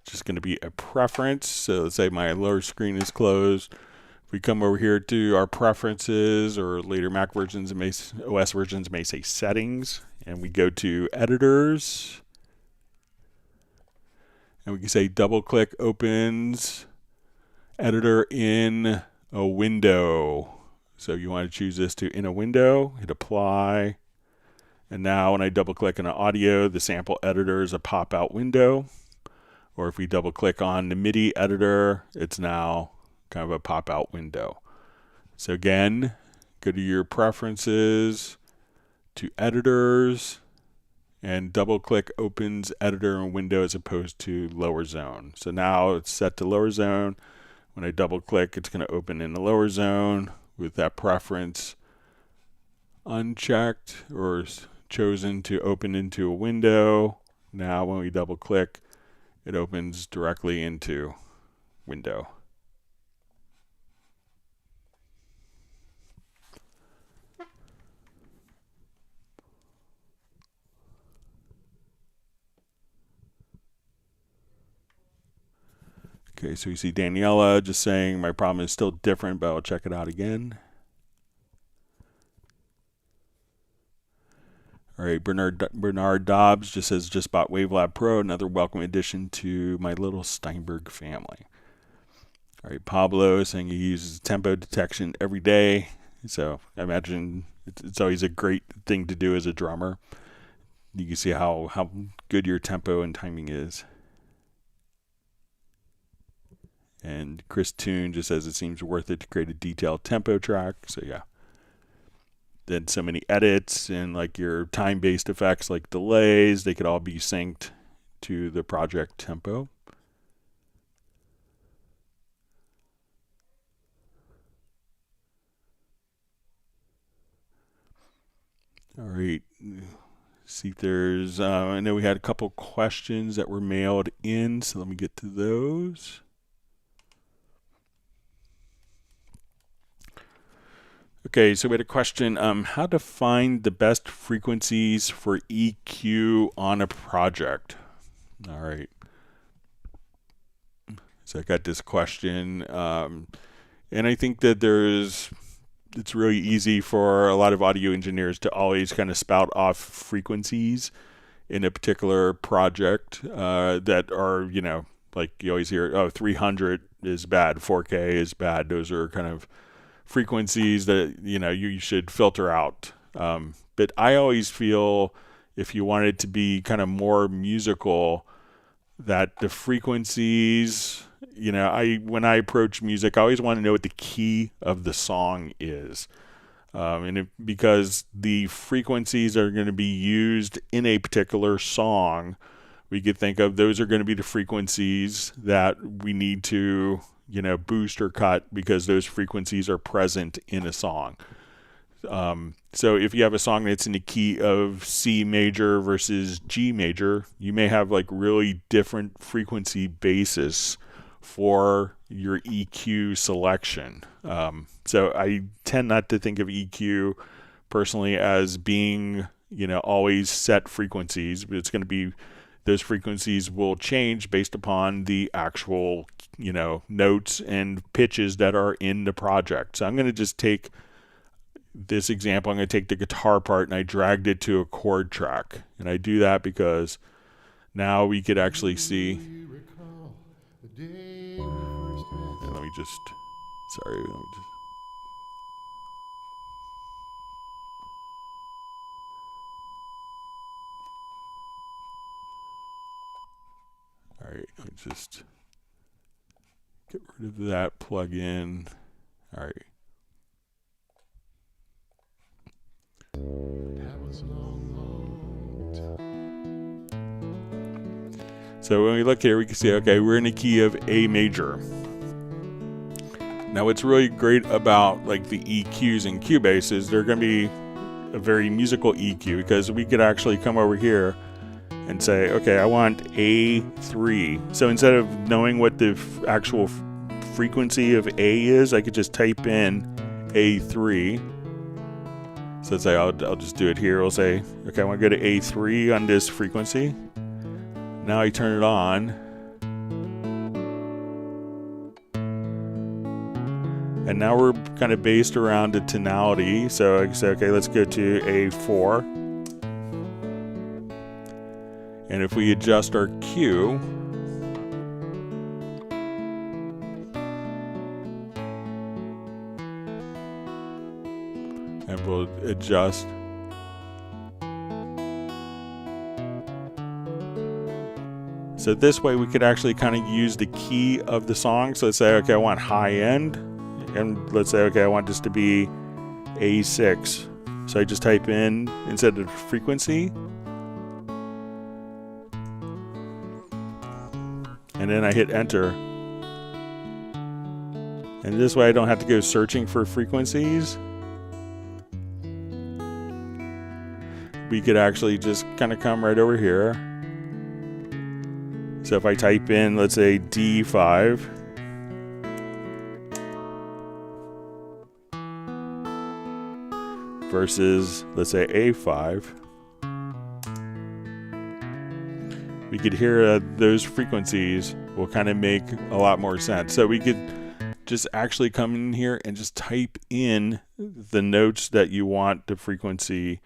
just going to be a preference. So let's say my lower screen is closed. If we come over here to our preferences, or later Mac versions, OS versions may say settings, and we go to editors, and we can say double click opens editor in a window. So you want to choose this to in a window, hit apply, and now when I double click on an audio, the sample editor is a pop out window. Or if we double click on the MIDI editor, it's now kind of a pop-out window. So again, go to your preferences, to editors, and double click opens editor and window as opposed to lower zone. So now it's set to lower zone. When I double click, it's going to open in the lower zone with that preference unchecked or chosen to open into a window. Now when we double click, it opens directly into window. Okay, so you see Daniela just saying my problem is still different, but I'll check it out again. All right, Bernard Dobbs just says, just bought Wavelab Pro, another welcome addition to my little Steinberg family. All right, Pablo saying he uses tempo detection every day. So I imagine it's always a great thing to do as a drummer. You can see how good your tempo and timing is. And Chris Toon just says it seems worth it to create a detailed tempo track. So yeah. Then so many edits and like your time-based effects like delays, they could all be synced to the project tempo. All right. See if there's, I know we had a couple questions that were mailed in, so let me get to those. Okay, so we had a question, how to find the best frequencies for EQ on a project. All right. So I got this question, and I think that it's really easy for a lot of audio engineers to always kind of spout off frequencies in a particular project that are, you know, like you always hear, oh, 300 is bad, 4K is bad. Those are kind of frequencies that, you know, you should filter out. But I always feel if you want it to be kind of more musical, that the frequencies, you know, when I approach music, I always want to know what the key of the song is. Because the frequencies are going to be used in a particular song, we could think of those are going to be the frequencies that we need to, you know, boost or cut because those frequencies are present in a song. So if you have a song that's in the key of C major versus G major, you may have like really different frequency basis for your EQ selection. So I tend not to think of EQ personally as being, you know, always set frequencies, but it's going to be, those frequencies will change based upon the actual, you know, notes and pitches that are in the project. So I'm going to just take this example. I'm going to take the guitar part and I dragged it to a chord track. And I do that because now we could actually see. And let me just, sorry, let me just. All right, let me just get rid of that plug-in. All right. So when we look here, we can see, okay, we're in the key of A major. Now what's really great about like the EQs and Cubase is they're going to be a very musical EQ because we could actually come over here and say, okay, I want A3. So instead of knowing what the actual frequency of A is, I could just type in A3. So let's say I'll just do it here. We'll say, okay, I want to go to A3 on this frequency. Now I turn it on. And now we're kind of based around the tonality. So I can say, okay, let's go to A4. And if we adjust our Q, and we'll adjust. So this way we could actually kind of use the key of the song. So let's say, okay, I want high end. And let's say, okay, I want this to be A6. So I just type in, instead of frequency, and then I hit enter. And this way I don't have to go searching for frequencies. We could actually just kind of come right over here. So if I type in, let's say D5, versus, let's say, A5, we could hear those frequencies will kind of make a lot more sense. So we could just actually come in here and just type in the notes that you want the frequency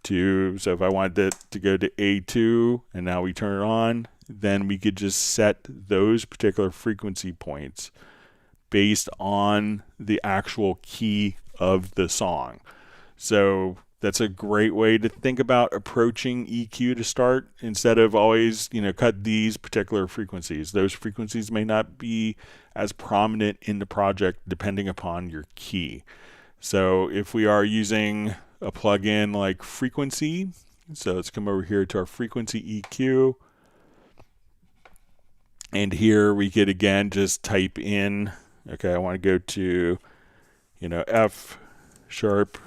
to. So if I wanted it to go to A2 and now we turn it on, then we could just set those particular frequency points based on the actual key of the song. So that's a great way to think about approaching EQ to start, instead of always, cut these particular frequencies. Those frequencies may not be as prominent in the project depending upon your key. So if we are using a plugin like frequency, so let's come over here to our frequency EQ. And here we could again just type in, okay, I want to go to, F sharp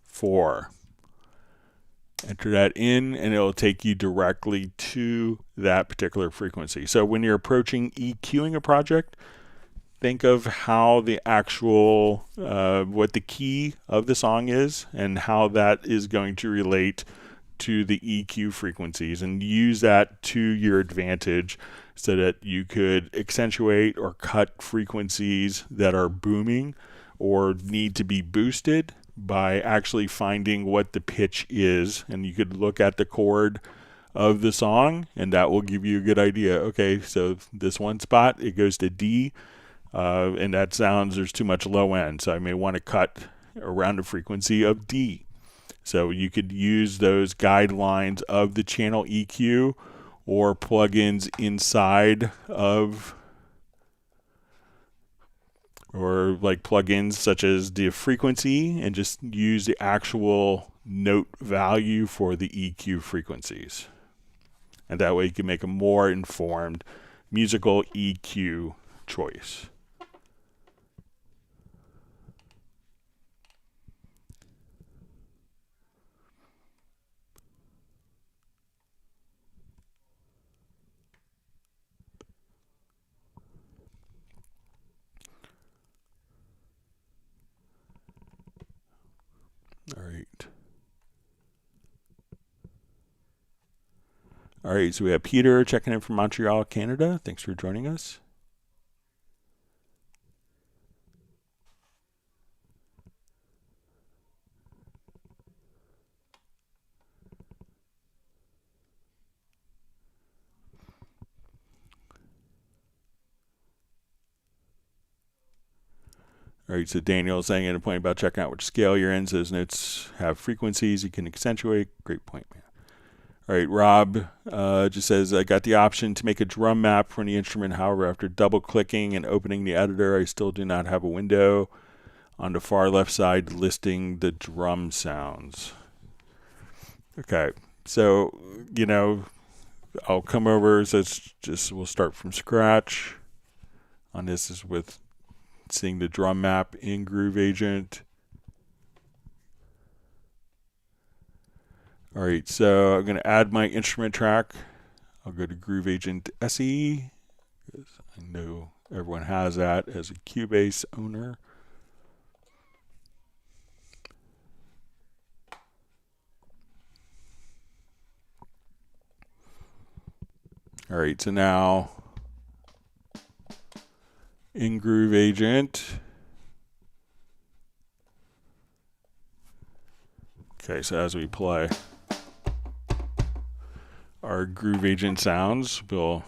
4. Enter that in and it'll take you directly to that particular frequency. So when you're approaching EQing a project, think of how the actual, what the key of the song is and how that is going to relate to the EQ frequencies, and use that to your advantage so that you could accentuate or cut frequencies that are booming or need to be boosted by actually finding what the pitch is. And you could look at the chord of the song and that will give you a good idea. Okay, so this one spot, it goes to D, and that sounds, there's too much low end, so I may want to cut around a frequency of D. So you could use those guidelines of the channel EQ or plugins inside of, or like plugins such as the frequency, and just use the actual note value for the EQ frequencies. And that way you can make a more informed musical EQ choice. All right, so we have Peter checking in from Montreal, Canada. Thanks for joining us. All right, so Daniel is saying at a point about checking out which scale you're in. So those notes have frequencies you can accentuate. Great point, man. All right, Rob just says, I got the option to make a drum map for any instrument. However, after double-clicking and opening the editor, I still do not have a window on the far left side listing the drum sounds. Okay, so, I'll come over. So it's just, we'll start from scratch. On this is with seeing the drum map in Groove Agent. All right, so I'm going to add my instrument track. I'll go to Groove Agent SE, because I know everyone has that as a Cubase owner. All right, so now in Groove Agent, okay, so as we play, our Groove Agent sounds will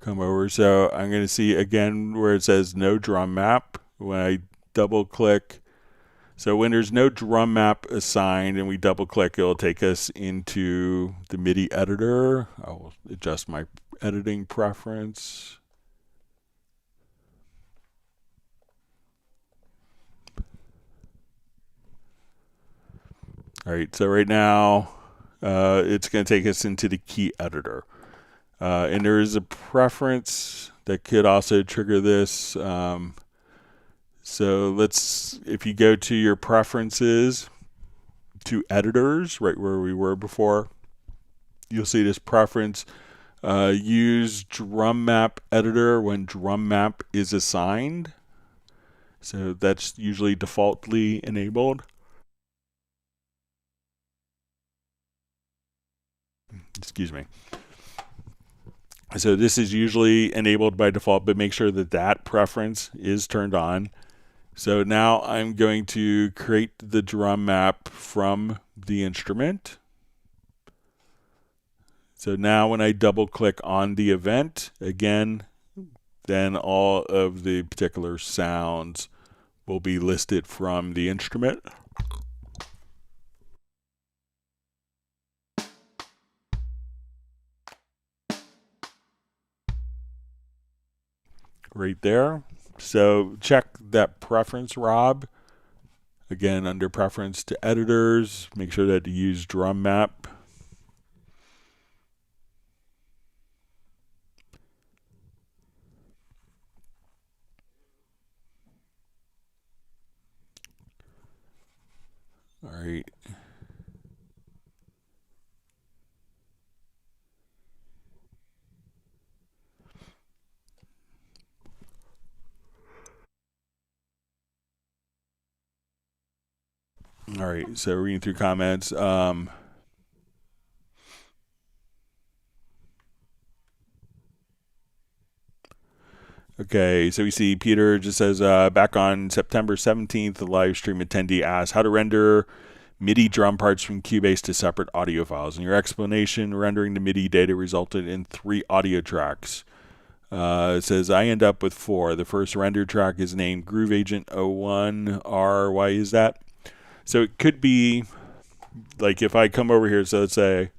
come over. So I'm going to see again where it says no drum map. When I double click, so when there's no drum map assigned and we double click, it'll take us into the MIDI editor. I will adjust my editing preference. All right, so right now it's going to take us into the key editor. And there is a preference that could also trigger this. So if you go to your preferences, to editors, right where we were before, you'll see this preference. Use drum map editor when drum map is assigned. So that's usually defaultly enabled. Excuse me. So this is usually enabled by default, but make sure that that preference is turned on. So now I'm going to create the drum map from the instrument. So now when I double click on the event, again, then all of the particular sounds will be listed from the instrument. Right there. So check that preference, Rob. Again, under preference to editors, make sure that you use drum map. All right. All right, so reading through comments. Okay, so we see Peter just says, back on September 17th, the live stream attendee asked how to render MIDI drum parts from Cubase to separate audio files. In your explanation, rendering the MIDI data resulted in 3 audio tracks. It says, I end up with 4. The first render track is named Groove Agent 01R. Why is that? So it could be, like if I come over here, so let's say,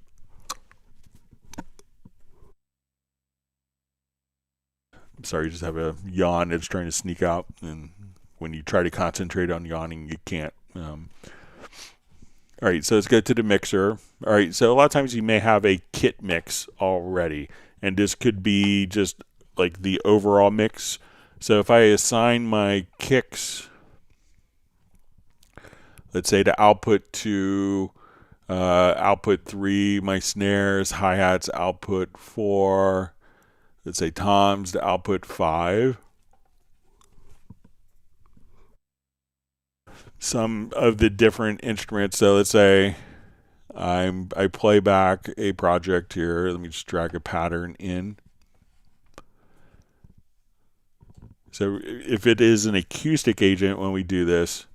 sorry, you just have a yawn that's trying to sneak out, and when you try to concentrate on yawning, you can't. All right, so let's go to the mixer. All right, so a lot of times you may have a kit mix already, and this could be just like the overall mix. So if I assign my kicks, let's say to output 2, output 3, my snares, hi-hats, output 4, let's say toms to output 5. Some of the different instruments, so let's say I play back a project here. Let me just drag a pattern in. So if it is an acoustic agent when we do this,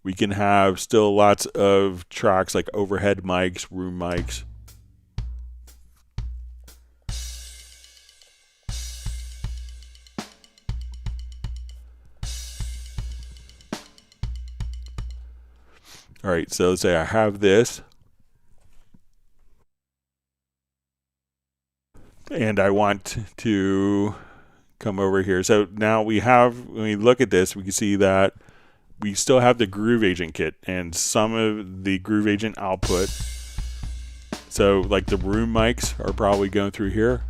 we can have still lots of tracks like overhead mics, room mics. All right, so let's say I have this, and I want to come over here. So now we have, when we look at this, we can see that we still have the Groove Agent kit and some of the Groove Agent output. So like the room mics are probably going through here.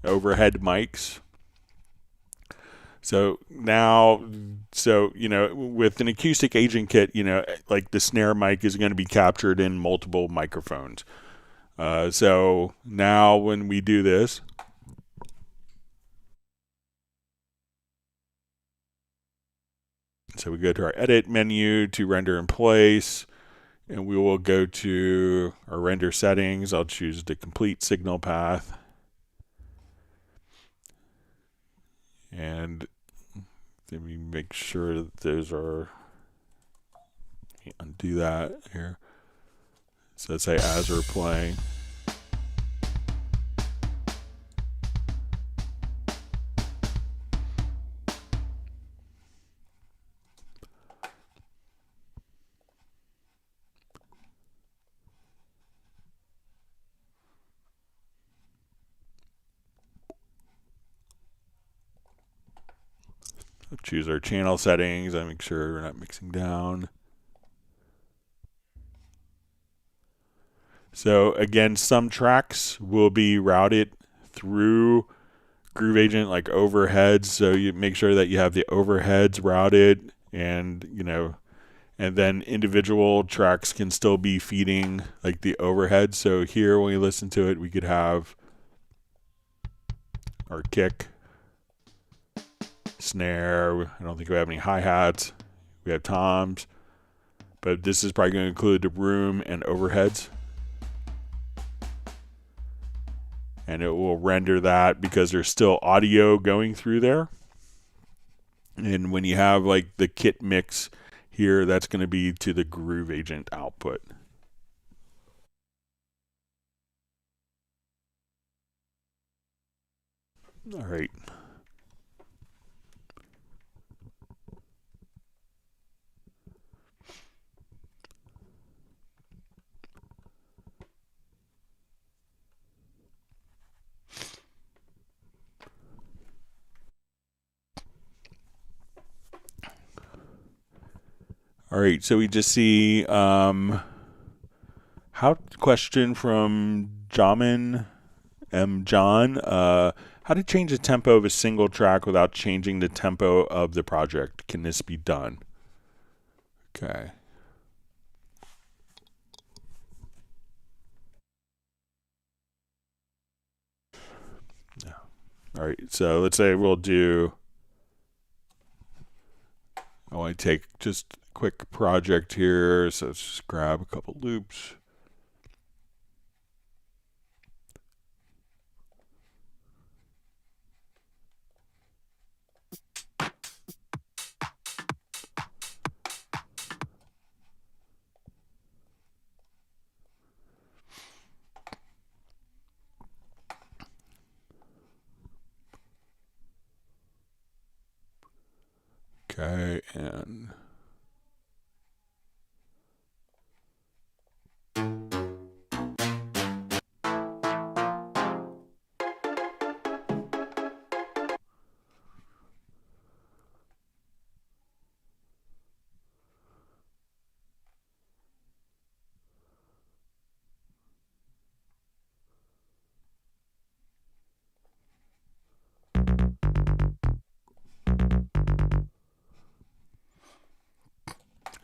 Overhead mics. So now, with an acoustic agent kit, like the snare mic is going to be captured in multiple microphones. So now when we do this, so we go to our edit menu to render in place, and we will go to our render settings. I'll choose the complete signal path. And let me make sure that those are, undo that here. So let's say as we're playing. Choose our channel settings and make sure we're not mixing down. So again, some tracks will be routed through Groove Agent like overheads. So you make sure that you have the overheads routed, and and then individual tracks can still be feeding like the overhead. So here, when we listen to it, we could have our kick, snare. I don't think we have any hi-hats. We have toms, but this is probably going to include the room and overheads. And it will render that because there's still audio going through there. And when you have like the kit mix here, that's going to be to the Groove Agent output. All right. All right, so we just see question from John. How to change the tempo of a single track without changing the tempo of the project? Can this be done? Okay. Yeah. All right, so let's say we'll do. I want to take just a quick project here, so let's just grab a couple loops. Okay, and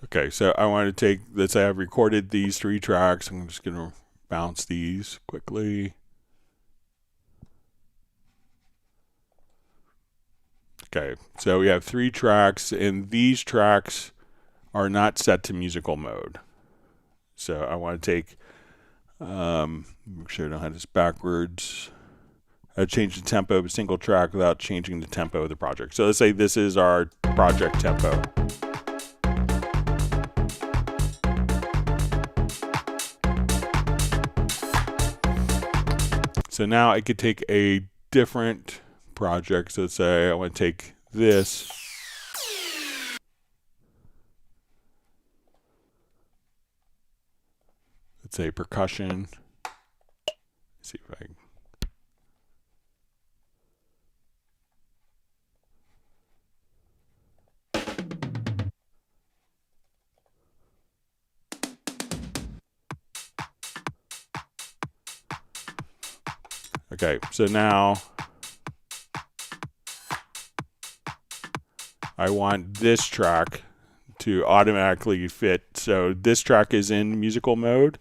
okay, so I want to take, let's say I've recorded these 3 tracks. I'm just going to bounce these quickly. Okay, so we have 3 tracks, and these tracks are not set to musical mode. So I want to take, make sure I don't have this backwards. I change the tempo of a single track without changing the tempo of the project. So let's say this is our project tempo. So now I could take a different project. So let's say I want to take this. Let's say percussion. Let's see if I can. Okay, so now I want this track to automatically fit. So this track is in musical mode.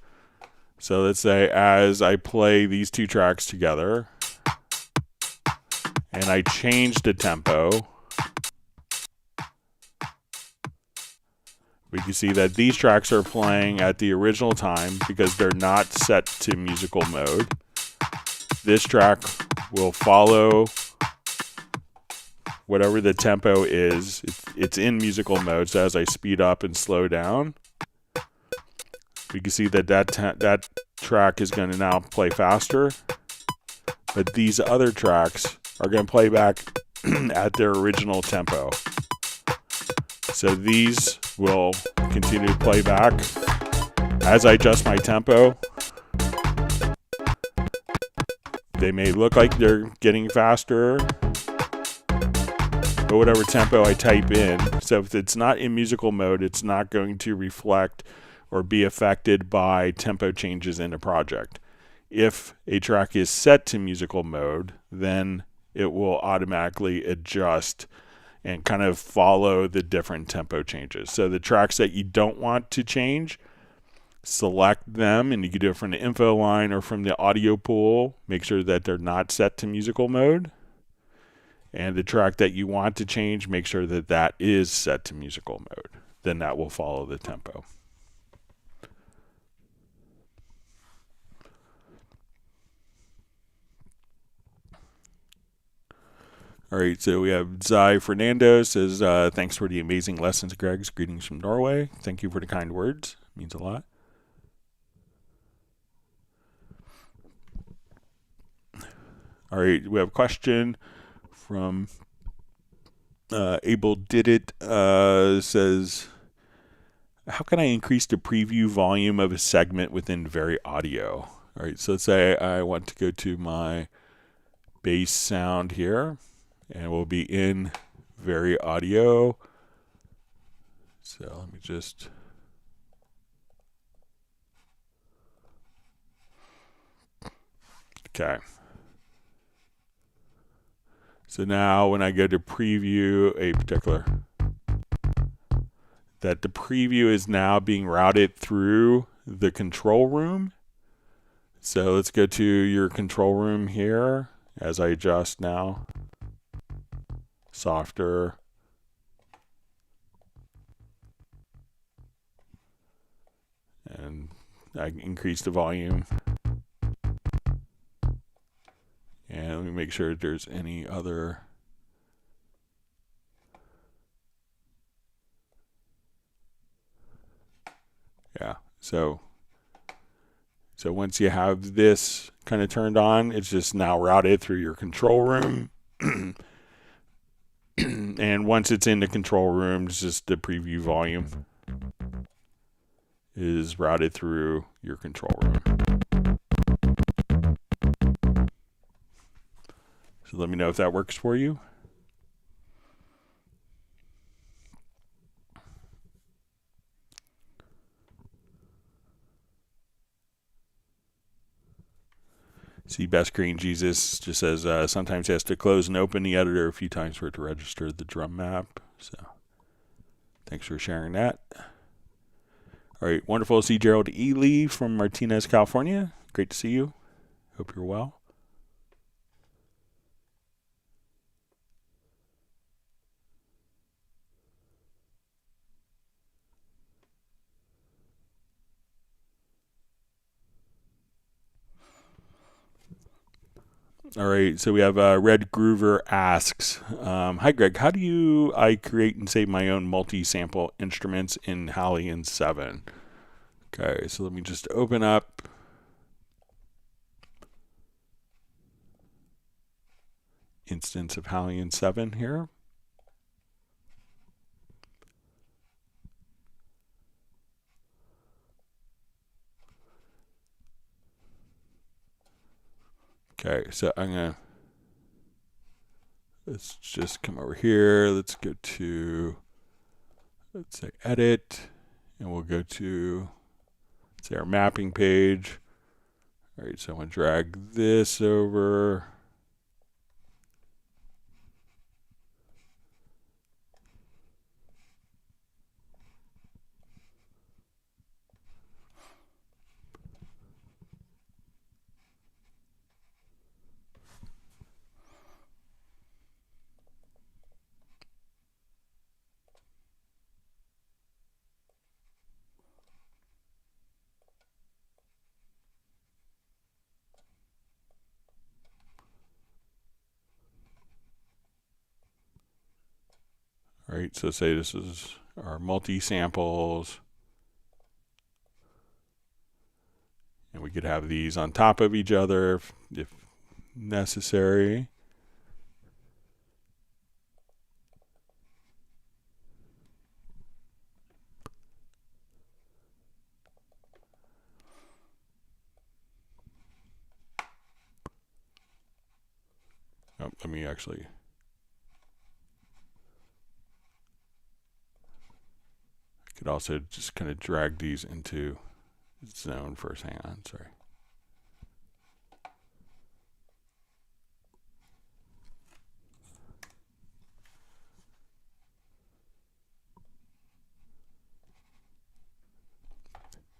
So let's say as I play these 2 tracks together and I change the tempo, we can see that these tracks are playing at the original time because they're not set to musical mode. This track will follow whatever the tempo is. It's in musical mode, so as I speed up and slow down, we can see that that track is going to now play faster, but these other tracks are going to play back at their original tempo. So these will continue to play back. As I adjust my tempo, they may look like they're getting faster, but whatever tempo I type in, so if it's not in musical mode, it's not going to reflect or be affected by tempo changes in a project. If a track is set to musical mode, then it will automatically adjust and kind of follow the different tempo changes. So the tracks that you don't want to change, select them, and you can do it from the info line or from the audio pool. Make sure that they're not set to musical mode. And the track that you want to change, make sure that that is set to musical mode. Then that will follow the tempo. All right, so we have Zai Fernando says, thanks for the amazing lessons, Greg. Greetings from Norway. Thank you for the kind words. It means a lot. All right, we have a question from Abel Did It. Says, how can I increase the preview volume of a segment within Very Audio? All right, so let's say I want to go to my bass sound here, and we'll be in Very Audio. So let me just... Okay. So now when I go to preview a particular, that the preview is now being routed through the control room. So let's go to your control room here as I adjust now. Softer. And I increase the volume. And let me make sure there's any other. Yeah, so once you have this kind of turned on, it's just now routed through your control room. And once it's in the control room, it's just the preview volume is routed through your control room. So let me know if that works for you. See, Best Green Jesus just says sometimes he has to close and open the editor a few times for it to register the drum map. So thanks for sharing that. All right, wonderful to see Gerald Ely from Martinez, California. Great to see you. Hope you're well. All right, so we have Red Groover asks, hi Greg, how do I create and save my own multi-sample instruments in Halion 7? Okay, so let me just open up instance of Halion 7 here. Okay, so let's just come over here. Let's go to, let's say edit, and we'll go to, let's say our mapping page. All right, so I'm going to drag this over. All right, so say this is our multi-samples. And we could have these on top of each other if necessary. Oh, let me actually... could also just kind of drag these into zone first. Hang on, sorry.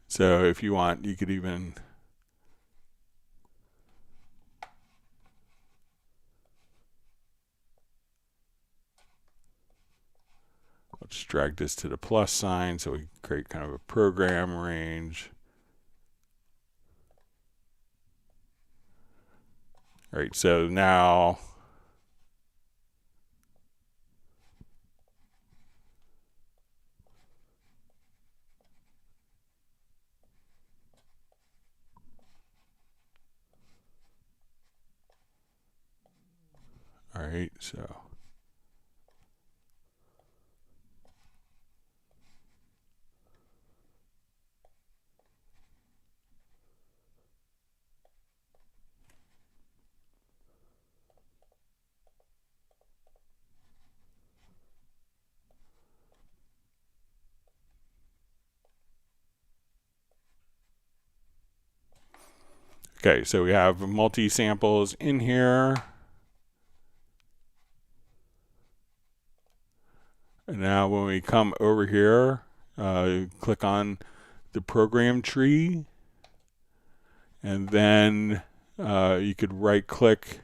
So if you want, you could even let's drag this to the plus sign so we create kind of a program range. All right, so now all right, so okay, so we have multi-samples in here. And now when we come over here, click on the program tree, and then you could right click,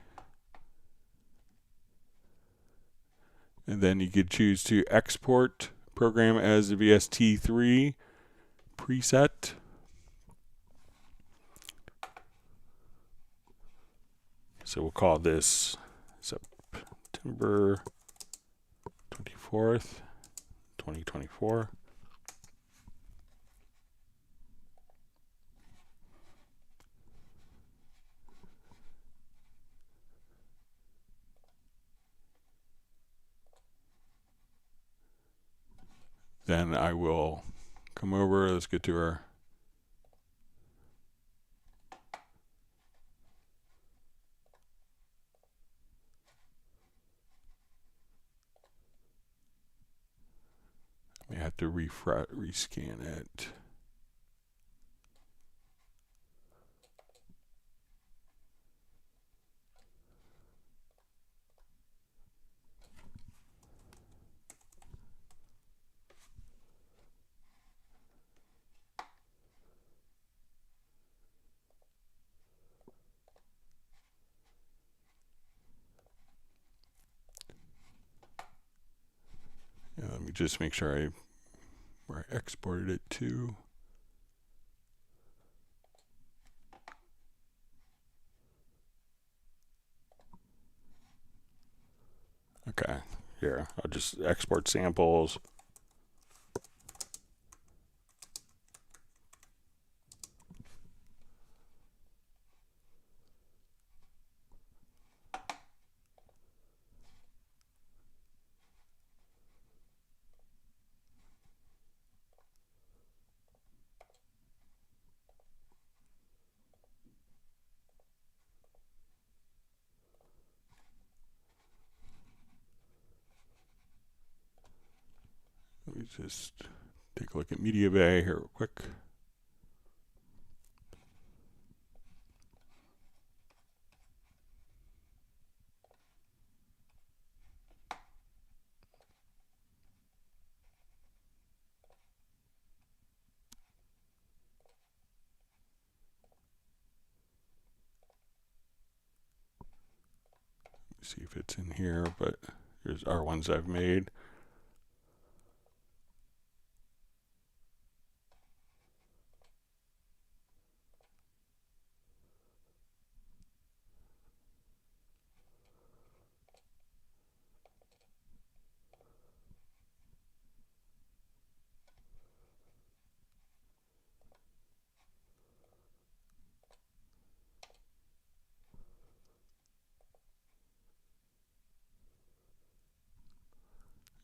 and then you could choose to export program as a VST3 preset. So we'll call this September 24th, 2024. Then I will come over, let's get to our we have to rescan it. And let me just make sure where I exported it to. Okay, here, I'll just export samples. Let me just take a look at Media Bay here real quick. See if it's in here, but here's our ones I've made.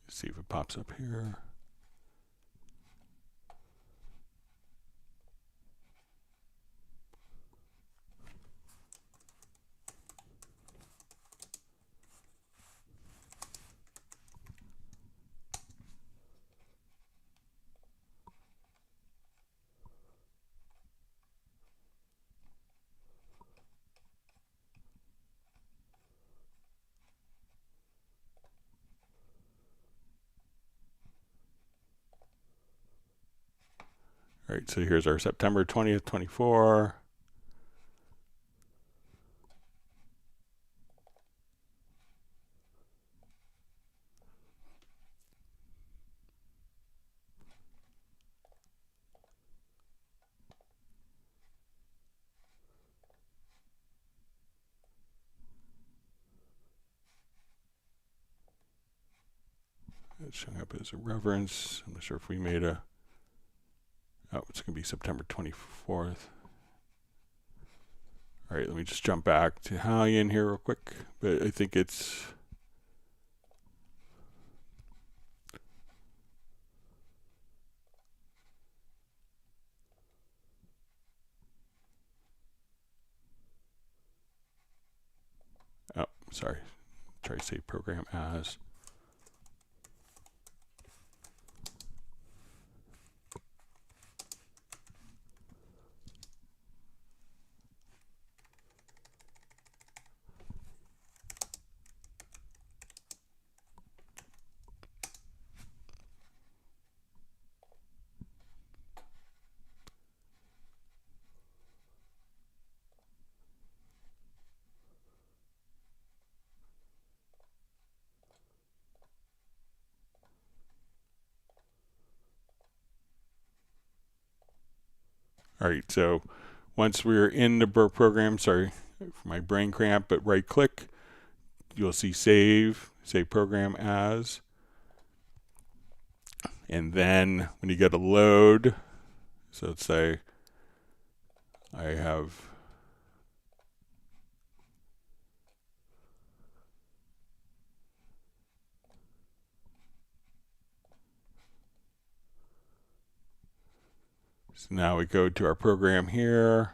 See if it pops up here. All right, so here's our September 20th, 24. It's showing up as a reference. I'm not sure if we made a... Oh, it's going to be September 24th. All right, let me just jump back to Hallian here real quick. But I think it's... Oh, sorry. Try to save program as... All right, so once we're in the program, sorry for my brain cramp, but right click, you'll see save program as. And then when you go to load, so let's say I have... So now we go to our program here,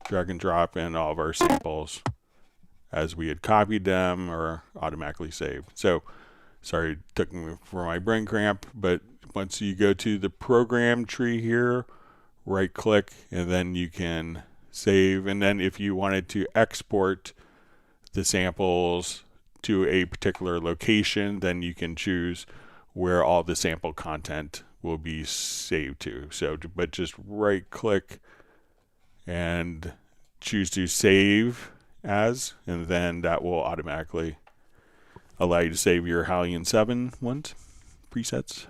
drag and drop in all of our samples as we had copied them or automatically saved. So sorry, it took me for my brain cramp, but once you go to the program tree here, right click, and then you can save. And then if you wanted to export the samples to a particular location, then you can choose where all the sample content will be saved to. So, but just right click and choose to save as, and then that will automatically allow you to save your Hallian 7 ones, presets.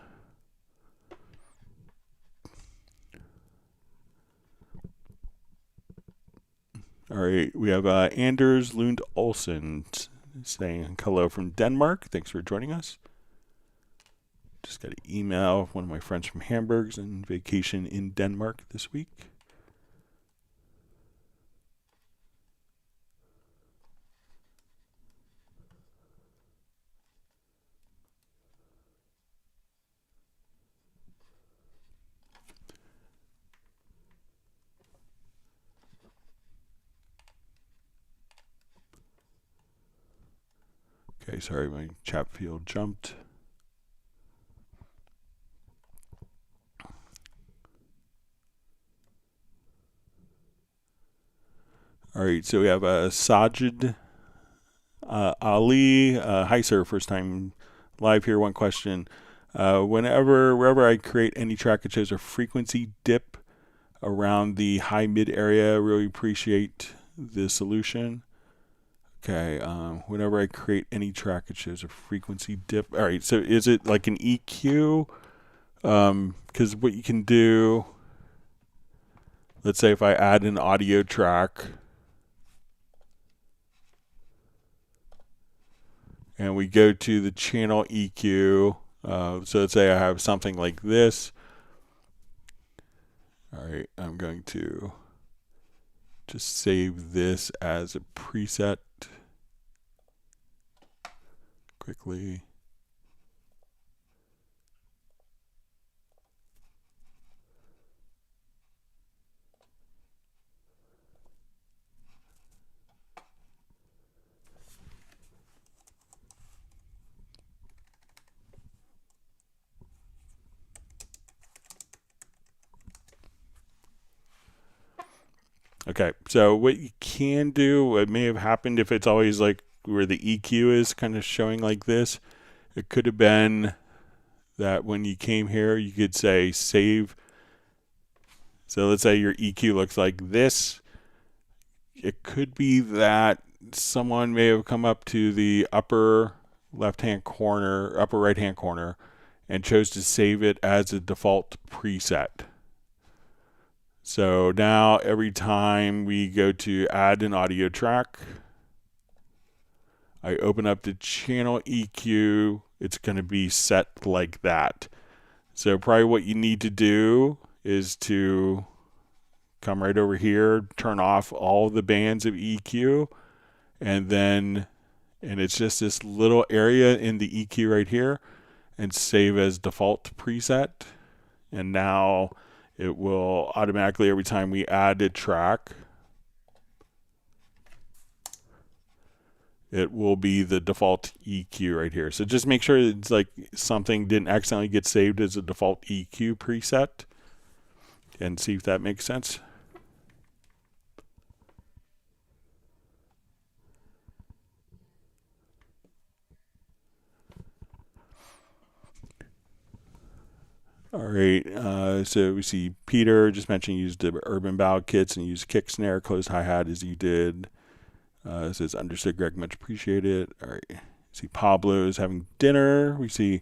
All right, we have Anders Lund Olsen saying hello from Denmark. Thanks for joining us. Just got an email. One of my friends from Hamburg's on vacation in Denmark this week. Okay, sorry, my chat field jumped. All right, so we have Sajid Ali. Hi, sir. First time live here. One question. Wherever I create any track, it shows a frequency dip around the high-mid area. Really appreciate the solution. Okay, whenever I create any track, it shows a frequency dip. All right, so is it like an EQ? Because what you can do, let's say if I add an audio track, and we go to the channel EQ, so let's say I have something like this. All right, I'm going to just save this as a preset quickly. Okay, so what you can do, what may have happened if it's always like where the EQ is kind of showing like this, it could have been that when you came here, you could say save So let's say your EQ looks like this. It could be that someone may have come up to the upper left-hand corner, upper right-hand corner, and chose to save it as a default preset. So now every time we go to add an audio track, I open up the channel EQ, it's going to be set like that. So probably what you need to do is to come right over here, turn off all the bands of EQ, and it's just this little area in the EQ right here, and save as default preset. And now it will automatically, every time we add a track, it will be the default EQ right here. So just make sure it's like something didn't accidentally get saved as a default EQ preset, and see if that makes sense. All right, so we see Peter just mentioned used the urban ballad kits and used kick, snare, closed hi-hat as you did. It says understood, Greg, much appreciated. All right, we see Pablo is having dinner. We see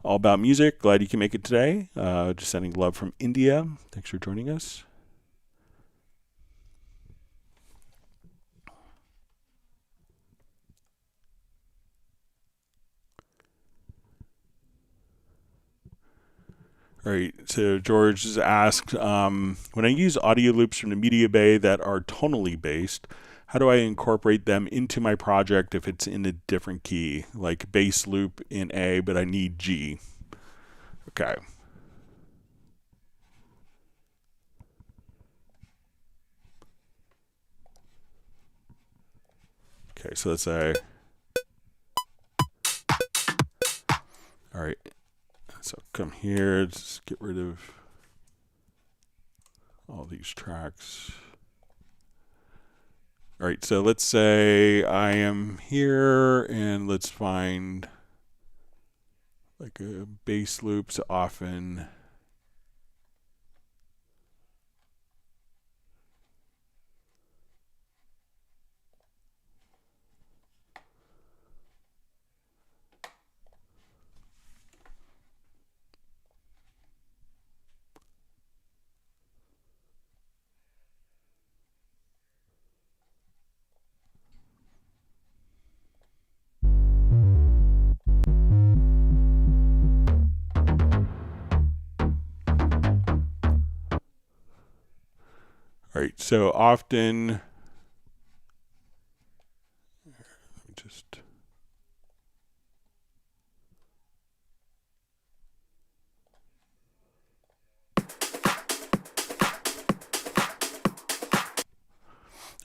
All About Music, glad you can make it today. Just sending love from India. Thanks for joining us. All right, so George has asked, when I use audio loops from the Media Bay that are tonally based, how do I incorporate them into my project if it's in a different key, like bass loop in A, but I need G? Okay. Okay, so let's say, all right. So come here, just get rid of all these tracks. All right, so let's say I am here, and let's find like a bass loops often. All right, so often, let me just,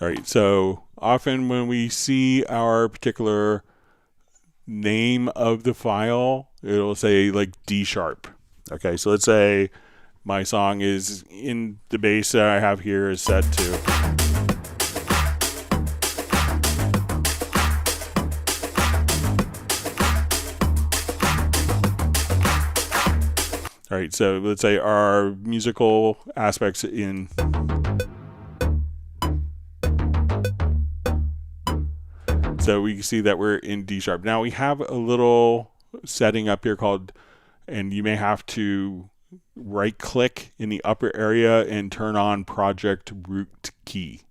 all right, so often when we see our particular name of the file, it'll say like D sharp. Okay, so let's say my song is in the bass that I have here is set to. All right, so let's say our musical aspects in. So we can see that we're in D sharp. Now we have a little setting up here called, and you may have to right click in the upper area and turn on project root key.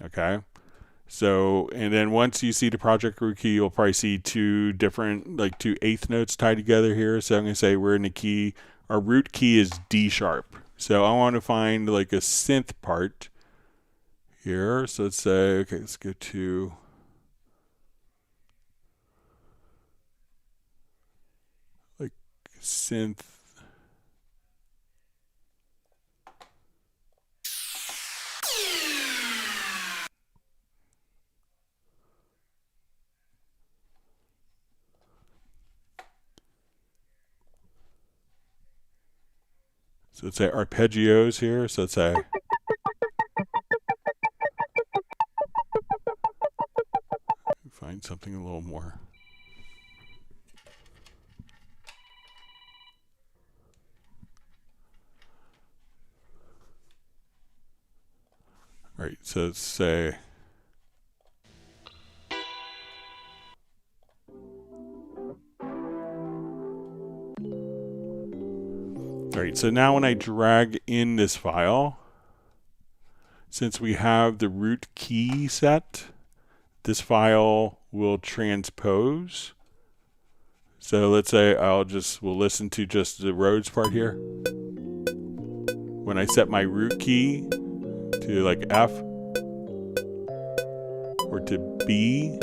Okay. So, and then once you see the project root key, you'll probably see two different, like two eighth notes tied together here. So I'm going to say we're in the key, our root key is D sharp. So I want to find like a synth part here. So let's say, okay, let's go to like synth. So let's say arpeggios here. So let's say. Find something a little more. right, so let's say. All right, so now when I drag in this file, since we have the root key set, this file will transpose. So let's say we'll listen to just the roads part here. When I set my root key to like F or to B,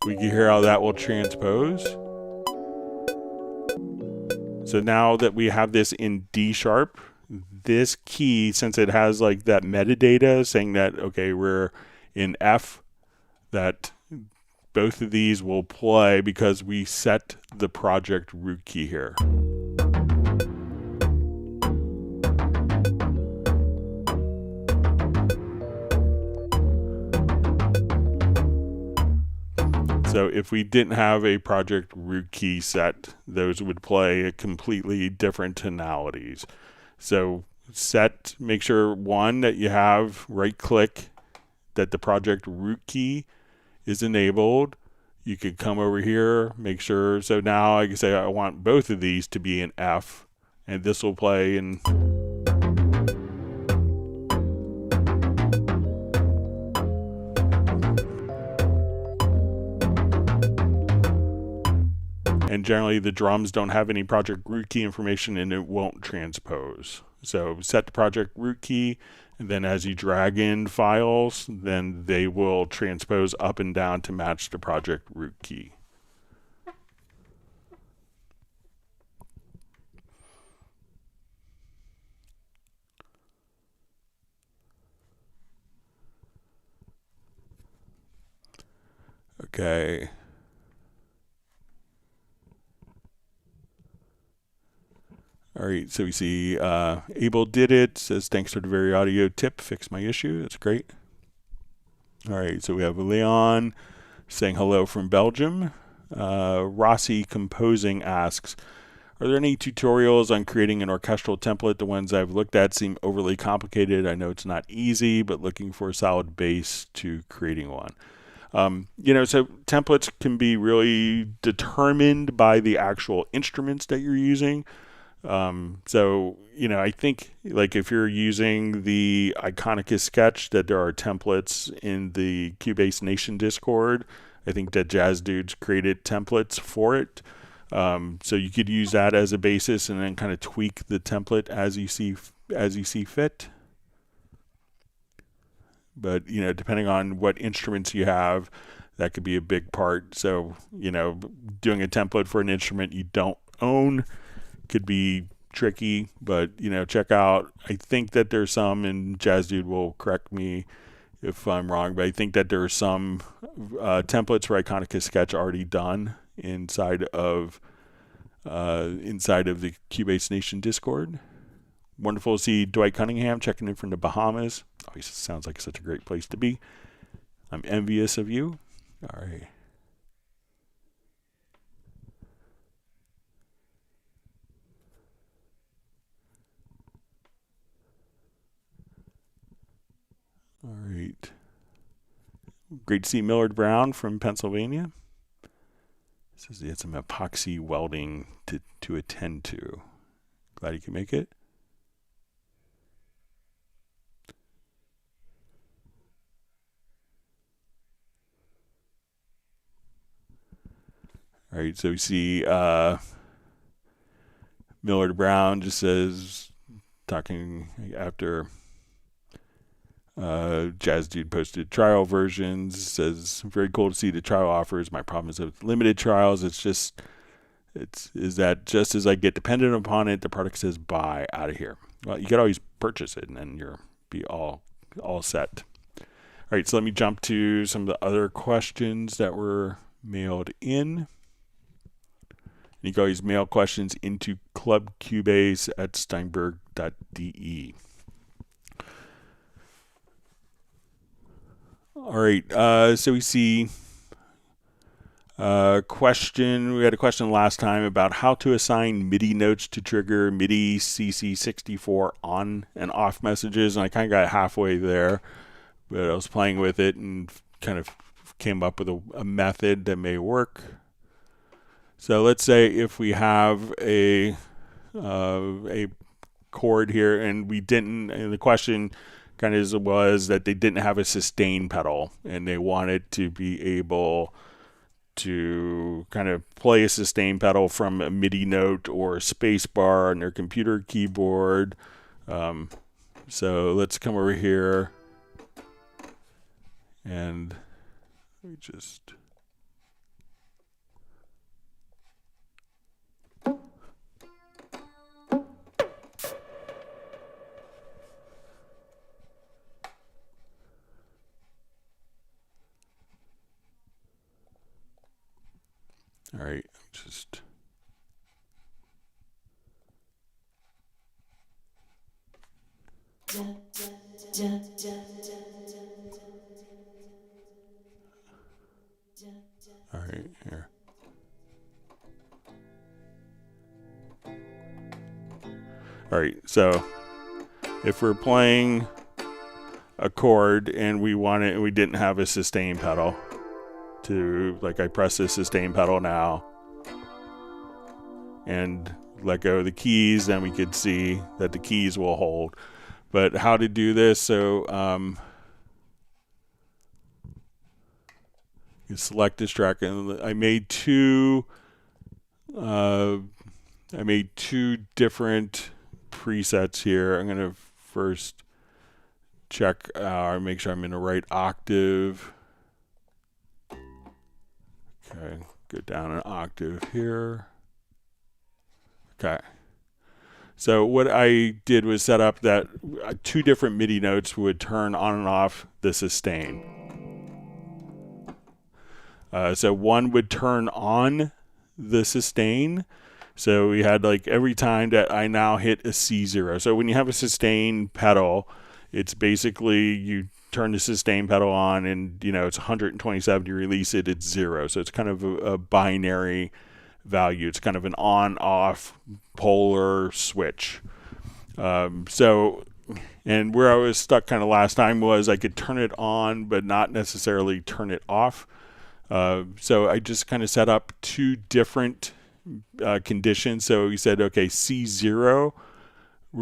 we can hear how that will transpose. So now that we have this in D sharp, this key, since it has like that metadata saying that, okay, we're in F, that both of these will play because we set the project root key here. So if we didn't have a project root key set, those would play completely different tonalities. So make sure one that you have right click that the project root key is enabled. You could come over here, make sure. So now I can say I want both of these to be in F, and this will play in. And generally the drums don't have any project root key information and it won't transpose. So set the project root key, and then as you drag in files, then they will transpose up and down to match the project root key. Okay. All right, so we see Abel did it, says thanks for the very audio tip, fixed my issue, that's great. All right, so we have Leon saying hello from Belgium. Rossi Composing asks, are there any tutorials on creating an orchestral template? The ones I've looked at seem overly complicated. I know it's not easy, but looking for a solid base to creating one. So templates can be really determined by the actual instruments that you're using. I think like if you're using the Iconicus sketch, that there are templates in the Cubase Nation Discord. I think that Jazz Dudes created templates for it. So you could use that as a basis and then kind of tweak the template as you see fit. But, depending on what instruments you have, that could be a big part. So, doing a template for an instrument you don't own could be tricky, but check out, I think that there's some, and Jazz Dude will correct me if I'm wrong, but I think that there are some templates for Iconicus sketch already done inside of the Cubase Nation Discord. Wonderful to see Dwight Cunningham checking in from the Bahamas. Always sounds like such a great place to be. I'm envious of you. All right. All right. Great to see Millard Brown from Pennsylvania. Says he had some epoxy welding to attend to. Glad you can make it. All right, so we see Millard Brown just says, talking after Jazz Dude posted trial versions, says, very cool to see the trial offers. My problem is with limited trials, is that just as I get dependent upon it, the product says buy out of here. Well, you could always purchase it and then you'll be all set. All right, so let me jump to some of the other questions that were mailed in. You can always mail questions into clubcubase@steinberg.de. All right, so we see We had a question last time about how to assign MIDI notes to trigger MIDI CC64 on and off messages, and I kind of got halfway there, but I was playing with it and kind of came up with a method that may work. So let's say if we have a chord here, and we didn't, and the question kind of was that they didn't have a sustain pedal, and they wanted to be able to kind of play a sustain pedal from a MIDI note or a space bar on their computer keyboard. So let's come over here and we just all right, just all right, here. All right, so if we're playing a chord and we didn't have a sustain pedal, like I press the sustain pedal now and let go of the keys, then we could see that the keys will hold. But how to do this? So you select this track, and I made two different presets here. I'm gonna first check make sure I'm in the right octave. Okay, go down an octave here. Okay. So what I did was set up that two different MIDI notes would turn on and off the sustain. So one would turn on the sustain. So we had like every time that I now hit a C0. So when you have a sustain pedal, it's basically you turn the sustain pedal on and it's 127, you release it, it's 0. So it's kind of a binary value. It's kind of an on-off polar switch. And where I was stuck kind of last time was I could turn it on but not necessarily turn it off. So I just kind of set up two different conditions. So we said, okay, C0.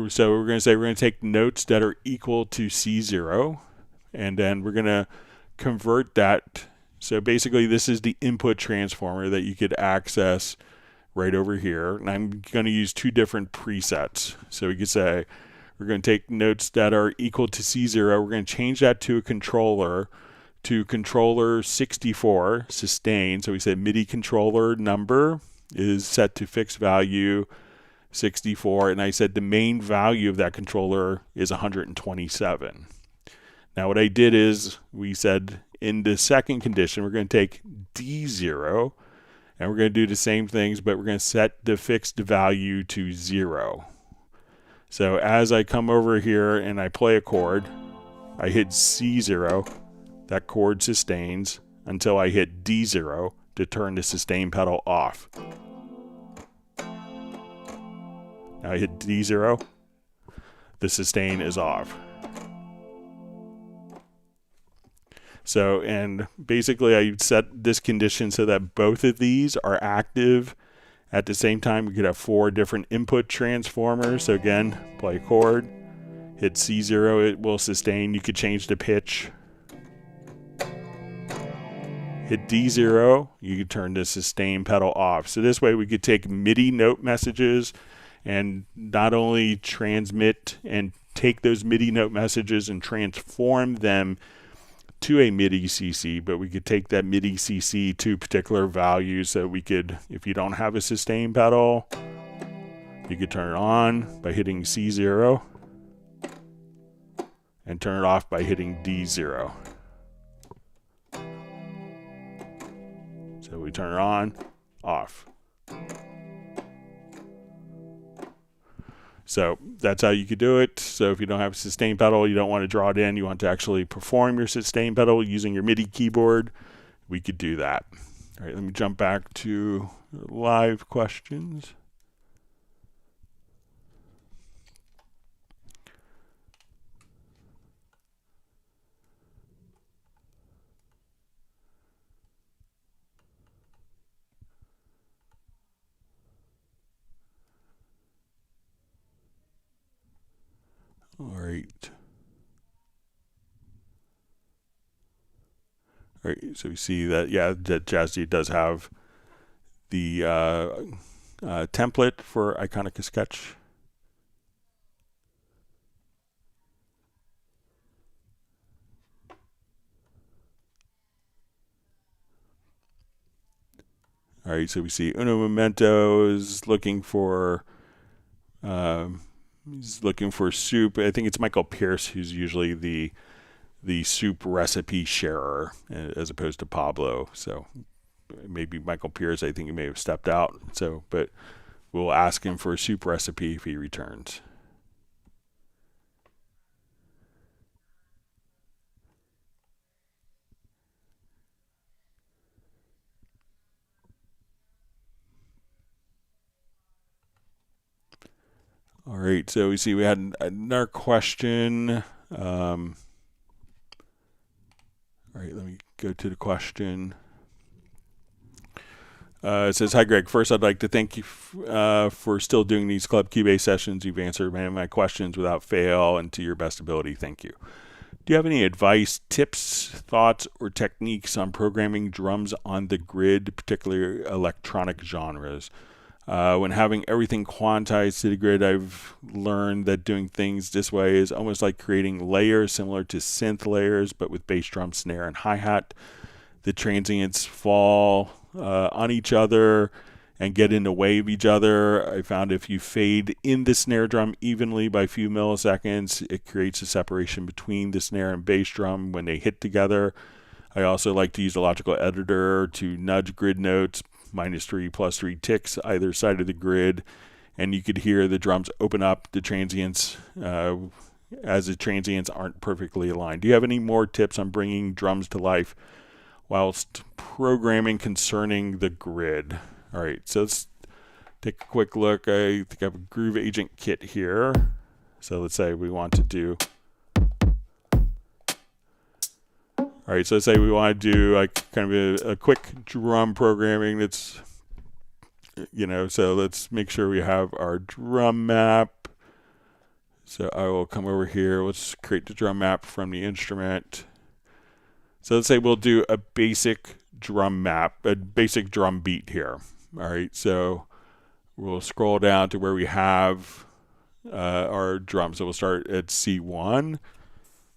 So we're going to say we're going to take notes that are equal to C0, and then we're going to convert that. So basically this is the input transformer that you could access right over here. And I'm going to use two different presets. So we could say we're going to take notes that are equal to C0. We're going to change that to a controller, to controller 64, sustain. So we say MIDI controller number is set to fixed value 64. And I said the main value of that controller is 127. Now what I did is we said in the second condition, we're going to take D0 and we're going to do the same things, but we're going to set the fixed value to 0. So as I come over here and I play a chord, I hit C0, that chord sustains until I hit D0 to turn the sustain pedal off. Now I hit D0, the sustain is off. So, and basically I set this condition so that both of these are active at the same time. We could have 4 different input transformers. So again, play a chord, hit C0, it will sustain. You could change the pitch. Hit D0, you could turn the sustain pedal off. So this way we could take MIDI note messages and not only transmit and take those MIDI note messages and transform them to a MIDI CC, but we could take that MIDI CC to particular values. So we could, if you don't have a sustain pedal, you could turn it on by hitting C0 and turn it off by hitting D0. So we turn it on, off. So that's how you could do it. So if you don't have a sustain pedal, you don't want to draw it in, you want to actually perform your sustain pedal using your MIDI keyboard, we could do that. All right, let me jump back to live questions. All right. All right, so we see that, yeah, that Jazzy does have the template for Iconic Sketch. All right, so we see Uno Momento is looking for soup. I think it's Michael Pierce who's usually the soup recipe sharer as opposed to Pablo. So maybe Michael Pierce, I think he may have stepped out. So, but we'll ask him for a soup recipe if he returns. All right, so we see we had another question. All right, let me go to the question. It says, "Hi, Greg. First, I'd like to thank you for still doing these Club Cubase sessions. You've answered many of my questions without fail and to your best ability. Thank you. Do you have any advice, tips, thoughts, or techniques on programming drums on the grid, particularly electronic genres? When having everything quantized to the grid, I've learned that doing things this way is almost like creating layers similar to synth layers, but with bass drum, snare, and hi-hat. The transients fall on each other and get in the way of each other. I found if you fade in the snare drum evenly by a few milliseconds, it creates a separation between the snare and bass drum when they hit together. I also like to use a logical editor to nudge grid notes, -3, +3 ticks either side of the grid, and you could hear the drums open up the transients as the transients aren't perfectly aligned. Do you have any more tips on bringing drums to life whilst programming concerning the grid? All right, so let's take a quick look. I think I have a Groove Agent kit here. So let's say we want to do... All right, so let's say we want to do like kind of a quick drum programming that's, so let's make sure we have our drum map. So I will come over here. Let's create the drum map from the instrument. So let's say we'll do a basic drum map, a basic drum beat here. All right, so we'll scroll down to where we have our drum. So we'll start at C1.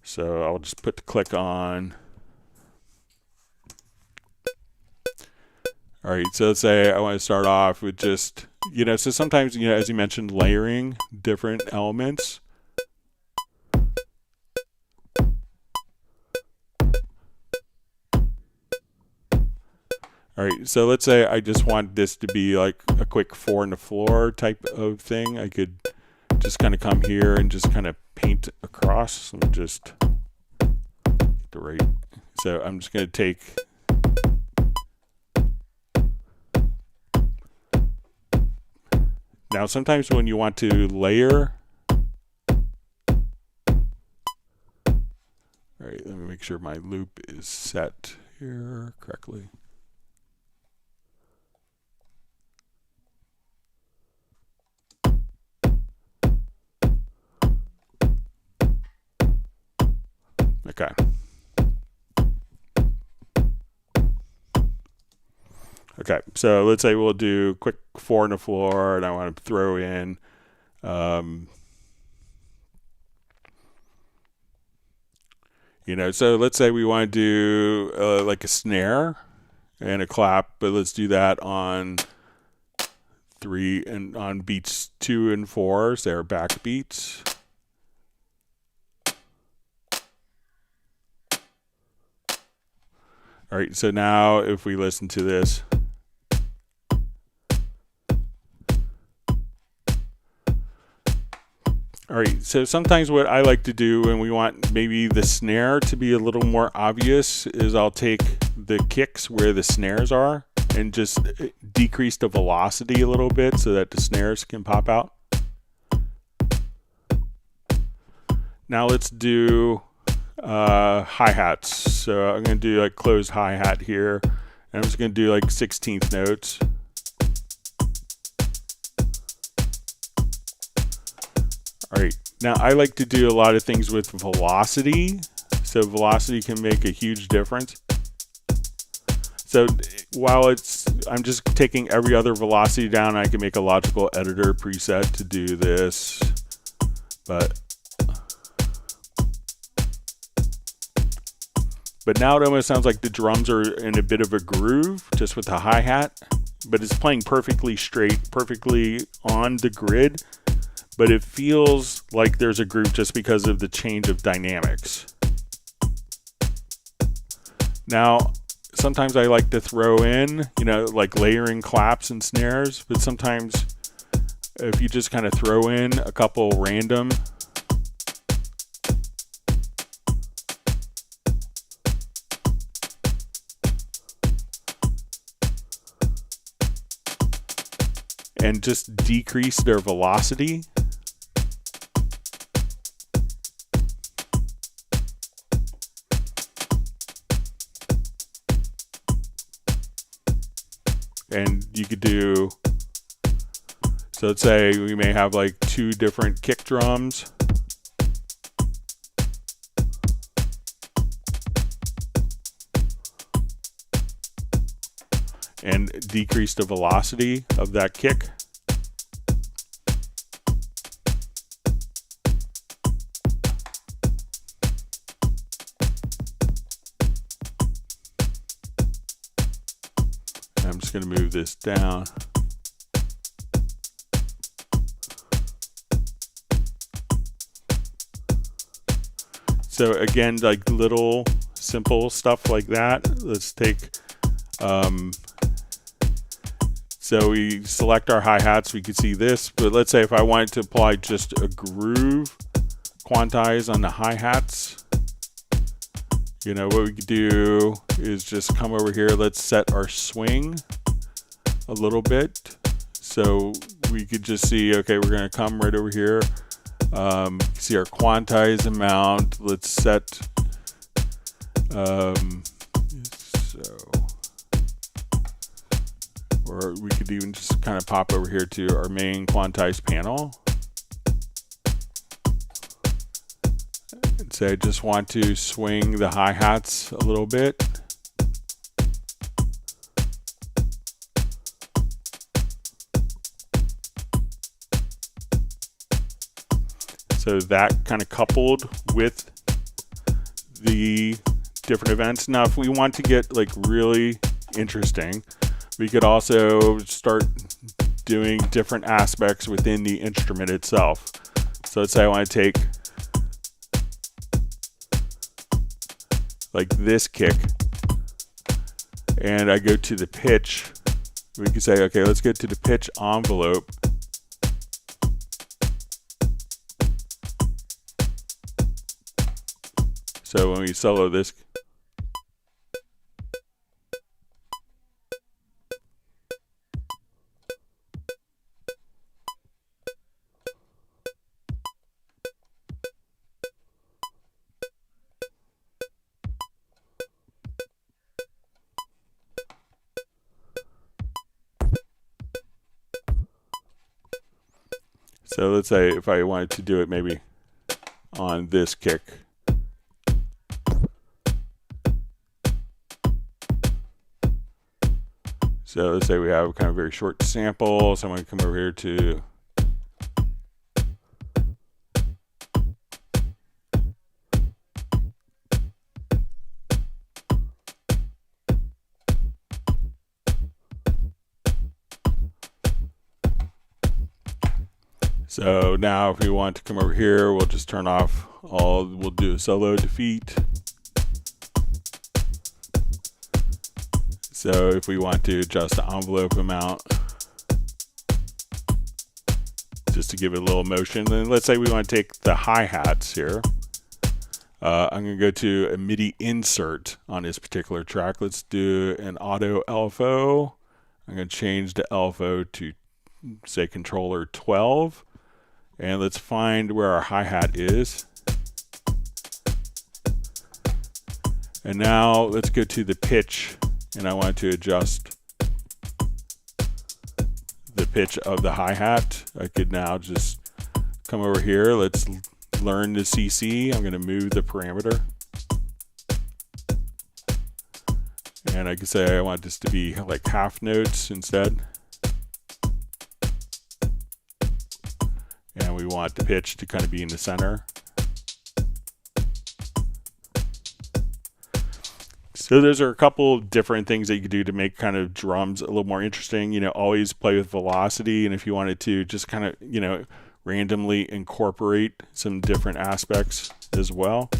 So I'll just put the click on. All right, so let's say I want to start off with just, so sometimes, as you mentioned, layering different elements. All right, so let's say I just want this to be like a quick 4 on the floor type of thing. I could just kind of come here and just kind of paint across and just the right. So I'm just going to take... Now, sometimes when you want to layer, all right, let me make sure my loop is set here correctly. Okay. Okay, so let's say we'll do quick 4 on the floor, and I want to throw in, so let's say we want to do like a snare and a clap, but let's do that on 3 and on beats 2 and 4, so they're back beats. All right, so now if we listen to this, all right, so sometimes what I like to do when we want maybe the snare to be a little more obvious is I'll take the kicks where the snares are, and just decrease the velocity a little bit so that the snares can pop out. Now let's do hi-hats. So I'm going to do like closed hi-hat here, and I'm just going to do like 16th notes. All right, now I like to do a lot of things with velocity, so velocity can make a huge difference. So while I'm just taking every other velocity down, I can make a logical editor preset to do this, but now it almost sounds like the drums are in a bit of a groove just with the hi-hat, but it's playing perfectly straight, perfectly on the grid, but it feels like there's a groove just because of the change of dynamics. Now, sometimes I like to throw in, like layering claps and snares, but sometimes if you just kind of throw in a couple random and just decrease their velocity, and you could do, so let's say we may have like 2 different kick drums, and decrease the velocity of that kick. I'm just going to move this down. So again, like little simple stuff like that. Let's take, so we select our hi-hats, we could see this, but let's say if I wanted to apply just a groove, quantize on the hi-hats, what we could do is just come over here, let's set our swing a little bit. So we could just see, okay, we're going to come right over here, see our quantize amount, let's set, or we could even just kind of pop over here to our main quantize panel. And say I just want to swing the hi-hats a little bit. So that kind of coupled with the different events. Now, if we want to get like really interesting, we could also start doing different aspects within the instrument itself. So let's say I want to take like this kick and I go to the pitch. We can say, okay, let's go to the pitch envelope. So when we solo this, so let's say if I wanted to do it maybe on this kick. So let's say we have kind of a very short sample. So I'm going to come over here to So now if we want to come over here, we'll just turn off we'll do a solo defeat. So if we want to adjust the envelope amount, just to give it a little motion, then let's say we want to take the hi-hats here. I'm going to go to a MIDI insert on this particular track. Let's do an auto LFO. I'm going to change the LFO to, say, controller 12. And let's find where our hi-hat is. And now let's go to the pitch, and I want to adjust the pitch of the hi-hat. I could now just come over here. Let's learn the CC. I'm going to move the parameter. And I can say I want this to be like half notes instead. And we want the pitch to kind of be in the center. So those are a couple of different things that you could do to make kind of drums a little more interesting. You know, always play with velocity. And if you wanted to just kind of, you know, randomly incorporate some different aspects as well.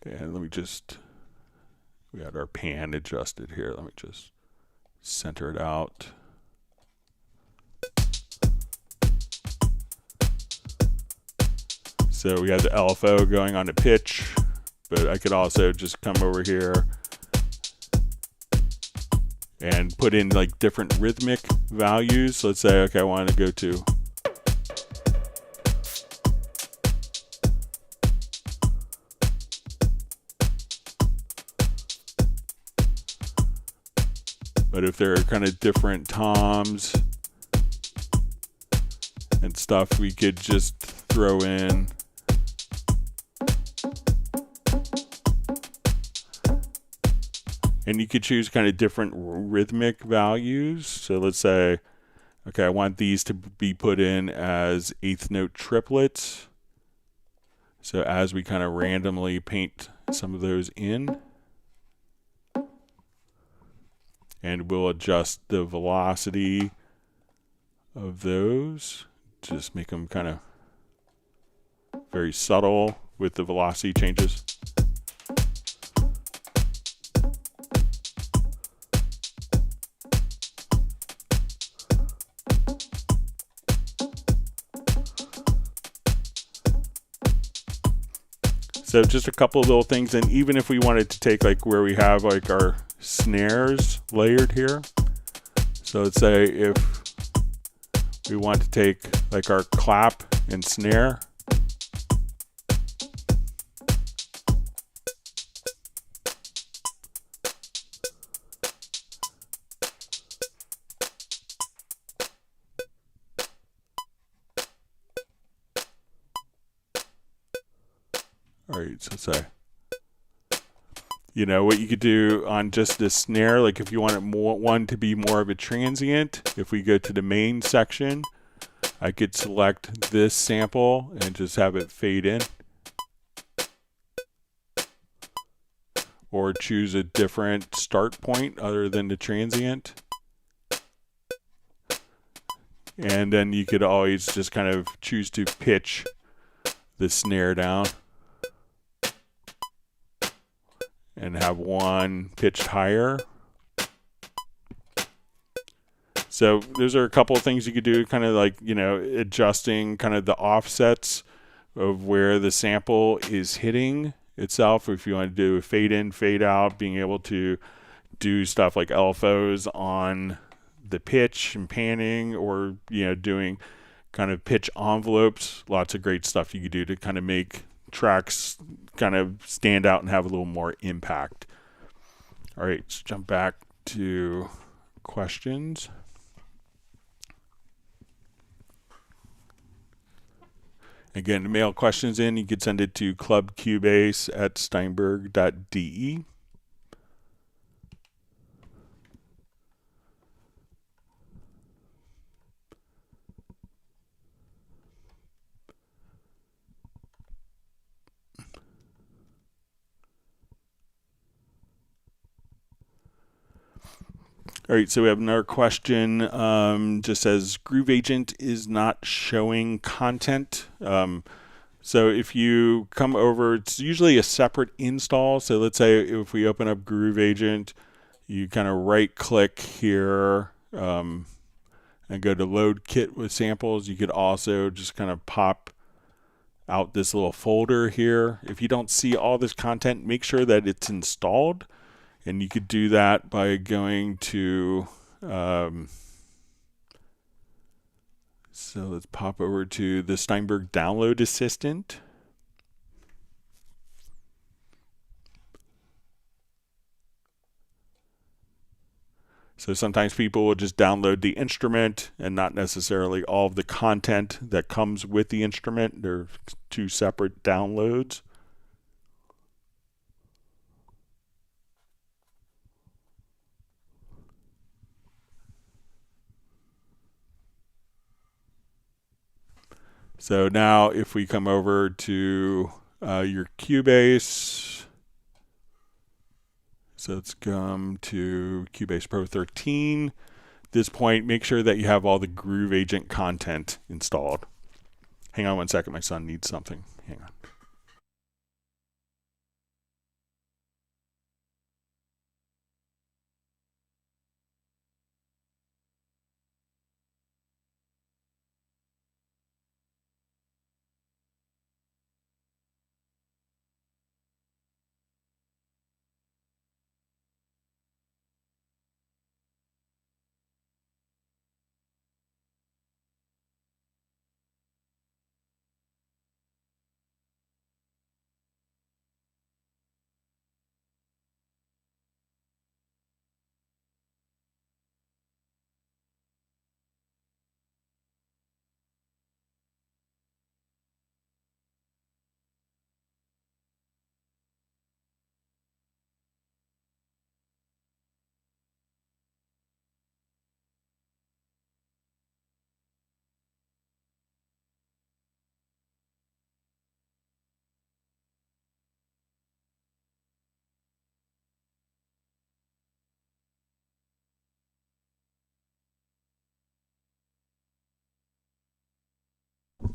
And let me just, we got our pan adjusted here. Let me just center it out. So we have the LFO going on the pitch, but I could also just come over here and put in like different rhythmic values. Let's say, okay, I want to go to but if there are kind of different toms and stuff, we could just throw in and you could choose kind of different rhythmic values. So let's say, okay, I want these to be put in as eighth note triplets. So as we kind of randomly paint some of those in, and we'll adjust the velocity of those, just make them kind of very subtle with the velocity changes. So just a couple of little things, and even if we wanted to take like where we have like our snares layered here. So let's say if we want to take like our clap and snare. All right, so say, you know, what you could do on just this snare, like if you want it one to be more of a transient, if we go to the main section, I could select this sample and just have it fade in. Or choose a different start point other than the transient. And then you could always just kind of choose to pitch the snare down and have one pitched higher. So those are a couple of things you could do, kind of like, you know, adjusting kind of the offsets of where the sample is hitting itself. If you want to do a fade in, fade out, being able to do stuff like LFOs on the pitch and panning, or, you know, doing kind of pitch envelopes. Lots of great stuff you could do to kind of make tracks kind of stand out and have a little more impact. All right, let's jump back to questions. Again, to mail questions in, you could send it to clubcubase@steinberg.de. All right, so we have another question. Just says Groove Agent is not showing content. So if you come over, it's usually a separate install. So let's say if we open up Groove Agent, you kind of right click here and go to Load Kit with Samples. You could also just kind of pop out this little folder here. If you don't see all this content, make sure that it's installed. And you could do that by going to, so let's pop over to the Steinberg Download Assistant. So sometimes people will just download the instrument and not necessarily all of the content that comes with the instrument. They're two separate downloads. So now if we come over to your Cubase, so let's come to Cubase Pro 13. At this point, make sure that you have all the Groove Agent content installed. Hang on one second, my son needs something. Hang on.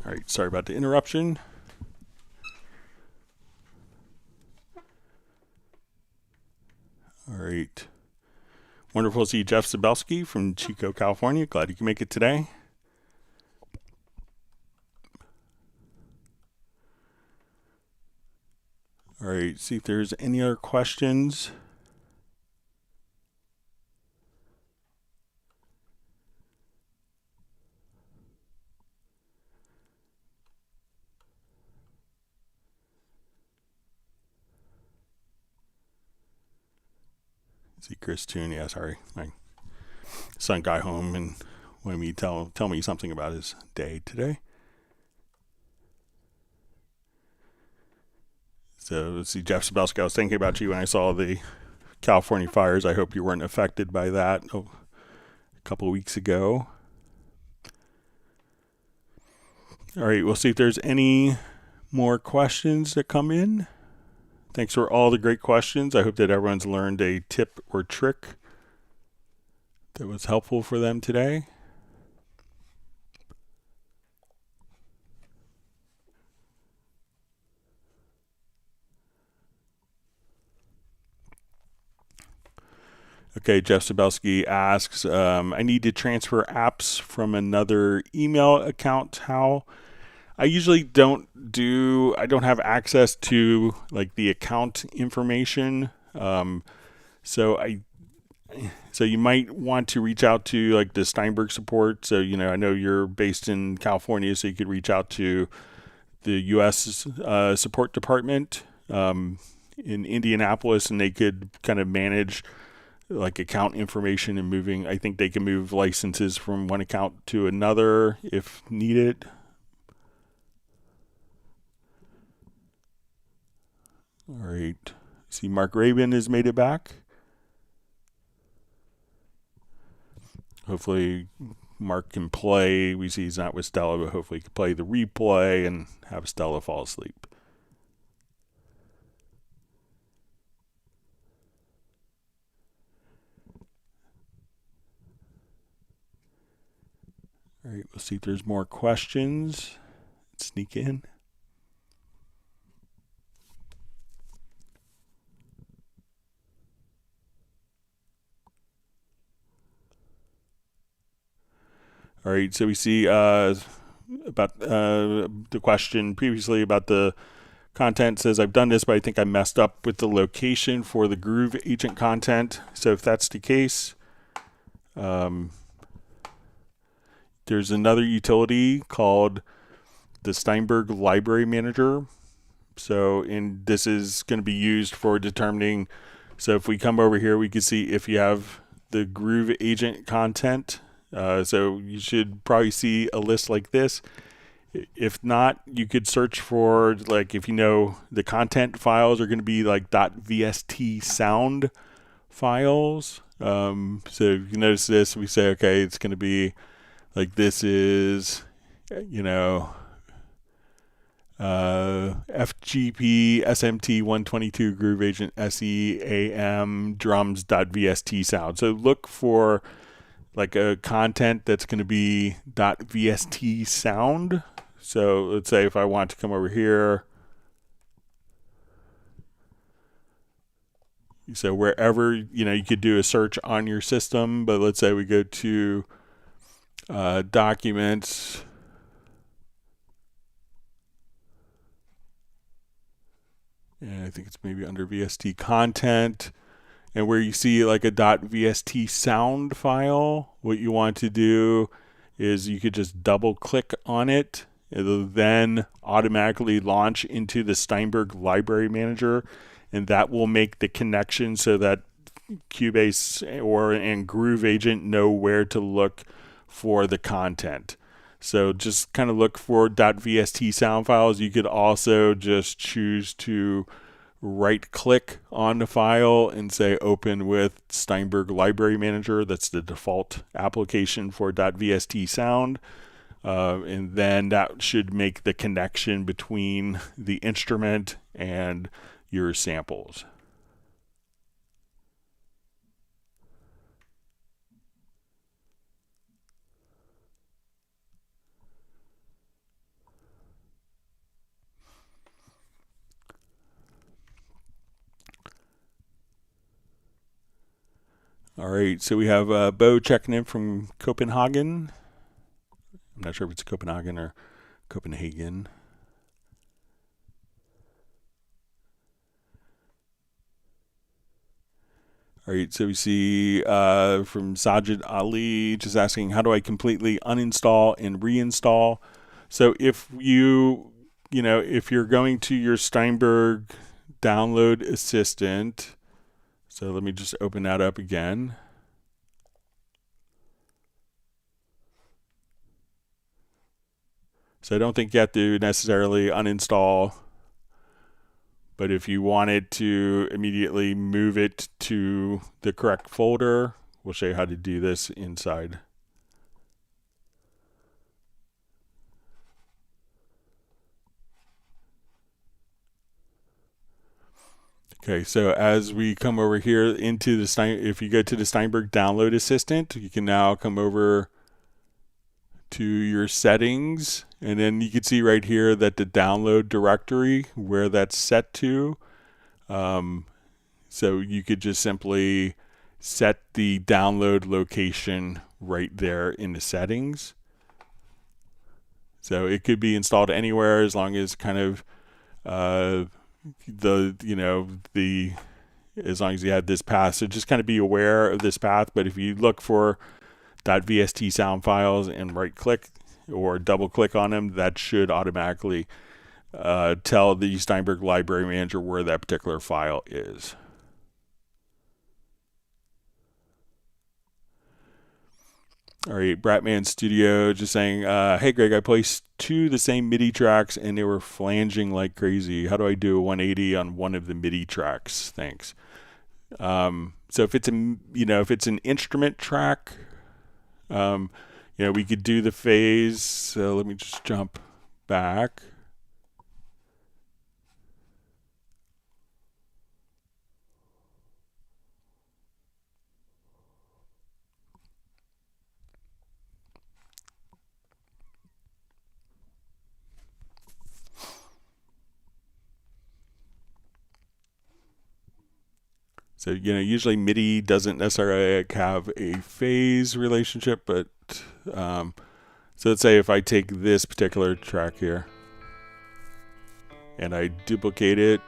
All right, sorry about the interruption. All right. Wonderful to see Jeff Zabelski from Chico, California. Glad you can make it today. All right, see if there's any other questions. See Chris Toon, yeah, sorry. My son got home and wanted me to tell me something about his day today. So let's see, Jeff Sabelski, I was thinking about you when I saw the California fires. I hope you weren't affected by that a couple of weeks ago. All right, we'll see if there's any more questions that come in. Thanks for all the great questions. I hope that everyone's learned a tip or trick that was helpful for them today. Okay, Jeff Sabelski asks, I need to transfer apps from another email account. How? I usually don't have access to like the account information. So you might want to reach out to like the Steinberg support. So, I know you're based in California, so you could reach out to the U.S. Support Department in Indianapolis, and they could kind of manage like account information and moving. I think they can move licenses from one account to another if needed. All right. See, Mark Rabin has made it back. Hopefully, Mark can play. We see he's not with Stella, but hopefully he can play the replay and have Stella fall asleep. All right, we'll see if there's more questions. Let's sneak in. All right, so we see about the question previously about the content says I've done this, but I think I messed up with the location for the Groove agent content. So if that's the case, there's another utility called the Steinberg Library Manager. So this is going to be used for determining. So if we come over here, we can see if you have the Groove agent content. So you should probably see a list like this. If not, you could search for, like, if you know the content files are going to be like .vst sound files. So if you notice this, we say, okay, it's going to be like, this is, you know, FGP SMT 122 Groove Agent SEAM drums.vst sound. So look for like a content that's going to be .vst sound. So let's say if I want to come over here, so wherever, you know, you could do a search on your system, but let's say we go to documents, and I think it's maybe under VST content, and where you see like a .vst sound file, what you want to do is you could just double click on it. It'll then automatically launch into the Steinberg Library Manager, and that will make the connection so that Cubase and Groove Agent know where to look for the content. So just kind of look for .vst sound files. You could also just choose to right click on the file and say open with Steinberg Library Manager. That's the default application for .vst sound. And then that should make the connection between the instrument and your samples. All right, so we have Bo checking in from Copenhagen. I'm not sure if it's Copenhagen or Copenhagen. All right, so we see from Sajid Ali just asking, how do I completely uninstall and reinstall? So if if you're going to your Steinberg download assistant, so let me just open that up again. So I don't think you have to necessarily uninstall, but if you wanted to immediately move it to the correct folder, we'll show you how to do this inside. Okay, so as we come over here into the if you go to the Steinberg Download Assistant, you can now come over to your settings, and then you can see right here that the download directory, where that's set to. So you could just simply set the download location right there in the settings. So it could be installed anywhere as long as kind of as long as you had this path. So just kind of be aware of this path. But if you look for .vst sound files and right click or double click on them, that should automatically tell the Steinberg Library Manager where that particular file is. All right, Bratman Studio just saying, hey Greg, I placed 2 the same MIDI tracks and they were flanging like crazy. How do I do a 180 on one of the MIDI tracks? Thanks. So if it's an instrument track, we could do the phase. So let me just jump back. So, usually MIDI doesn't necessarily have a phase relationship, but so let's say if I take this particular track here, and I duplicate it.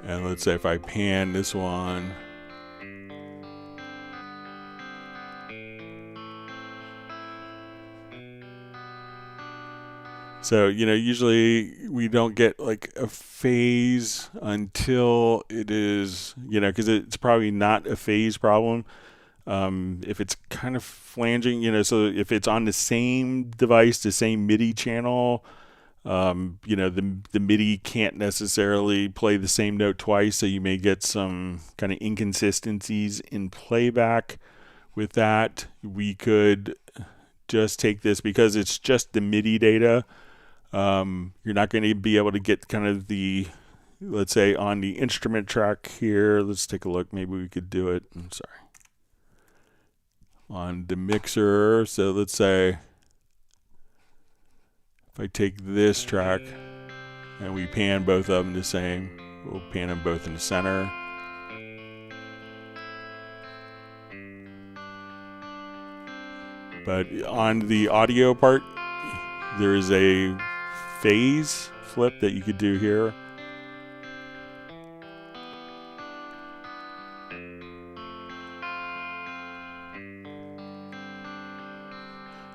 And let's say if I pan this one, so, you know, usually we don't get like a phase until it is, you know, because it's probably not a phase problem. If it's kind of flanging, you know, so if it's on the same device, the same MIDI channel, you know, the MIDI can't necessarily play the same note twice, so you may get some kind of inconsistencies in playback with that. We could just take this, because it's just the MIDI data. You're not going to be able to get kind of the, let's say on the instrument track here, let's take a look, maybe we could do it, I'm sorry, on the mixer. So let's say if I take this track and we pan both of them the same, we'll pan them both in the center. But on the audio part, there is a phase flip that you could do here.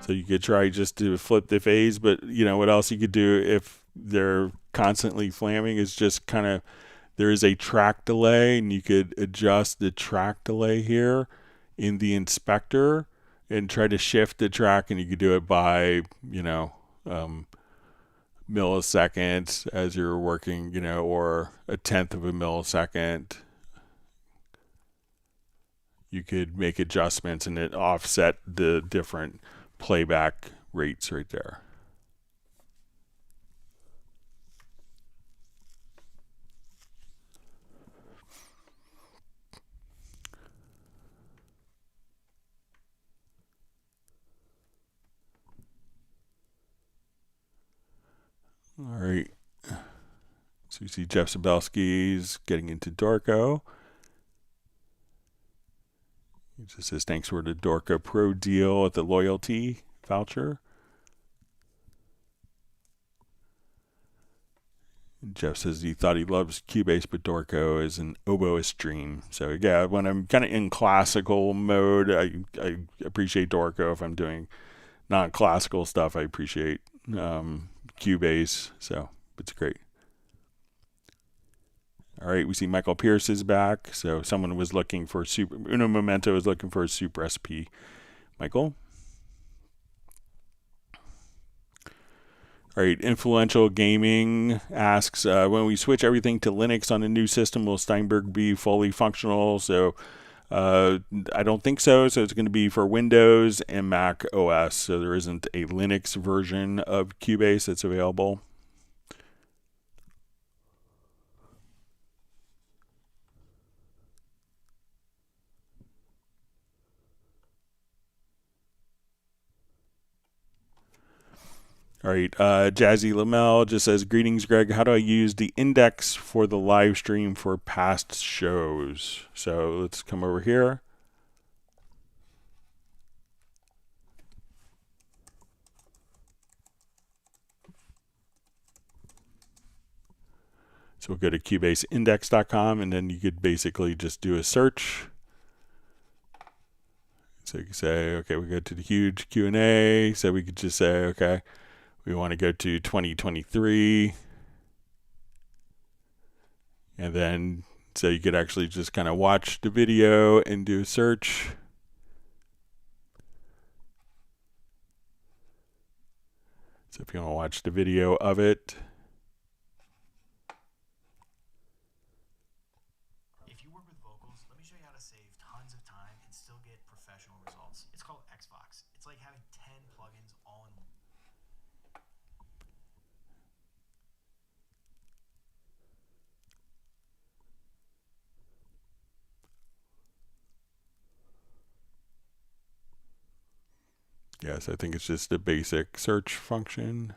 So you could try just to flip the phase, but you know what else you could do if they're constantly flamming is just kind of, there is a track delay, and you could adjust the track delay here in the inspector and try to shift the track, and you could do it by, you know, milliseconds as you're working, you know, or a tenth of a millisecond. You could make adjustments and it offset the different playback rates right there. All right. So you see Jeff Sabelski's getting into Dorco. He just says, thanks for the Dorco Pro deal at the loyalty voucher. And Jeff says he thought he loves Cubase, but Dorco is an oboist dream. So yeah, when I'm kind of in classical mode, I appreciate Dorco. If I'm doing non-classical stuff, I appreciate Cubase. So it's great. All right, we see Michael Pierce is back. So someone was looking for Uno Momento is looking for a soup recipe. Michael? All right, Influential Gaming asks, when we switch everything to Linux on a new system, will Steinberg be fully functional? So I don't think so. So it's going to be for Windows and Mac OS. So there isn't a Linux version of Cubase that's available. All right, Jazzy Lamel just says, greetings, Greg. How do I use the index for the live stream for past shows? So let's come over here. So we'll go to cubaseindex.com, and then you could basically just do a search. So you can say, okay, we go to the huge Q&A. So we could just say, okay, we want to go to 2023. And then, so you could actually just kind of watch the video and do a search. So if you want to watch the video of it. If you work with vocals, let me show you how to save tons of time and still get professional results. It's called Xbox. It's like having 10 plugins all in one. Yes, I think it's just a basic search function.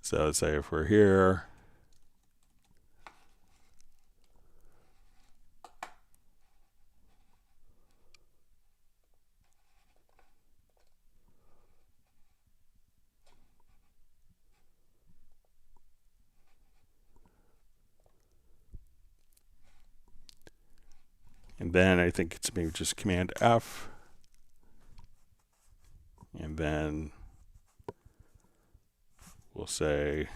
So let's say if we're here, And then I think it's maybe just Command F. And then we'll say,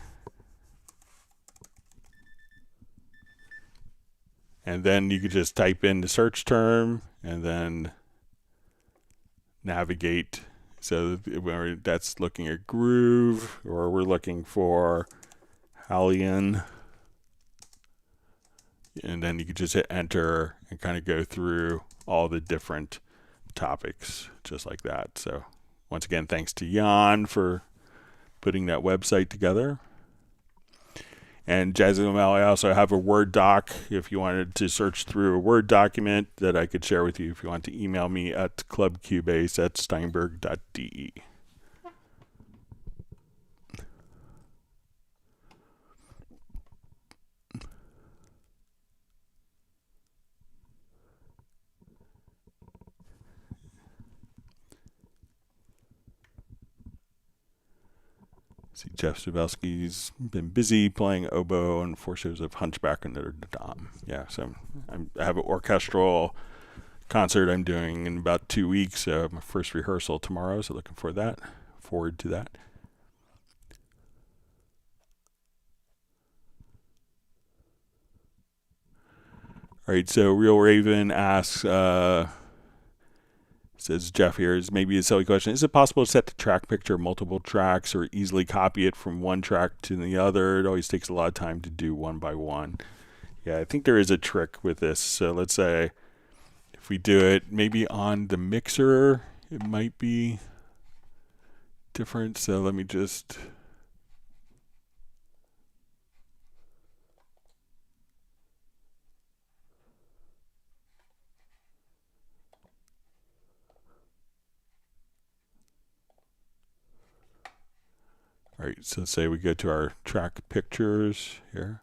and then you could just type in the search term and then navigate. So that's looking at groove, or we're looking for Hallian. And then you could just hit enter and kind of go through all the different topics just like that. So once again, thanks to Jan for putting that website together. And JazzML, I also have a Word doc if you wanted to search through a Word document that I could share with you if you want to email me at clubcubase@steinberg.de. See, Jeff Zabelski's been busy playing oboe on 4 shows of Hunchback and Notre Dame. Yeah, so I have an orchestral concert I'm doing in about 2 weeks. My first rehearsal tomorrow, so looking forward to that. All right, so Real Raven asks, says Jeff here, is maybe a silly question. Is it possible to set the track picture multiple tracks or easily copy it from one track to the other? It always takes a lot of time to do one by one. Yeah, I think there is a trick with this. So let's say if we do it maybe on the mixer, it might be different. So let me just... All right, so say we go to our track pictures here.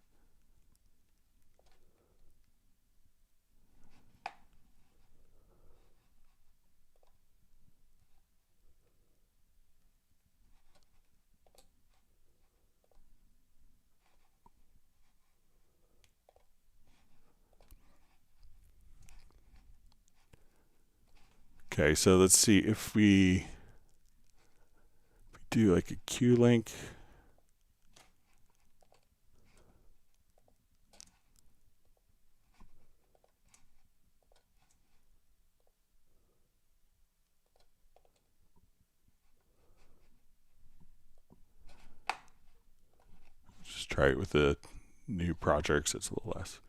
Okay, so let's see if we do like a Q link. Just try it with the new projects. It's a little less.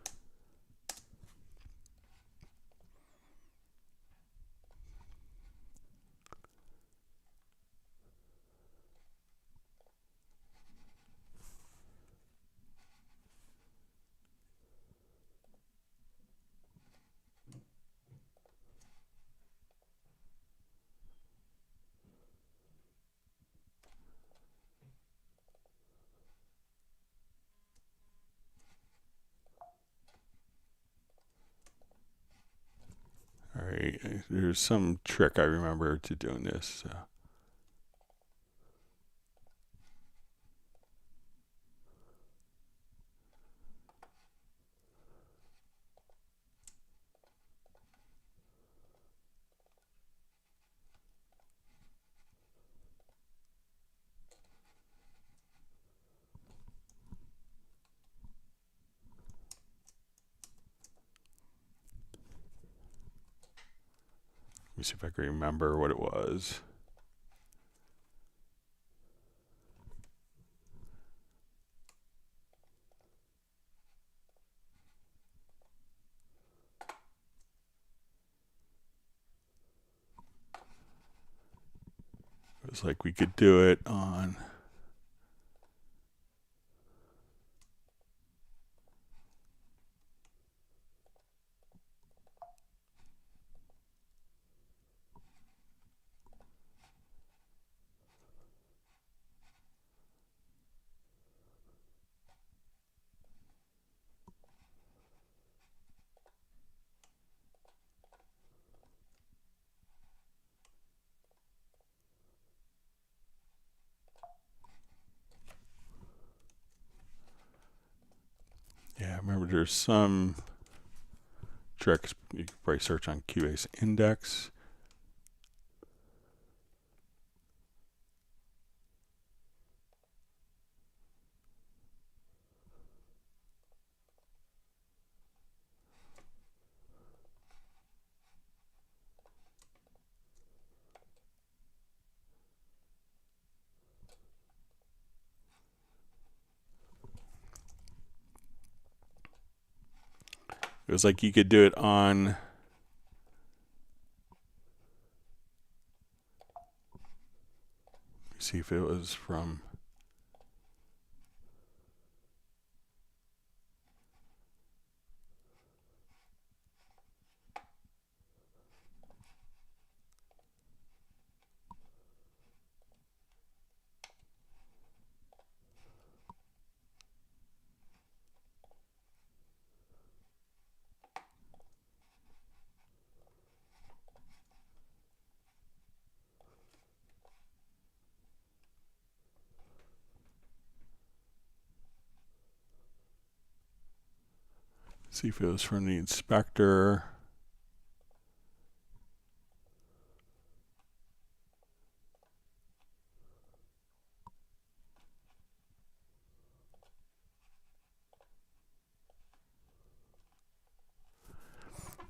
All right, there's some trick I remember to doing this. So. Let me see if I can remember what it was. It was like we could do it on... Yeah, I remember there's some tricks. You can probably search on Cubase index. It was like you could do it on see if it was from see if it was from the inspector.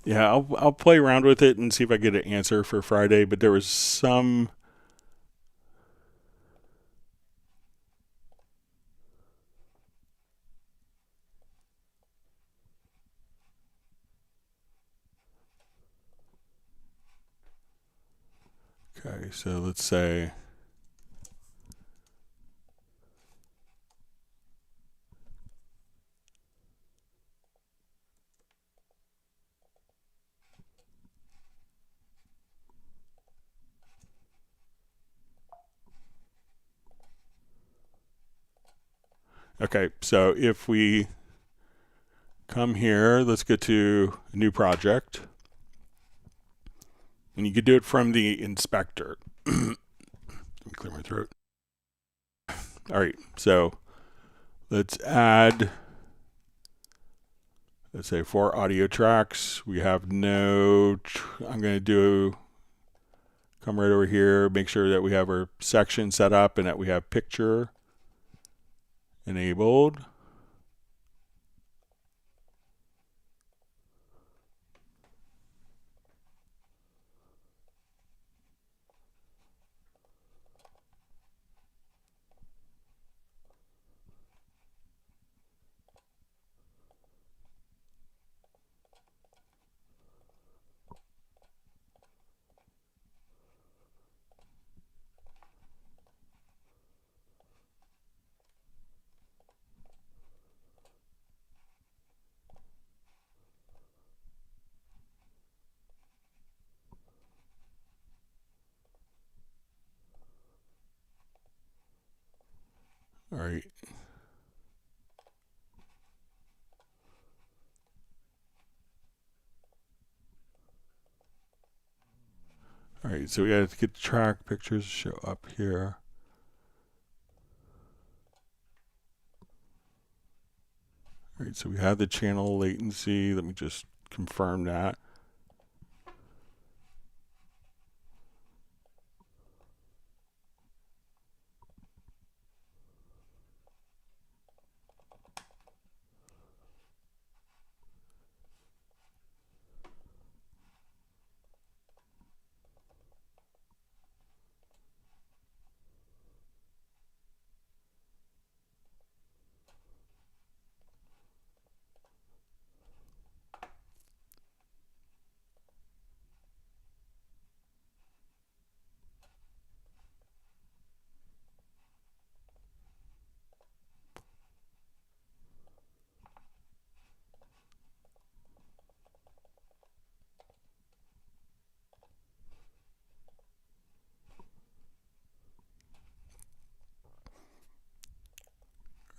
Yeah, I'll play around with it and see if I get an answer for Friday, but there was some okay, so let's say okay, so if we come here, let's go to a new project. And you could do it from the inspector. Let me clear my throat. All right, so let's add, let's say 4 audio tracks. We have no, I'm going to come right over here, make sure that we have our section set up and that we have picture enabled. All right. All right, so we got to get the track pictures show up here. All right, so we have the channel latency. Let me just confirm that.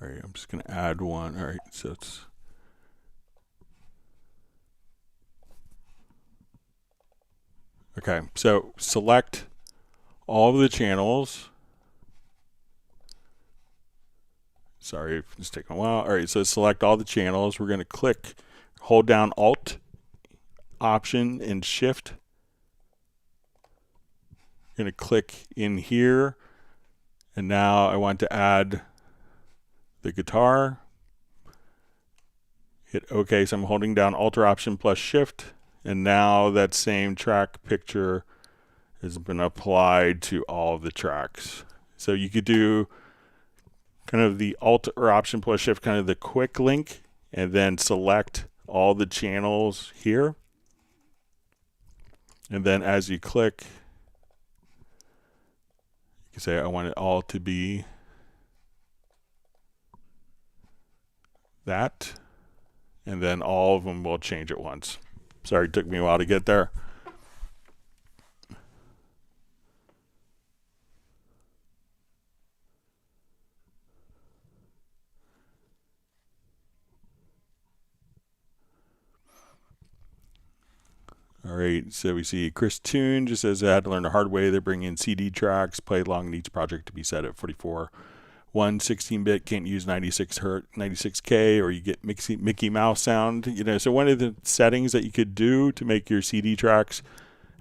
All right, I'm just going to add one. All right, so it's okay. So select all of the channels. Sorry, it's taking a while. All right, so select all the channels. We're going to hold down Alt Option and Shift. I'm going to click in here, and now I want to add the guitar. Hit OK, so I'm holding down Alt or Option plus Shift, and now that same track picture has been applied to all of the tracks. So you could do kind of the Alt or Option plus Shift, kind of the quick link, and then select all the channels here. And then as you click, you can say, I want it all to be that. And then all of them will change at once. Sorry, it took me a while to get there. All right, so we see Chris Toon just says, I had to learn the hard way. They bring in CD tracks, play along in each project to be set at 44. 16-bit can't use 96 hertz, 96K, or you get Mickey Mouse sound. So one of the settings that you could do to make your CD tracks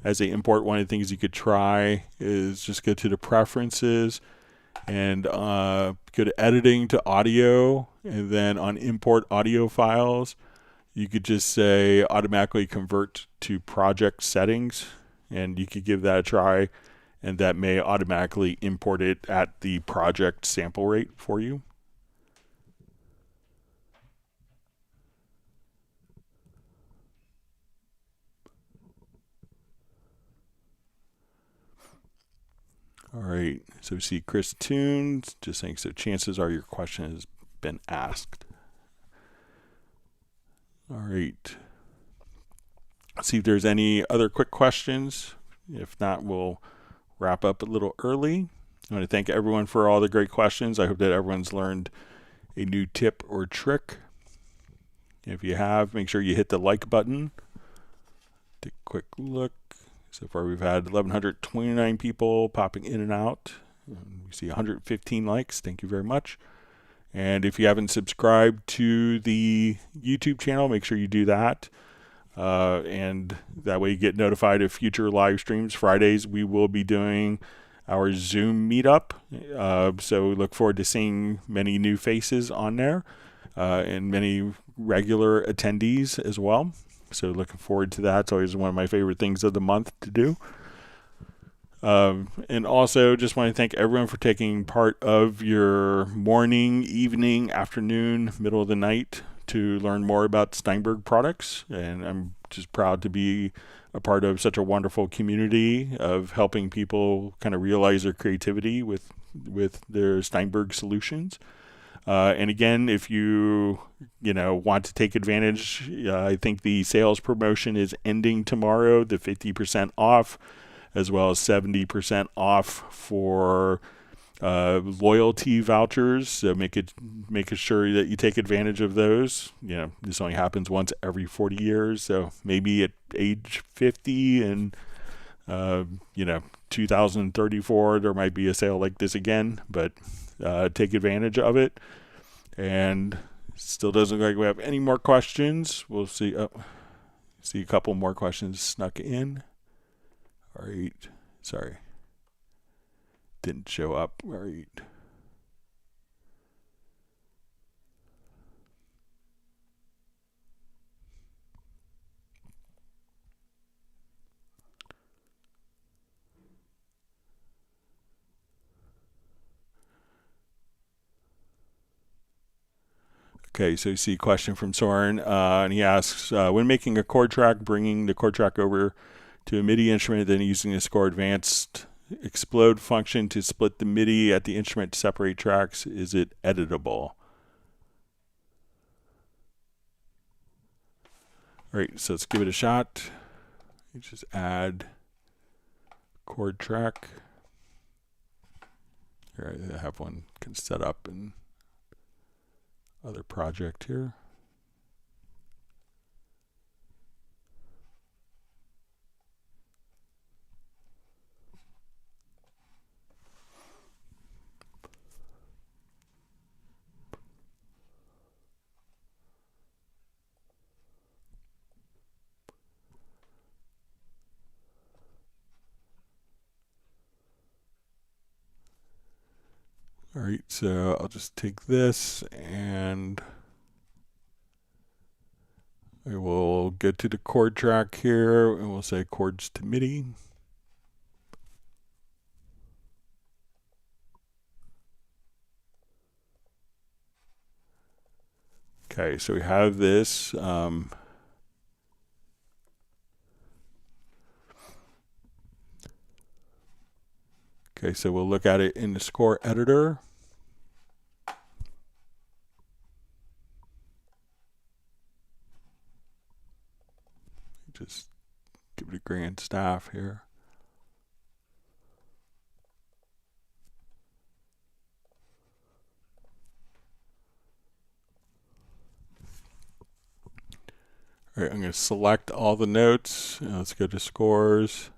as they import, one of the things you could try is just go to the preferences and go to editing to audio, and then on import audio files, you could just say automatically convert to project settings, and you could give that a try, and that may automatically import it at the project sample rate for you. All right, so we see Chris Tunes just saying, so chances are your question has been asked. All right. Let's see if there's any other quick questions. If not, we'll wrap up a little early. I want to thank everyone for all the great questions. I hope that everyone's learned a new tip or trick. If you have, make sure you hit the like button. Take a quick look. So far we've had 1,129 people popping in and out. We see 115 likes. Thank you very much. And if you haven't subscribed to the YouTube channel, make sure you do that. And that way you get notified of future live streams. Fridays we will be doing our Zoom meetup. So we look forward to seeing many new faces on there and many regular attendees as well. So looking forward to that. It's always one of my favorite things of the month to do. And also just want to thank everyone for taking part of your morning, evening, afternoon, middle of the night to learn more about Steinberg products. And I'm just proud to be a part of such a wonderful community of helping people kind of realize their creativity with their Steinberg solutions. And again, if you want to take advantage, I think the sales promotion is ending tomorrow, the 50% off, as well as 70% off for loyalty vouchers. So make sure that you take advantage of those. This only happens once every 40 years. So maybe at age 50 and 2034, there might be a sale like this again, but take advantage of it. And still doesn't look like we have any more questions. We'll see. See a couple more questions snuck in. All right. Sorry. Didn't show up. All right. Okay, so you see a question from Soren, and he asks, when making a chord track, bringing the chord track over to a MIDI instrument, then using the Score Advanced explode function to split the MIDI at the instrument to separate tracks, is it editable? All right, so let's give it a shot. You just add chord track. Here, I have one can set up in other project here. All right, so I'll just take this and I will go to the chord track here and we'll say chords to MIDI. Okay, so we have this. Okay, so we'll look at it in the score editor. Just give it a grand staff here. All right, I'm going to select all the notes. Let's go to scores.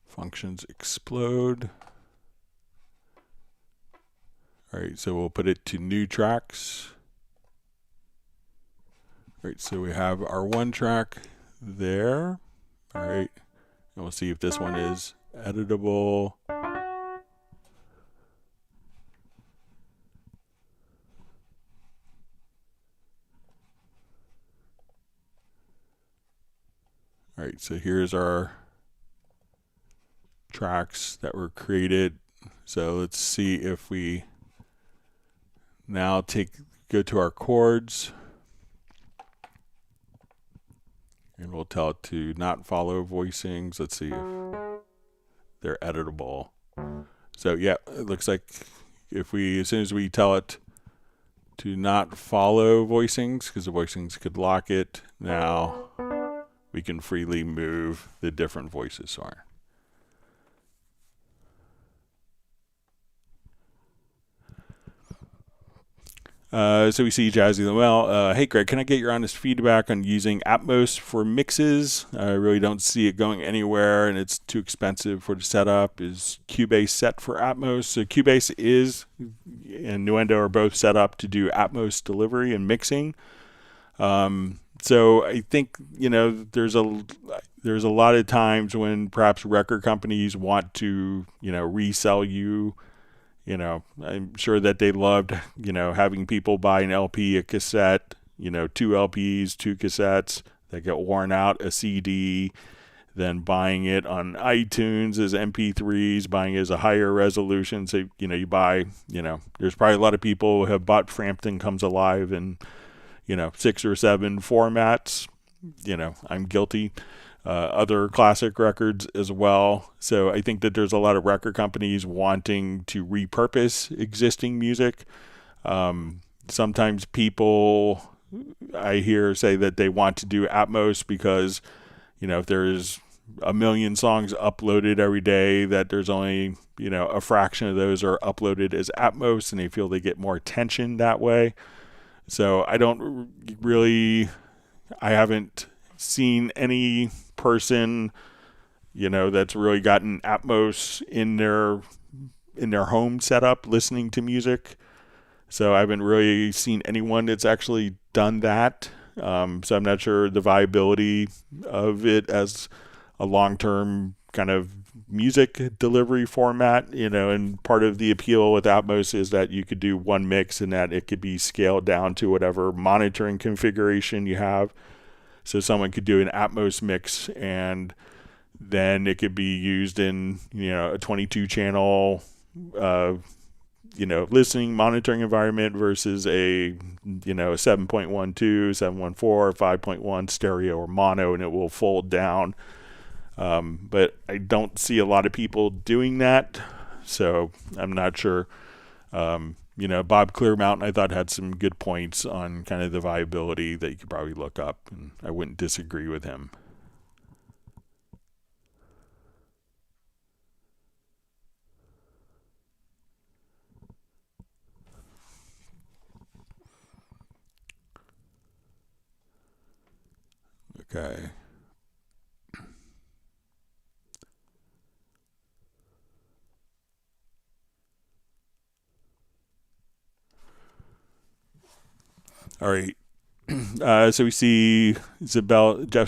Functions explode. All right, so we'll put it to new tracks. All right, so we have our one track there. All right, and we'll see if this one is editable. All right, so here's our tracks that were created. So let's see if we now go to our chords and we'll tell it to not follow voicings. Let's see if they're editable. So yeah, it looks like as soon as we tell it to not follow voicings, because the voicings could lock it, now we can freely move the different voices. Sorry. So we see Jazzy Noel. Hey, Greg, can I get your honest feedback on using Atmos for mixes? I really don't see it going anywhere, and it's too expensive for the setup. Is Cubase set for Atmos? So Cubase and Nuendo are both set up to do Atmos delivery and mixing. So I think, there's a lot of times when perhaps record companies want to, resell you. I'm sure that they loved, having people buy an LP, a cassette, 2 LPs, 2 cassettes that get worn out, a CD, then buying it on iTunes as MP3s, buying it as a higher resolution. So, you buy, there's probably a lot of people who have bought Frampton Comes Alive in, 6 or 7 formats. I'm guilty. Other classic records as well. So I think that there's a lot of record companies wanting to repurpose existing music. Sometimes people I hear say that they want to do Atmos because, if there's a million songs uploaded every day, that there's only, a fraction of those are uploaded as Atmos, and they feel they get more attention that way. So I haven't seen any person, that's really gotten Atmos in their home setup listening to music. So I haven't really seen anyone that's actually done that. So I'm not sure the viability of it as a long-term kind of music delivery format, and part of the appeal with Atmos is that you could do one mix and that it could be scaled down to whatever monitoring configuration you have. So someone could do an Atmos mix and then it could be used in, a 22 channel, listening monitoring environment versus a 7.12, 714, 5.1 stereo or mono, and it will fold down. But I don't see a lot of people doing that. So I'm not sure. Bob Clearmountain, I thought, had some good points on kind of the viability that you could probably look up, and I wouldn't disagree with him. Okay. All right. So we see Jeff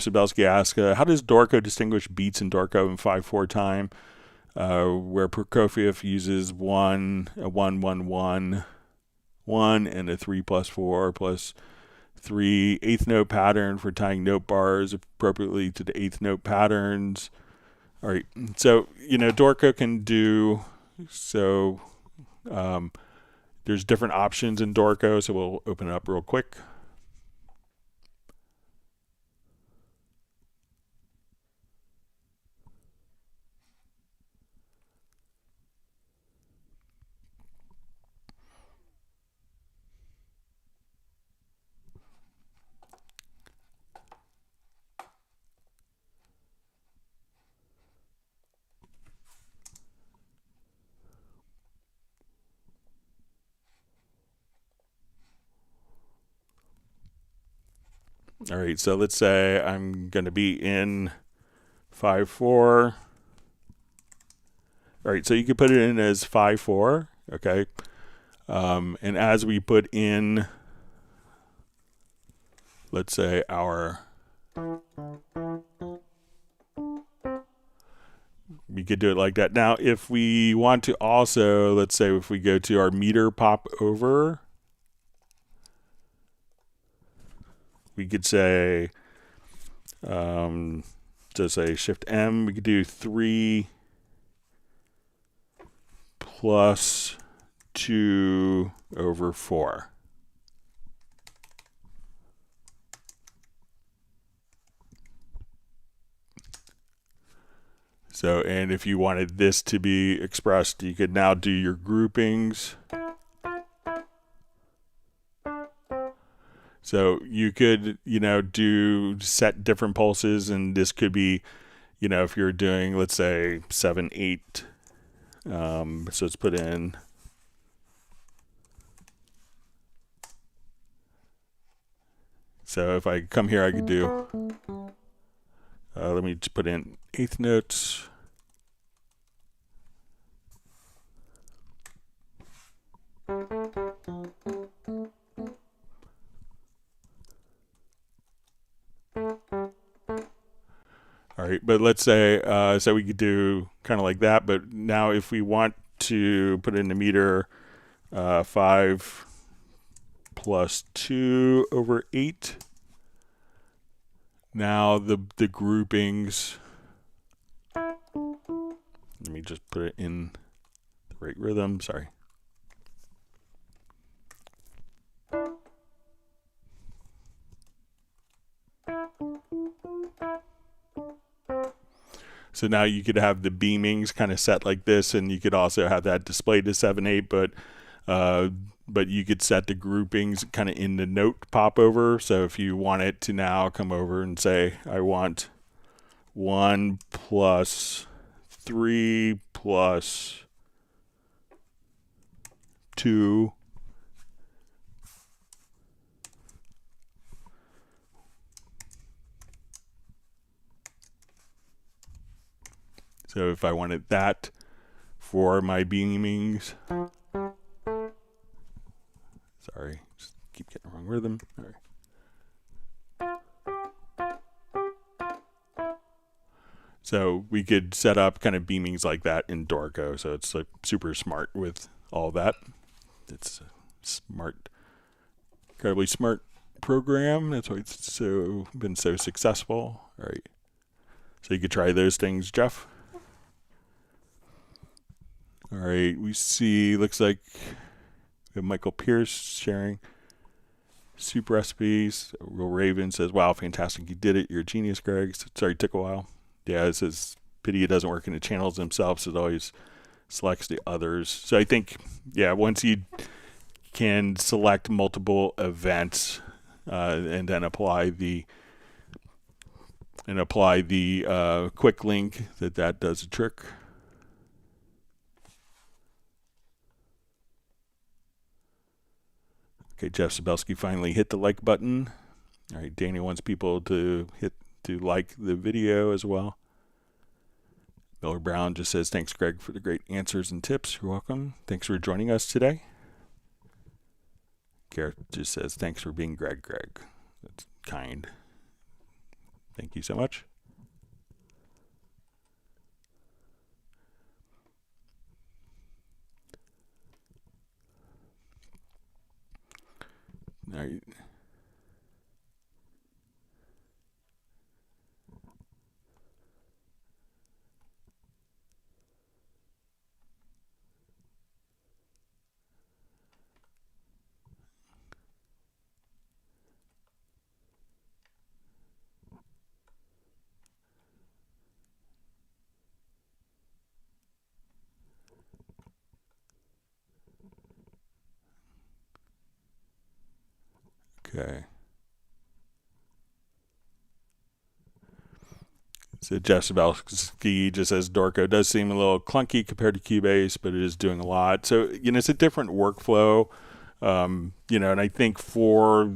Zabelski ask, how does Dorco distinguish beats in Dorco in 5/4 time? where Prokofiev uses a 1 1 1 1 and a 3+4+3 eighth note pattern for tying note bars appropriately to the eighth note patterns. All right, so Dorico can do so. There's different options in Dorico, so we'll open it up real quick. All right, so let's say I'm going to be in 5/4. All right, so you can put it in as 5/4, okay? And as we put in, let's say we could do it like that. Now, if we want to also, let's say if we go to our meter pop over, we could say, just say Shift M, we could do 3 plus 2 over 4. So, and if you wanted this to be expressed, you could now do your groupings. So you could, do set different pulses, and this could be, if you're doing, let's say 7, 8. So let's put in. So if I come here, I could do. Let me just put in eighth notes. All right, but let's say, so we could do kind of like that, but now if we want to put in the meter, 5 plus 2 over 8. Now the groupings, let me just put it in the right rhythm, sorry. So now you could have the beamings kind of set like this, and you could also have that displayed to 7/8, but you could set the groupings kind of in the note pop over. So if you want it to now come over and say, I want 1 plus 3 plus 2. So if I wanted that for my beamings, sorry, just keep getting the wrong rhythm. All right. So we could set up kind of beamings like that in Dorico. So it's like super smart with all that. It's a smart, incredibly smart program. That's why it's been so successful. All right. So you could try those things, Jeff. All right, we see, looks like we have Michael Pierce sharing soup recipes. Real Raven says, wow, fantastic, you did it. You're a genius, Greg. Sorry, it took a while. Yeah, it says, pity it doesn't work in the channels themselves. It always selects the others. So I think, yeah, once you can select multiple events and then apply the quick link, that does the trick. Okay, Jeff Sabelski finally hit the like button. All right, Danny wants people to like the video as well. Miller Brown just says, thanks, Greg, for the great answers and tips. You're welcome. Thanks for joining us today. Garrett just says, thanks for being Greg. That's kind. Thank you so much. right. Okay. So Jeff Sabelski just says Dorco does seem a little clunky compared to Cubase, but it is doing a lot. So, it's a different workflow, and I think for,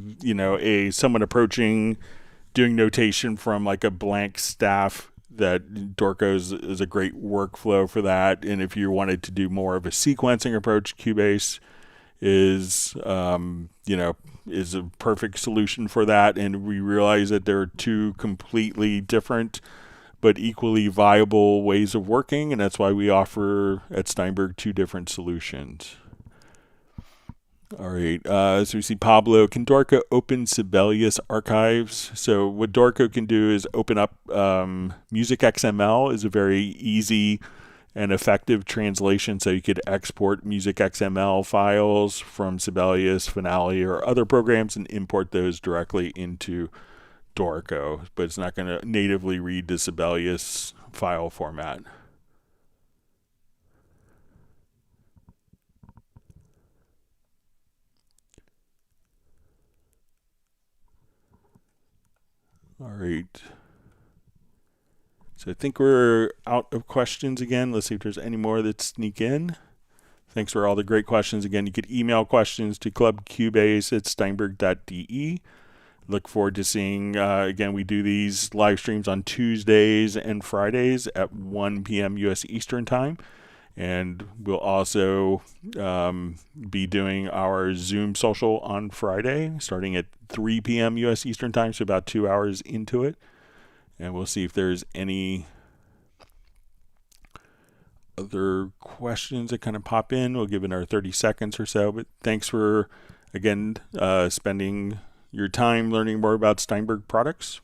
someone approaching doing notation from like a blank staff, that Dorco is a great workflow for that. And if you wanted to do more of a sequencing approach, Cubase is is a perfect solution for that. And we realize that there are two completely different but equally viable ways of working, and that's why we offer at Steinberg two different solutions. All right, so we see Pablo, can Dorco open Sibelius archives? So what Dorco can do is open up Music XML is a very easy and effective translation, so you could export Music XML files from Sibelius, Finale, or other programs and import those directly into Dorco, but it's not going to natively read the Sibelius file format. All right. So I think we're out of questions again. Let's see if there's any more that sneak in. Thanks for all the great questions. Again, you could email questions to clubcubase@steinberg.de. Look forward to seeing, again, we do these live streams on Tuesdays and Fridays at 1 p.m. U.S. Eastern Time. And we'll also be doing our Zoom social on Friday, starting at 3 p.m. U.S. Eastern Time, so about 2 hours into it. And we'll see if there's any other questions that kind of pop in. We'll give it our 30 seconds or so. But thanks for, again, spending your time learning more about Steinberg products.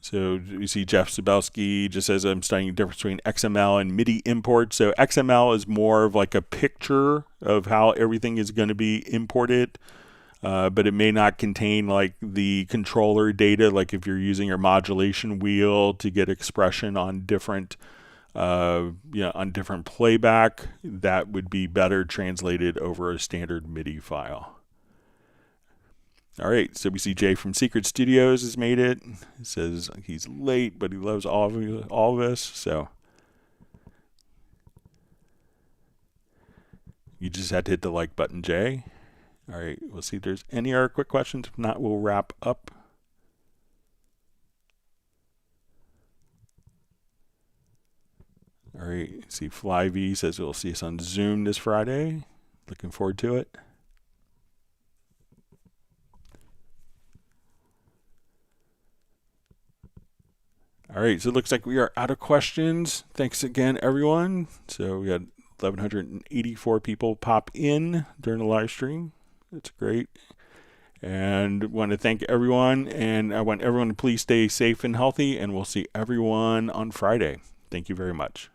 So you see Jeff Sabelski just says I'm studying the difference between XML and MIDI import. So XML is more of like a picture of how everything is going to be imported, but it may not contain like the controller data. Like if you're using your modulation wheel to get expression on different on different playback, that would be better translated over a standard MIDI file. All right, so we see Jay from Secret Studios has made it. He says he's late, but he loves all of us. So you just had to hit the like button, Jay. All right, we'll see if there's any other quick questions. If not, we'll wrap up. All right, see Fly V says we'll see us on Zoom this Friday. Looking forward to it. All right, so it looks like we are out of questions. Thanks again, everyone. So we had 1,184 people pop in during the live stream. That's great. And want to thank everyone, and I want everyone to please stay safe and healthy, and we'll see everyone on Friday. Thank you very much.